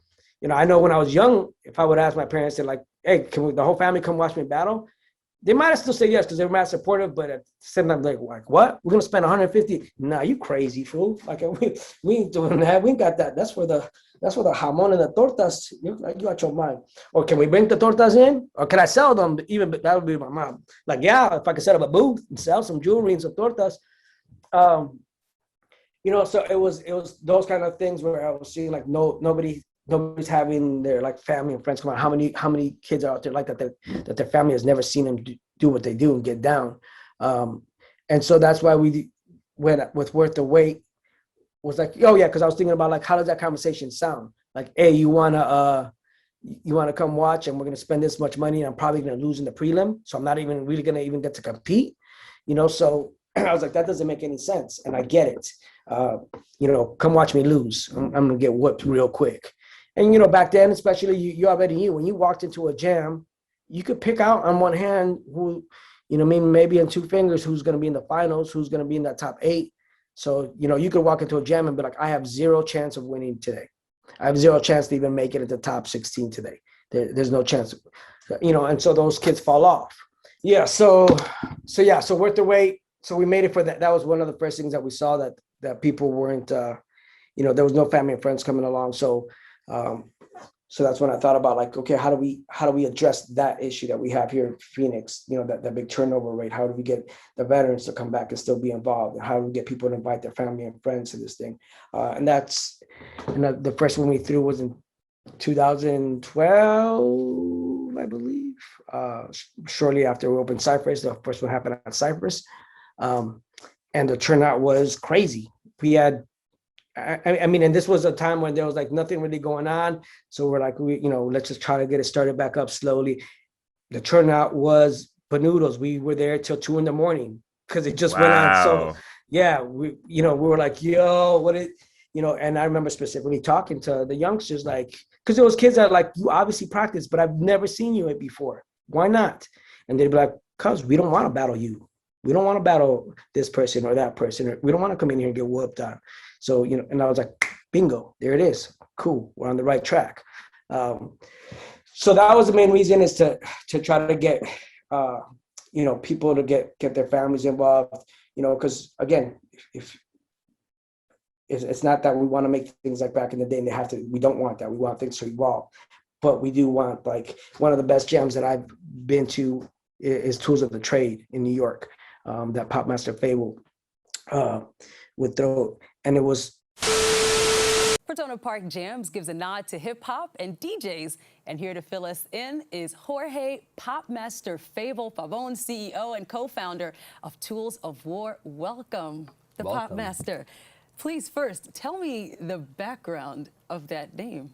S1: I know when I was young, if I would ask my parents, they're like, hey, can the whole family come watch me battle? they might have still say yes because they're mad supportive, but at the same time, like what? We're gonna spend 150? Nah, you crazy fool! Like we ain't doing that. We ain't got that. That's for the jamon and the tortas. You got your mind. Or can we bring the tortas in? Or can I sell them? Even that would be my mom. Like, yeah, if I could set up a booth and sell some jewelry and some tortas. So it was those kind of things where I was seeing like nobody's having their like family and friends come out. How many kids are out there like that their family has never seen them do what they do and get down. And so that's why we went with Worth the Wait. Was like, oh yeah, because I was thinking about like, how does that conversation sound? Like, hey, you wanna come watch, and we're gonna spend this much money, and I'm probably gonna lose in the prelim, so I'm not even really gonna even get to compete, So I was like, that doesn't make any sense, and I get it. Come watch me lose. I'm gonna get whooped real quick. And back then, especially you already knew when you walked into a jam, you could pick out on one hand who, maybe in two fingers who's gonna be in the finals, who's gonna be in that top 8. So, you could walk into a jam and be like, I have 0 chance of winning today. I have 0 chance to even make it at the top 16 today. There's no chance, and so those kids fall off. Yeah. So Worth the Wait. So we made it for that. That was one of the first things that we saw that people weren't, there was no family and friends coming along. So that's when I thought about like, okay, how do we address that issue that we have here in Phoenix? That big turnover rate. How do we get the veterans to come back and still be involved? And how do we get people to invite their family and friends to this thing? And the first one we threw was in 2012, I believe. Shortly after we opened Cypress, the first one happened at Cypress, and the turnout was crazy. We had. And this was a time when there was like nothing really going on. So we're like, let's just try to get it started back up slowly. The turnout was banoodles. We were there till 2 a.m. because it just went on. So yeah, we were like, yo, and I remember specifically talking to the youngsters, like, because there was kids that like, you obviously practice, but I've never seen you it before. Why not? And they'd be like, cause we don't want to battle you. We don't want to battle this person or that person. Or we don't want to come in here and get whooped on. So, and I was like, bingo, there it is. Cool. We're on the right track. So that was the main reason, is to try to get, people to get their families involved, because again, if it's not that we want to make things like back in the day and we don't want that. We want things to evolve, but we do want, like, one of the best jams that I've been to is Tools of the Trade in New York, that Popmaster Fable would throw. And it was.
S3: Portono Park Jams gives a nod to hip hop and DJs. And here to fill us in is Jorge Popmaster Fable Pavon, CEO and co-founder of Tools of War. Welcome, the Popmaster. Please first tell me the background of that name.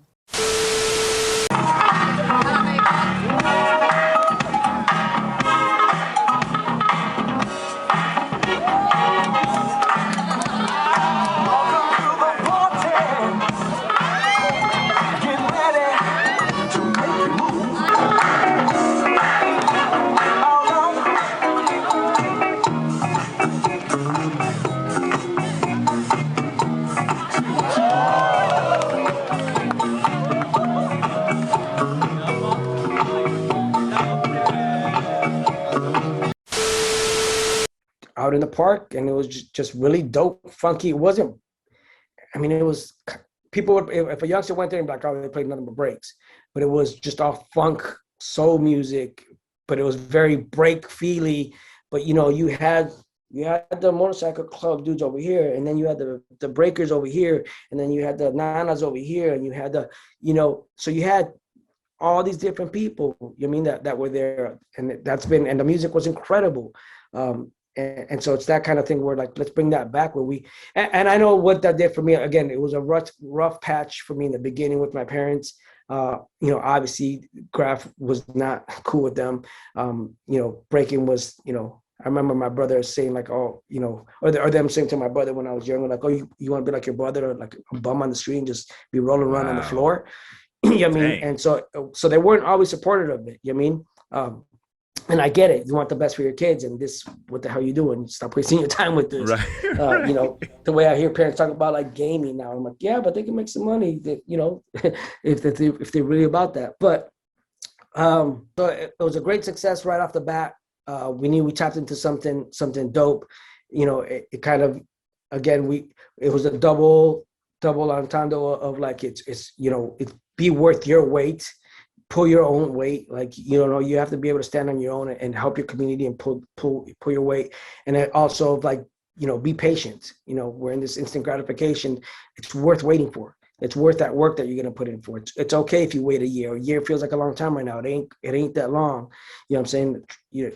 S1: Out in the park, and it was just really dope, funky. It wasn't, it was, people would, if a youngster went there and be like, oh, they played nothing but breaks, but it was just all funk, soul music, but it was very break feely. But you had the motorcycle club dudes over here, and then you had the breakers over here, and then you had the nanas over here, and you had the, so you had all these different people, that were there, and and the music was incredible. And so it's that kind of thing where, like, let's bring that back where and I know what that did for me. Again, it was a rough patch for me in the beginning with my parents. Obviously Graph was not cool with them. Breaking was, I remember my brother saying like, oh, or them saying to my brother when I was younger, like, oh, you want to be like your brother, or like a bum on the street and just be rolling around on the floor. And so they weren't always supportive of it. And I get it. You want the best for your kids, and this, what the hell are you doing? Stop wasting your time with this. Right. The way I hear parents talk about like gaming now, I'm like, yeah, but they can make some money, if they're really about that. But so it was a great success right off the bat. We knew we tapped into something dope. You know, it kind of, again, it was a double entendre of like, it's you know, it's be worth your weight, pull your own weight. Like, you know, you have to be able to stand on your own and help your community and pull your weight. And then also like, you know, be patient. You know, we're in this instant gratification. It's worth waiting for. It's worth that work that you're gonna put in for. It's okay if you wait a year. A year feels like a long time right now. It ain't that long. You know what I'm saying? You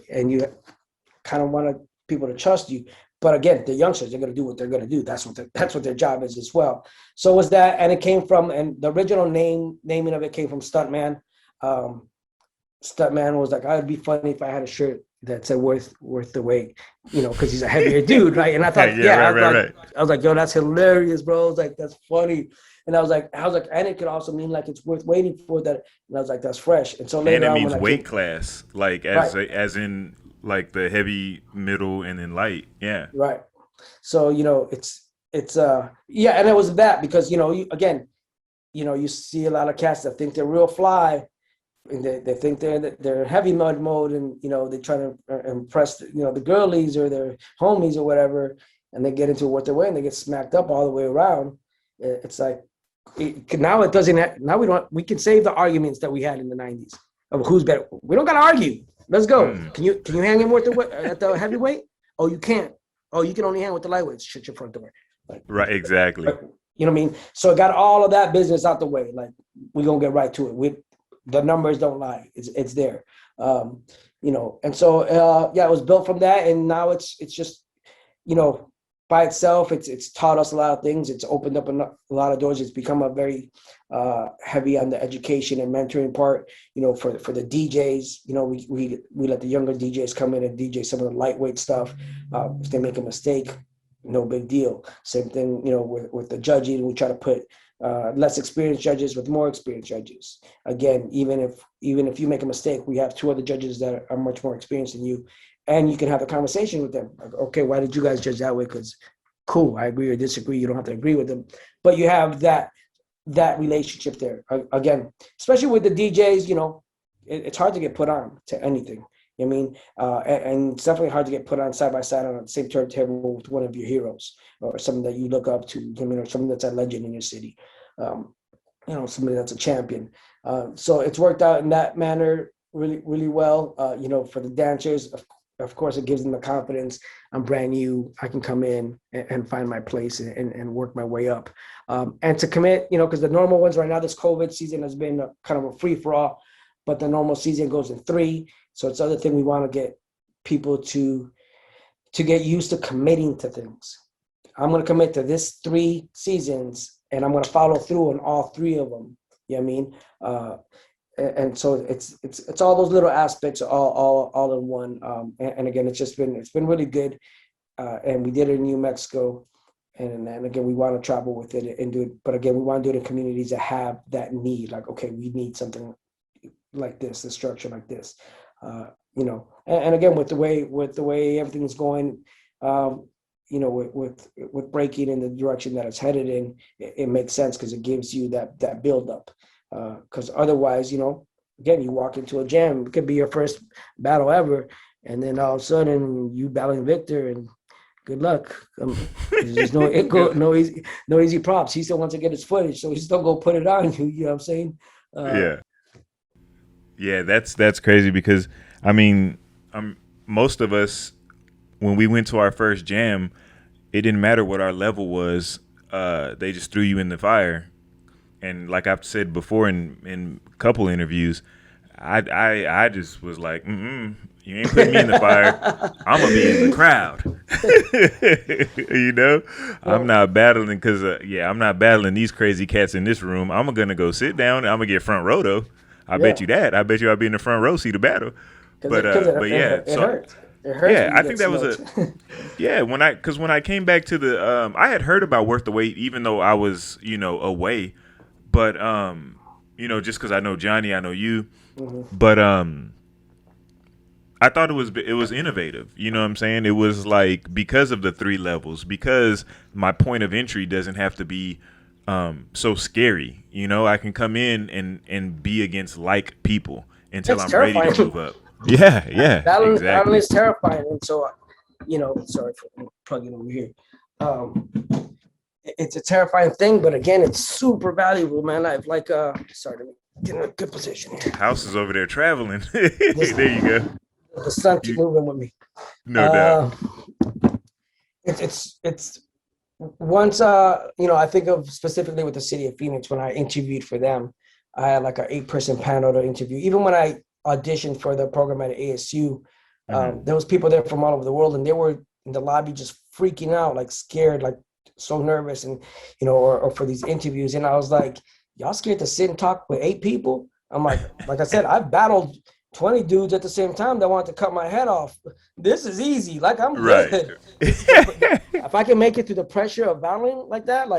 S1: kind of want people to trust you. But again, the youngsters, they're gonna do what they're gonna do. That's what their job is as well. So was that, and it came from, and the original naming of it came from Stuntman. Stuntman was like, I'd be funny if I had a shirt that said worth the wait, you know, because he's a heavier dude, right? And I thought, I was like, yo, that's hilarious, bro. I was like, that's funny. And I was like, and it could also mean like it's worth waiting for that. And I was like, that's fresh. And so later
S2: and it
S1: on,
S2: means weight class, like as in like the heavy, middle, and then light. Yeah.
S1: Right. So, you know, it's yeah, and it was that because, you know, you see a lot of cats that think they're real fly, and they think they're heavy mode, and you know they try to impress the girlies or their homies or whatever, and they get into what they're wearing, they get smacked up all the way around. It's like now it doesn't. Now we can save the arguments that we had in the '90s of who's better. We don't got to argue. Let's go. Can you hang him at the heavyweight? Oh, you can't. Oh, you can only hang with the lightweights. Shut your front door. Like,
S2: right. Exactly.
S1: You know what I mean? So it got all of that business out the way. Like we're gonna get right to it. The numbers don't lie. It's there. You know, and so yeah, it was built from that, and now it's just, you know, by itself, it's taught us a lot of things. It's opened up a lot of doors. It's become a very heavy on the education and mentoring part. You know, for the DJs, you know, we let the younger DJs come in and DJ some of the lightweight stuff. If they make a mistake, no big deal. Same thing, you know, with the judging. We try to put less experienced judges with more experienced judges. Again, even if you make a mistake, we have two other judges that are much more experienced than you, and you can have a conversation with them. Like, okay, why did you guys judge that way? Because cool, I agree or disagree. You don't have to agree with them, but you have that relationship there. Again, especially with the DJs, you know, it's hard to get put on to anything. You know what I mean? And it's definitely hard to get put on side by side on the same turntable with one of your heroes or something that you look up to, you know, or something that's a legend in your city, you know, somebody that's a champion. So it's worked out in that manner really, really well. You know, for the dancers, of course, it gives them the confidence. I'm brand new. I can come in and find my place and work my way up. And to commit, you know, because the normal ones right now, this COVID season has been kind of a free for all, but the normal season goes in 3. So it's the other thing we want to get people to get used to committing to things. I'm going to commit to this 3 seasons, and I'm going to follow through on all 3 of them. You know what I mean? And so it's all those little aspects all in one. And again, it's been really good. And we did it in New Mexico, and again, we want to travel with it and do it. But again, we want to do it in communities that have that need. Like, okay, we need something like this, the structure like this. You know, and again, with the way everything's going, you know, with breaking in the direction that it's headed in, it makes sense because it gives you that build up. Because otherwise, you know, again, you walk into a jam, it could be your first battle ever, and then all of a sudden you battling Victor, and good luck. There's no easy props. He still wants to get his footage, so he's still gonna put it on you. You know what I'm saying?
S2: Yeah, that's crazy because I mean, most of us, when we went to our first jam, it didn't matter what our level was. They just threw you in the fire, and like I've said before in a couple interviews, I just was like, you ain't putting me in the fire. I'm gonna be in the crowd. You know, I'm not battling because I'm not battling these crazy cats in this room. I'm gonna go sit down. And I'm gonna get front row though. I bet you that. I bet you I'll be in the front row, see the battle. But yeah,
S1: it hurts. It hurts.
S2: Yeah, I think that was when I came back to the I had heard about Worth the Wait even though I was, you know, away, but you know, just because I know Johnny, I know you, but I thought it was innovative. You know what I'm saying? It was like because of the 3 levels, because my point of entry doesn't have to be so scary. You know, I can come in and be against like people until I'm ready to move up. Yeah,
S1: Battling
S2: exactly.
S1: is terrifying, and so sorry for plugging over here. It's a terrifying thing, but again, it's super valuable, man. I've sorry, let me get in a good position here.
S2: House is over there traveling. There you go.
S1: The sun keep moving with me.
S2: No doubt.
S1: It's once I think of specifically with the city of Phoenix when I interviewed for them. I had like an 8-person panel to interview. Even when I auditioned for the program at ASU, there was people there from all over the world, and they were in the lobby just freaking out, like scared, like so nervous, and or for these interviews. And I was like, y'all scared to sit and talk with 8 people? I'm like I said, I've battled 20 dudes at the same time that wanted to cut my head off. This is easy. Like, I'm good. If I can make it through the pressure of battling like that,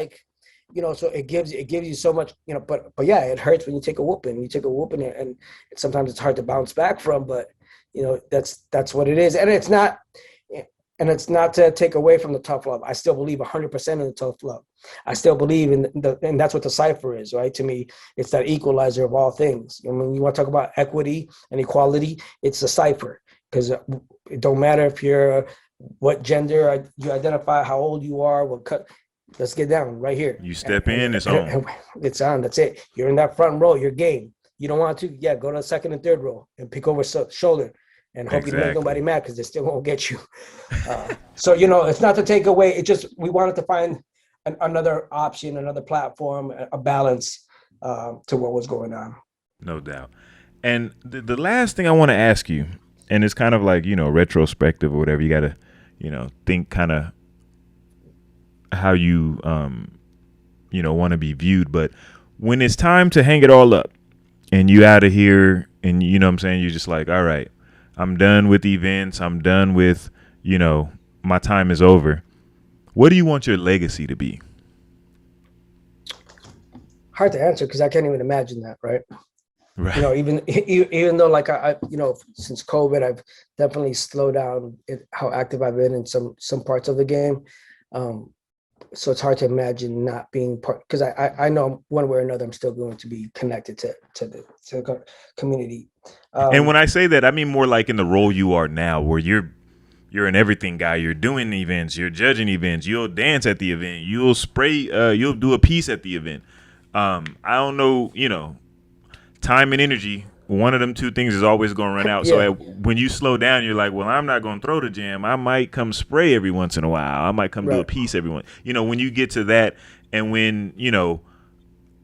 S1: so it gives you so much, but yeah, it hurts when you take a whooping. You take a whooping, and sometimes it's hard to bounce back from, but that's what it is. And it's not to take away from the tough love. I still believe 100% in the tough love. I still believe and that's what the Cypher is, right? To me, it's that equalizer of all things. When you want to talk about equity and equality, it's the Cypher, because it don't matter if you're what gender you identify, how old you are, let's get down right here.
S2: You step in, it's on.
S1: It's on. That's it. You're in that front row. You're game. You don't want to, go to the second and third row and pick over shoulder and hope you don't make nobody mad, because they still won't get you. So it's not to take away. It just we wanted to find another option, another platform, a balance to what was going on.
S2: No doubt. And the last thing I want to ask you, and it's kind of like retrospective or whatever. You got to think kind of how you want to be viewed, but when it's time to hang it all up and you out of here, and what I'm saying, you're just like, all right, I'm done with events, I'm done with my time is over. What do you want your legacy to be?
S1: Hard to answer, because I can't even imagine that, right?
S2: Right.
S1: Even though I since COVID, I've definitely slowed down how active I've been in some parts of the game. So it's hard to imagine not being part, because I know one way or another I'm still going to be connected to the community.
S2: And when I say that, I mean more like in the role you are now, where you're an everything guy. You're doing events, you're judging events, you'll dance at the event, you'll spray, you'll do a piece at the event. I don't know, time and energy. One of them two things is always going to run out. So when you slow down, you're like, well, I'm not going to throw the jam. I might come spray every once in a while. I might come do a piece every once. When you get to that, and when,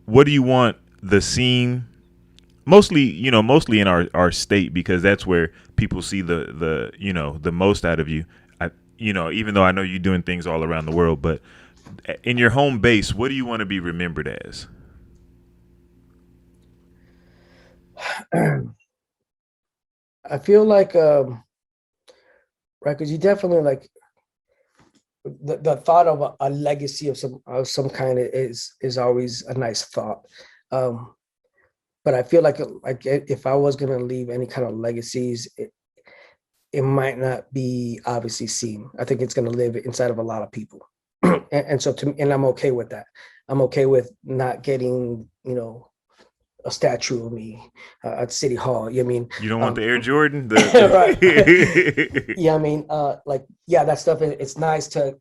S2: what do you want the scene, mostly in our state, because that's where people see the most out of you. Even though I know you're doing things all around the world, but in your home base, what do you want to be remembered as?
S1: I feel like right, because you definitely like the thought of a legacy of some kind is always a nice thought, but I feel like if I was going to leave any kind of legacies, it might not be obviously seen. I think it's going to live inside of a lot of people. and so and I'm okay with that. I'm okay with not getting a statue of me at City Hall. You
S2: don't want the Air Jordan?
S1: Right. That stuff, it's nice to,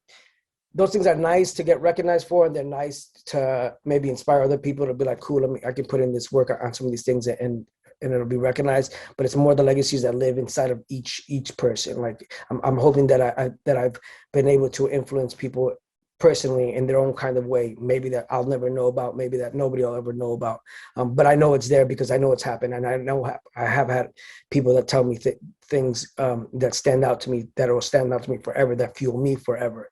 S1: those things are nice to get recognized for, and they're nice to maybe inspire other people to be like, cool, I can put in this work on some of these things and it'll be recognized. But it's more the legacies that live inside of each person. Like I'm hoping that I've been able to influence people personally in their own kind of way, maybe that I'll never know about, maybe that nobody will ever know about. But I know it's there because I know it's happened. And I know I have had people that tell me things that stand out to me, that will stand out to me forever, that fuel me forever.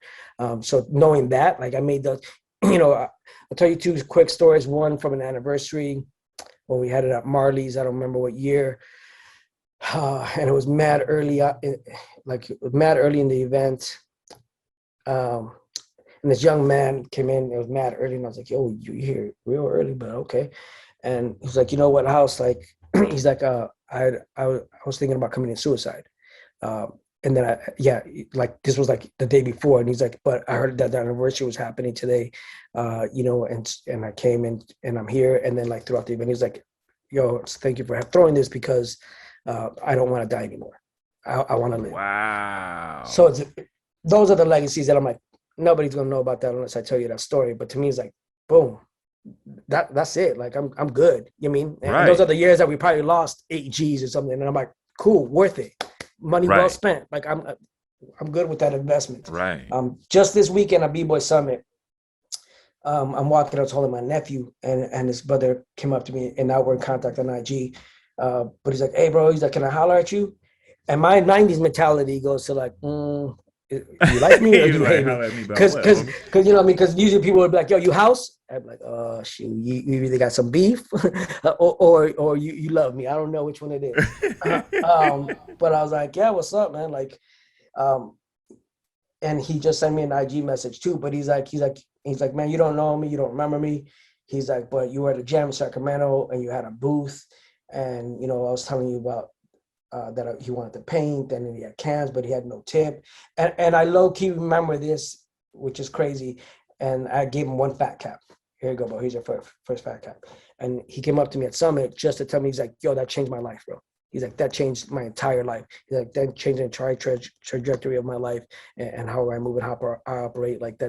S1: So knowing that, like I made those, I'll tell you 2 quick stories. One from an anniversary when we had it at Marley's, I don't remember what year. And it was mad early, in the event. And this young man came in, it was mad early, and I was like, yo, you here real early, but okay. And he was like, you know what, House? Like, he's like, I was thinking about committing suicide. And then this was like the day before, and he's like, but I heard that the anniversary was happening today, and I came in and I'm here. And then like throughout the event, he's like, yo, thank you for throwing this, because I don't want to die anymore. I want to live.
S2: Wow.
S1: So those are the legacies that I'm like, nobody's gonna know about that unless I tell you that story. But to me, it's like, boom, that's it. Like I'm good. You know what I mean? And those are the years that we probably lost 8 G's or something. And I'm like, cool, worth it. Money well spent. Like I'm good with that investment.
S2: Right.
S1: Just this weekend at Bboy Summit, I'm walking, I was holding my nephew, and his brother came up to me, and now we're in contact on IG. But he's like, hey, bro, he's like, can I holler at you? And my 90s mentality goes to like, you like me or you hate me? Because you know what I mean? Because usually people would be like, yo, you house? I'd be like, oh, shoot, you either got some beef or you love me. I don't know which one it is. But I was like, yeah, what's up, man? Like, and he just sent me an IG message too. But he's like, man, you don't know me, you don't remember me. He's like, but you were at a jam in Sacramento and you had a booth, and you know, I was telling you about that he wanted to paint, and then he had cans, but he had no tip. And I low-key remember this, which is crazy. And I gave him one fat cap. Here you go, bro. Here's your first fat cap. And he came up to me at Summit just to tell me, he's like, yo, that changed my life, bro. He's like, that changed my entire life. He's like, that changed the entire trajectory of my life and how I move and how I operate. Like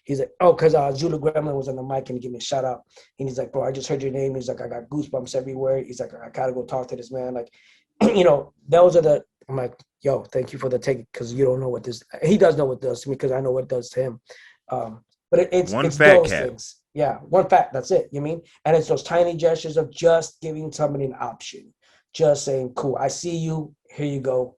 S1: he's like, oh, because Zulu Gremlin was on the mic and he gave me a shout out. And he's like, bro, I just heard your name. He's like, I got goosebumps everywhere. He's like, I gotta go talk to this man. Like, you know, those are I'm like, yo, thank you for the take, because you don't know what this, he does know what it does to me, because I know what it does to him. But it's those things. Yeah, one fat, that's it, you mean? And it's those tiny gestures of just giving somebody an option, just saying, cool, I see you, here you go,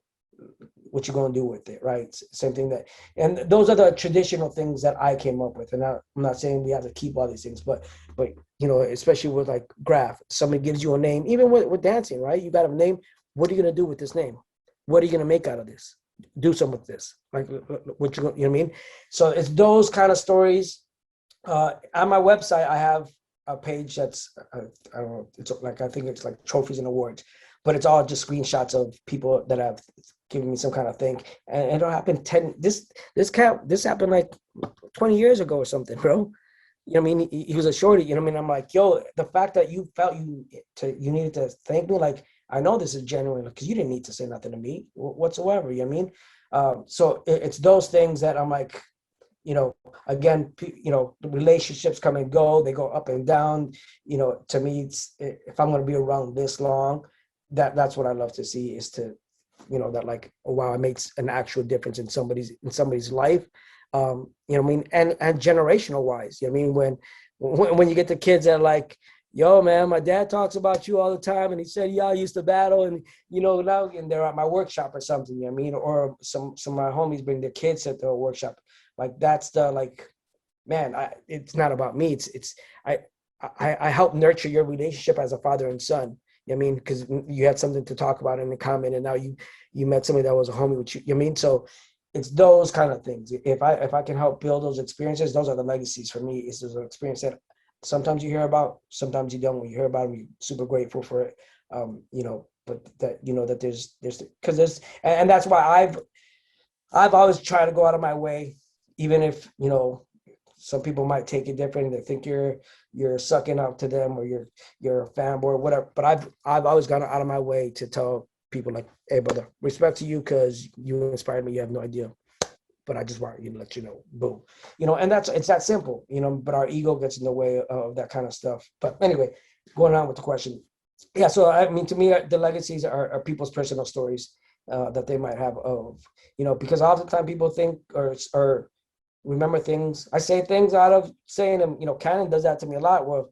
S1: what you gonna do with it, right? Same thing and those are the traditional things that I came up with. And I'm not saying we have to keep all these things, but you know, especially with like graph, somebody gives you a name, even with dancing, right? You got a name. What are you going to do with this name? What are you going to make out of this? Do something with this. Like, what you know what I mean? So it's those kind of stories. On my website, I have a page that's, I don't know, it's like, I think it's like trophies and awards, but it's all just screenshots of people that have given me some kind of thing. And it happened this happened like 20 years ago or something, bro. You know what I mean? He was a shorty, you know what I mean? I'm like, yo, the fact that you felt you needed to thank me, like, I know this is genuine, because you didn't need to say nothing to me whatsoever, you know what I mean? So it's those things that I'm like, you know, again, you know, the relationships come and go, they go up and down. You know, to me, it's, if I'm going to be around this long, that's what I love to see, is to, you know, that like, oh, wow, it makes an actual difference in somebody's life. You know what I mean? And generational wise, you know what I mean? When you get the kids that are like, yo, man, my dad talks about you all the time, and he said y'all used to battle, and you know, now and they're at my workshop or something, you know what I mean? Or some of my homies bring their kids at the workshop. Like, that's the, like, man, it's not about me. I help nurture your relationship as a father and son. You know what I mean? Because you had something to talk about in the comment, and now you met somebody that was a homie with you. You know what I mean? So it's those kind of things. If I can help build those experiences, those are the legacies for me. It's those experience that sometimes you hear about, sometimes you don't. When you hear about them, you're super grateful for it. You know, but that, you know, that there's because there's, and that's why I've always tried to go out of my way, even if, you know, some people might take it different. They think you're sucking up to them, or you're a fanboy or whatever. But I've always gone out of my way to tell people, like, hey, brother, respect to you, because you inspired me. You have no idea. But I just want you to let you know, boom, you know, and it's that simple, you know, but our ego gets in the way of that kind of stuff. But anyway, going on with the question. Yeah. So, I mean, to me, the legacies are people's personal stories that they might have of, you know, because oftentimes people think or remember things. I say things out of saying them, you know, Cannon does that to me a lot, where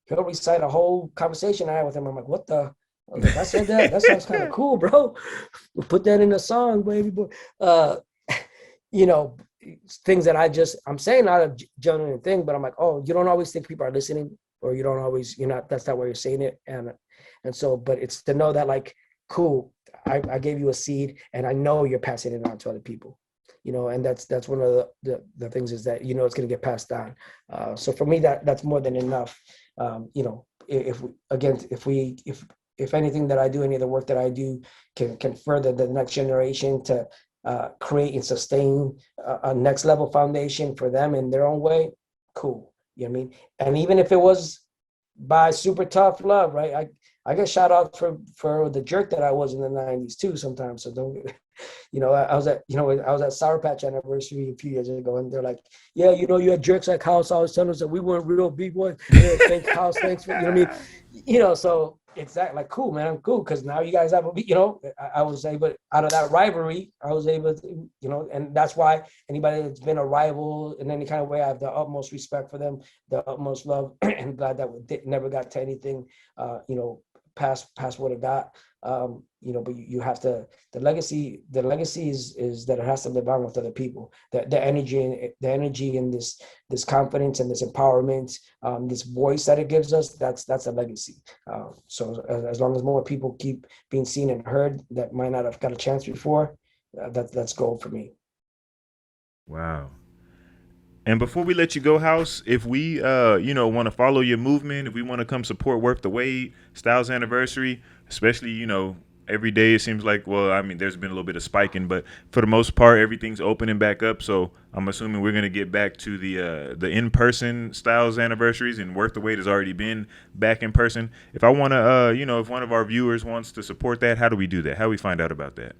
S1: he'll recite a whole conversation I had with him. I'm like, what the? I was like, I said that? That sounds kind of cool, bro. We'll put that in a song, baby boy. You know, things that I'm saying not a genuine thing, but I'm like, oh, you don't always think people are listening, or you don't always, that's not why you're saying it. And so, but it's to know that, like, cool, I gave you a seed, and I know you're passing it on to other people, you know, and that's one of the things, is that, you know, it's going to get passed on. So for me, that's more than enough. You know, if anything that I do, any of the work that I do can further the next generation to create and sustain a next level foundation for them in their own way, cool. You know what I mean? And even if it was by super tough love, right? I get shout out for the jerk that I was in the 90s too sometimes. So don't, I was at Sour Patch anniversary a few years ago, and they're like, yeah, you had jerks like House always telling us that we weren't real B-boys. Yeah, thanks House, thanks for, what I mean? So it's that like, cool, man, I'm cool. Cause now you guys have, I was able, out of that rivalry, I was able to, and that's why anybody that's been a rival in any kind of way, I have the utmost respect for them, the utmost love, and glad that we never got to anything, past what it got. But you have to, the legacy is that it has to live on with other people. The energy and this confidence and this empowerment, this voice that it gives us, that's a legacy. So as long as more people keep being seen and heard that might not have got a chance before, that's gold for me.
S2: Wow. And before we let you go, House, if we, want to follow your movement, if we want to come support Worth the Wait, Styles Anniversary, especially, every day it seems like, there's been a little bit of spiking, but for the most part, everything's opening back up. So I'm assuming we're going to get back to the in-person Styles Anniversaries, and Worth the Wait has already been back in person. If I want to, if one of our viewers wants to support that, how do we do that? How do we find out about that?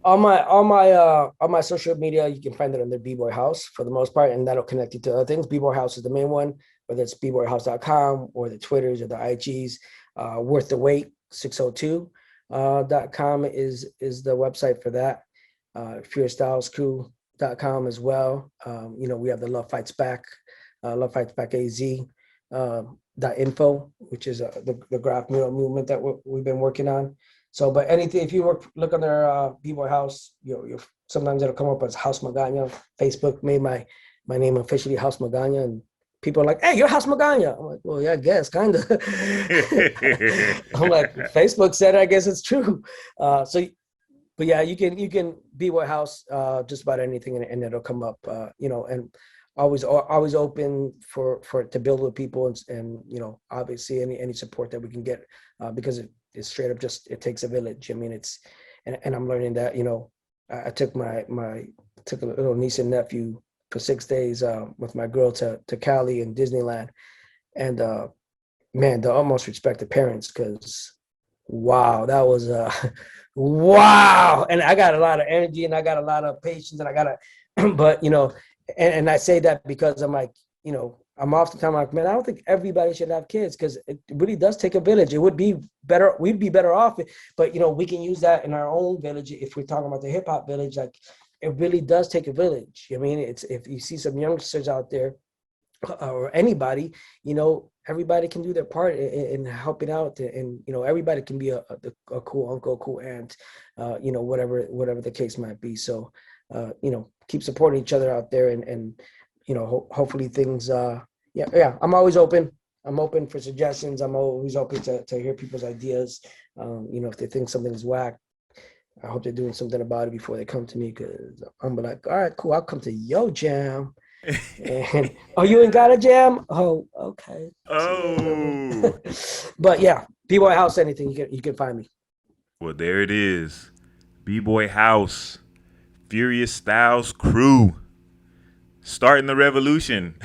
S1: On my social media, you can find it under Bboy House for the most part, and that'll connect you to other things. Bboy House is the main one, whether it's bboyhouse.com or the Twitters or the IGs. Worth the Wait 602.com is the website for that. FearStylesCrew.com as well. We have the Love Fights Back AZ. .info, which is the graph mural movement that we've been working on. So, but anything, if you look under Bboy House, sometimes it'll come up as House Magana. Facebook made my name officially House Magana, and people are like, "Hey, you're House Magana." I'm like, "Well, yeah, I guess, kind of." I'm like, Facebook said it, I guess it's true. But yeah, you can Bboy House just about anything, and it'll come up. And always open for to build with people, and obviously any support that we can get, because it's straight up just, it takes a village. I mean, and I'm learning that, I took took a little niece and nephew for 6 days with my girl to Cali and Disneyland, and man, the utmost respect to parents, because wow, that was wow. And I got a lot of energy and I got a lot of patience, and but and I say that because I'm like, I'm oftentimes like, man, I don't think everybody should have kids, because it really does take a village. It would be better, we'd be better off, but we can use that in our own village. If we're talking about the hip hop village, like, it really does take a village. I mean, it's, if you see some youngsters out there or anybody, everybody can do their part in helping out, and everybody can be a cool uncle, cool aunt, whatever the case might be. So keep supporting each other out there, and hopefully things, I'm always open. I'm open for suggestions. I'm always open to hear people's ideas. If they think something is whack, I hope they're doing something about it before they come to me, because I'm like, all right, cool, I'll come to your jam. And, oh, you ain't got a jam? Oh, okay.
S2: Oh.
S1: But yeah, Bboy House, anything, you can find me.
S2: Well, there it is. Bboy House, Furious Styles Crew, starting the revolution.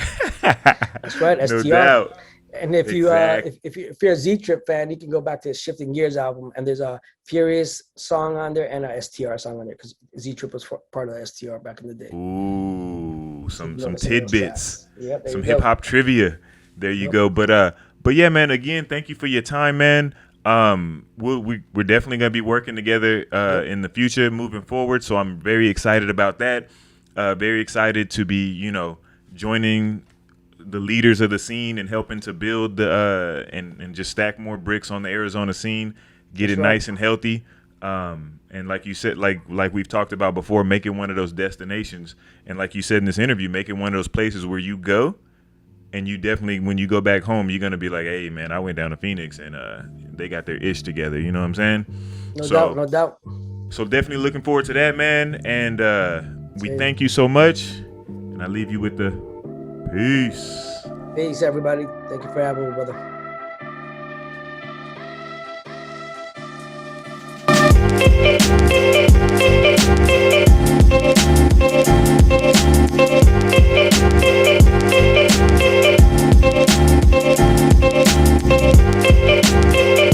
S1: That's right, STR.
S2: No doubt.
S1: And if you're a Z-Trip fan, you can go back to his Shifting Gears album, and there's a Furious song on there and a STR song on there, because Z-Trip was part of the STR back in the day.
S2: Ooh, some tidbits,
S1: yep,
S2: some hip hop trivia. There you go. But yeah, man. Again, thank you for your time, man. We're definitely gonna be working together in the future, moving forward. So I'm very excited about that. Very excited to be, joining the leaders of the scene and helping to build the and just stack more bricks on the Arizona scene, get it nice and healthy. And like you said, like we've talked about before, make it one of those destinations. And like you said in this interview, make it one of those places where you go, and you definitely, when you go back home, you're gonna be like, hey man, I went down to Phoenix and they got their ish together. You know what I'm saying?
S1: No doubt.
S2: So definitely looking forward to that, man. And we thank you so much. And I leave you with the peace.
S1: Peace, everybody. Thank you for having me, brother.
S9: Thank you.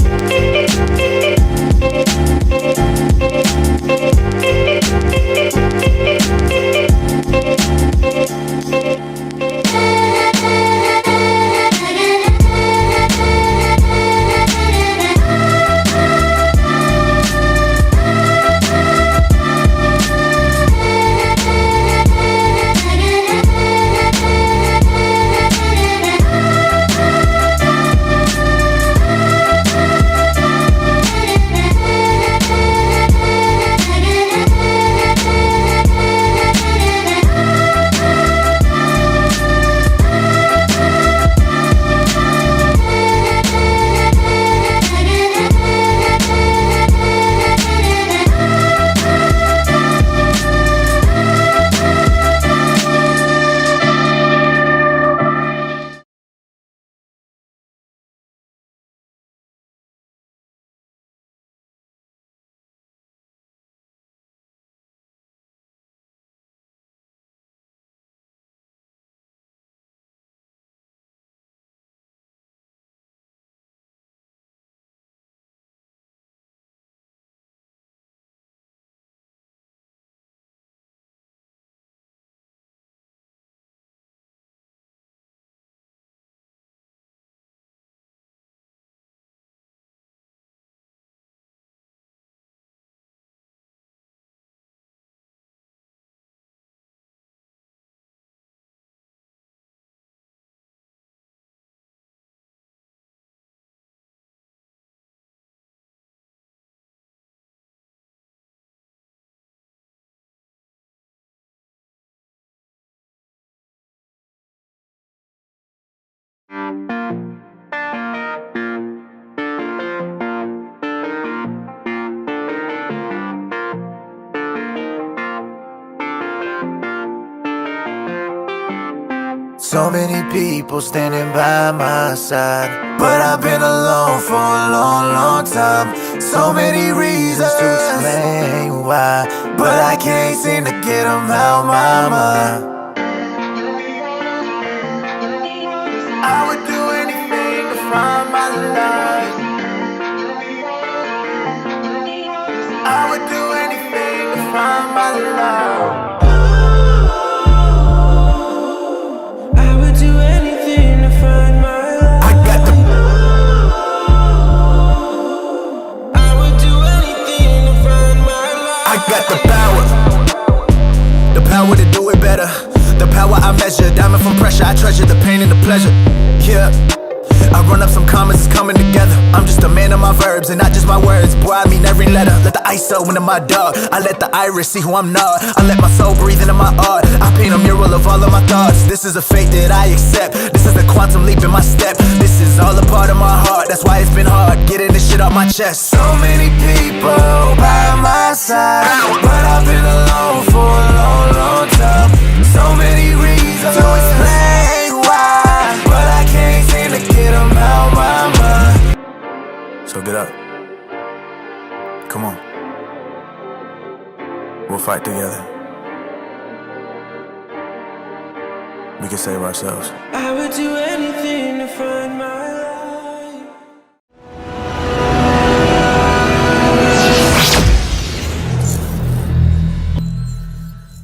S4: So many people standing by my side, but I've been alone for a long, long time. So many reasons to explain why, but I can't seem to get them out my mind. I would do anything to find my life. I would do anything to find my life. The power to do it better. The power I measure, diamond from pressure. I treasure the pain and the pleasure. Yeah, I run up some comments, it's coming together. I'm just a man of my verbs and not just my words. Boy, I mean every letter. Let the ISO into my dog. I let the iris see who I'm not. I let my soul breathe into my art. I paint a mural of all of my thoughts. This is a fate that I accept. This is the quantum leap in my step. This is all a part of my heart. That's why it's been hard getting this shit off my chest. So many people by my side, but I've been alone for a long, long time. So many reasons to explain why, but I can't seem to get them out my mind. So get up. Come on. We'll fight together. We can save ourselves.
S6: I would do anything to find my life.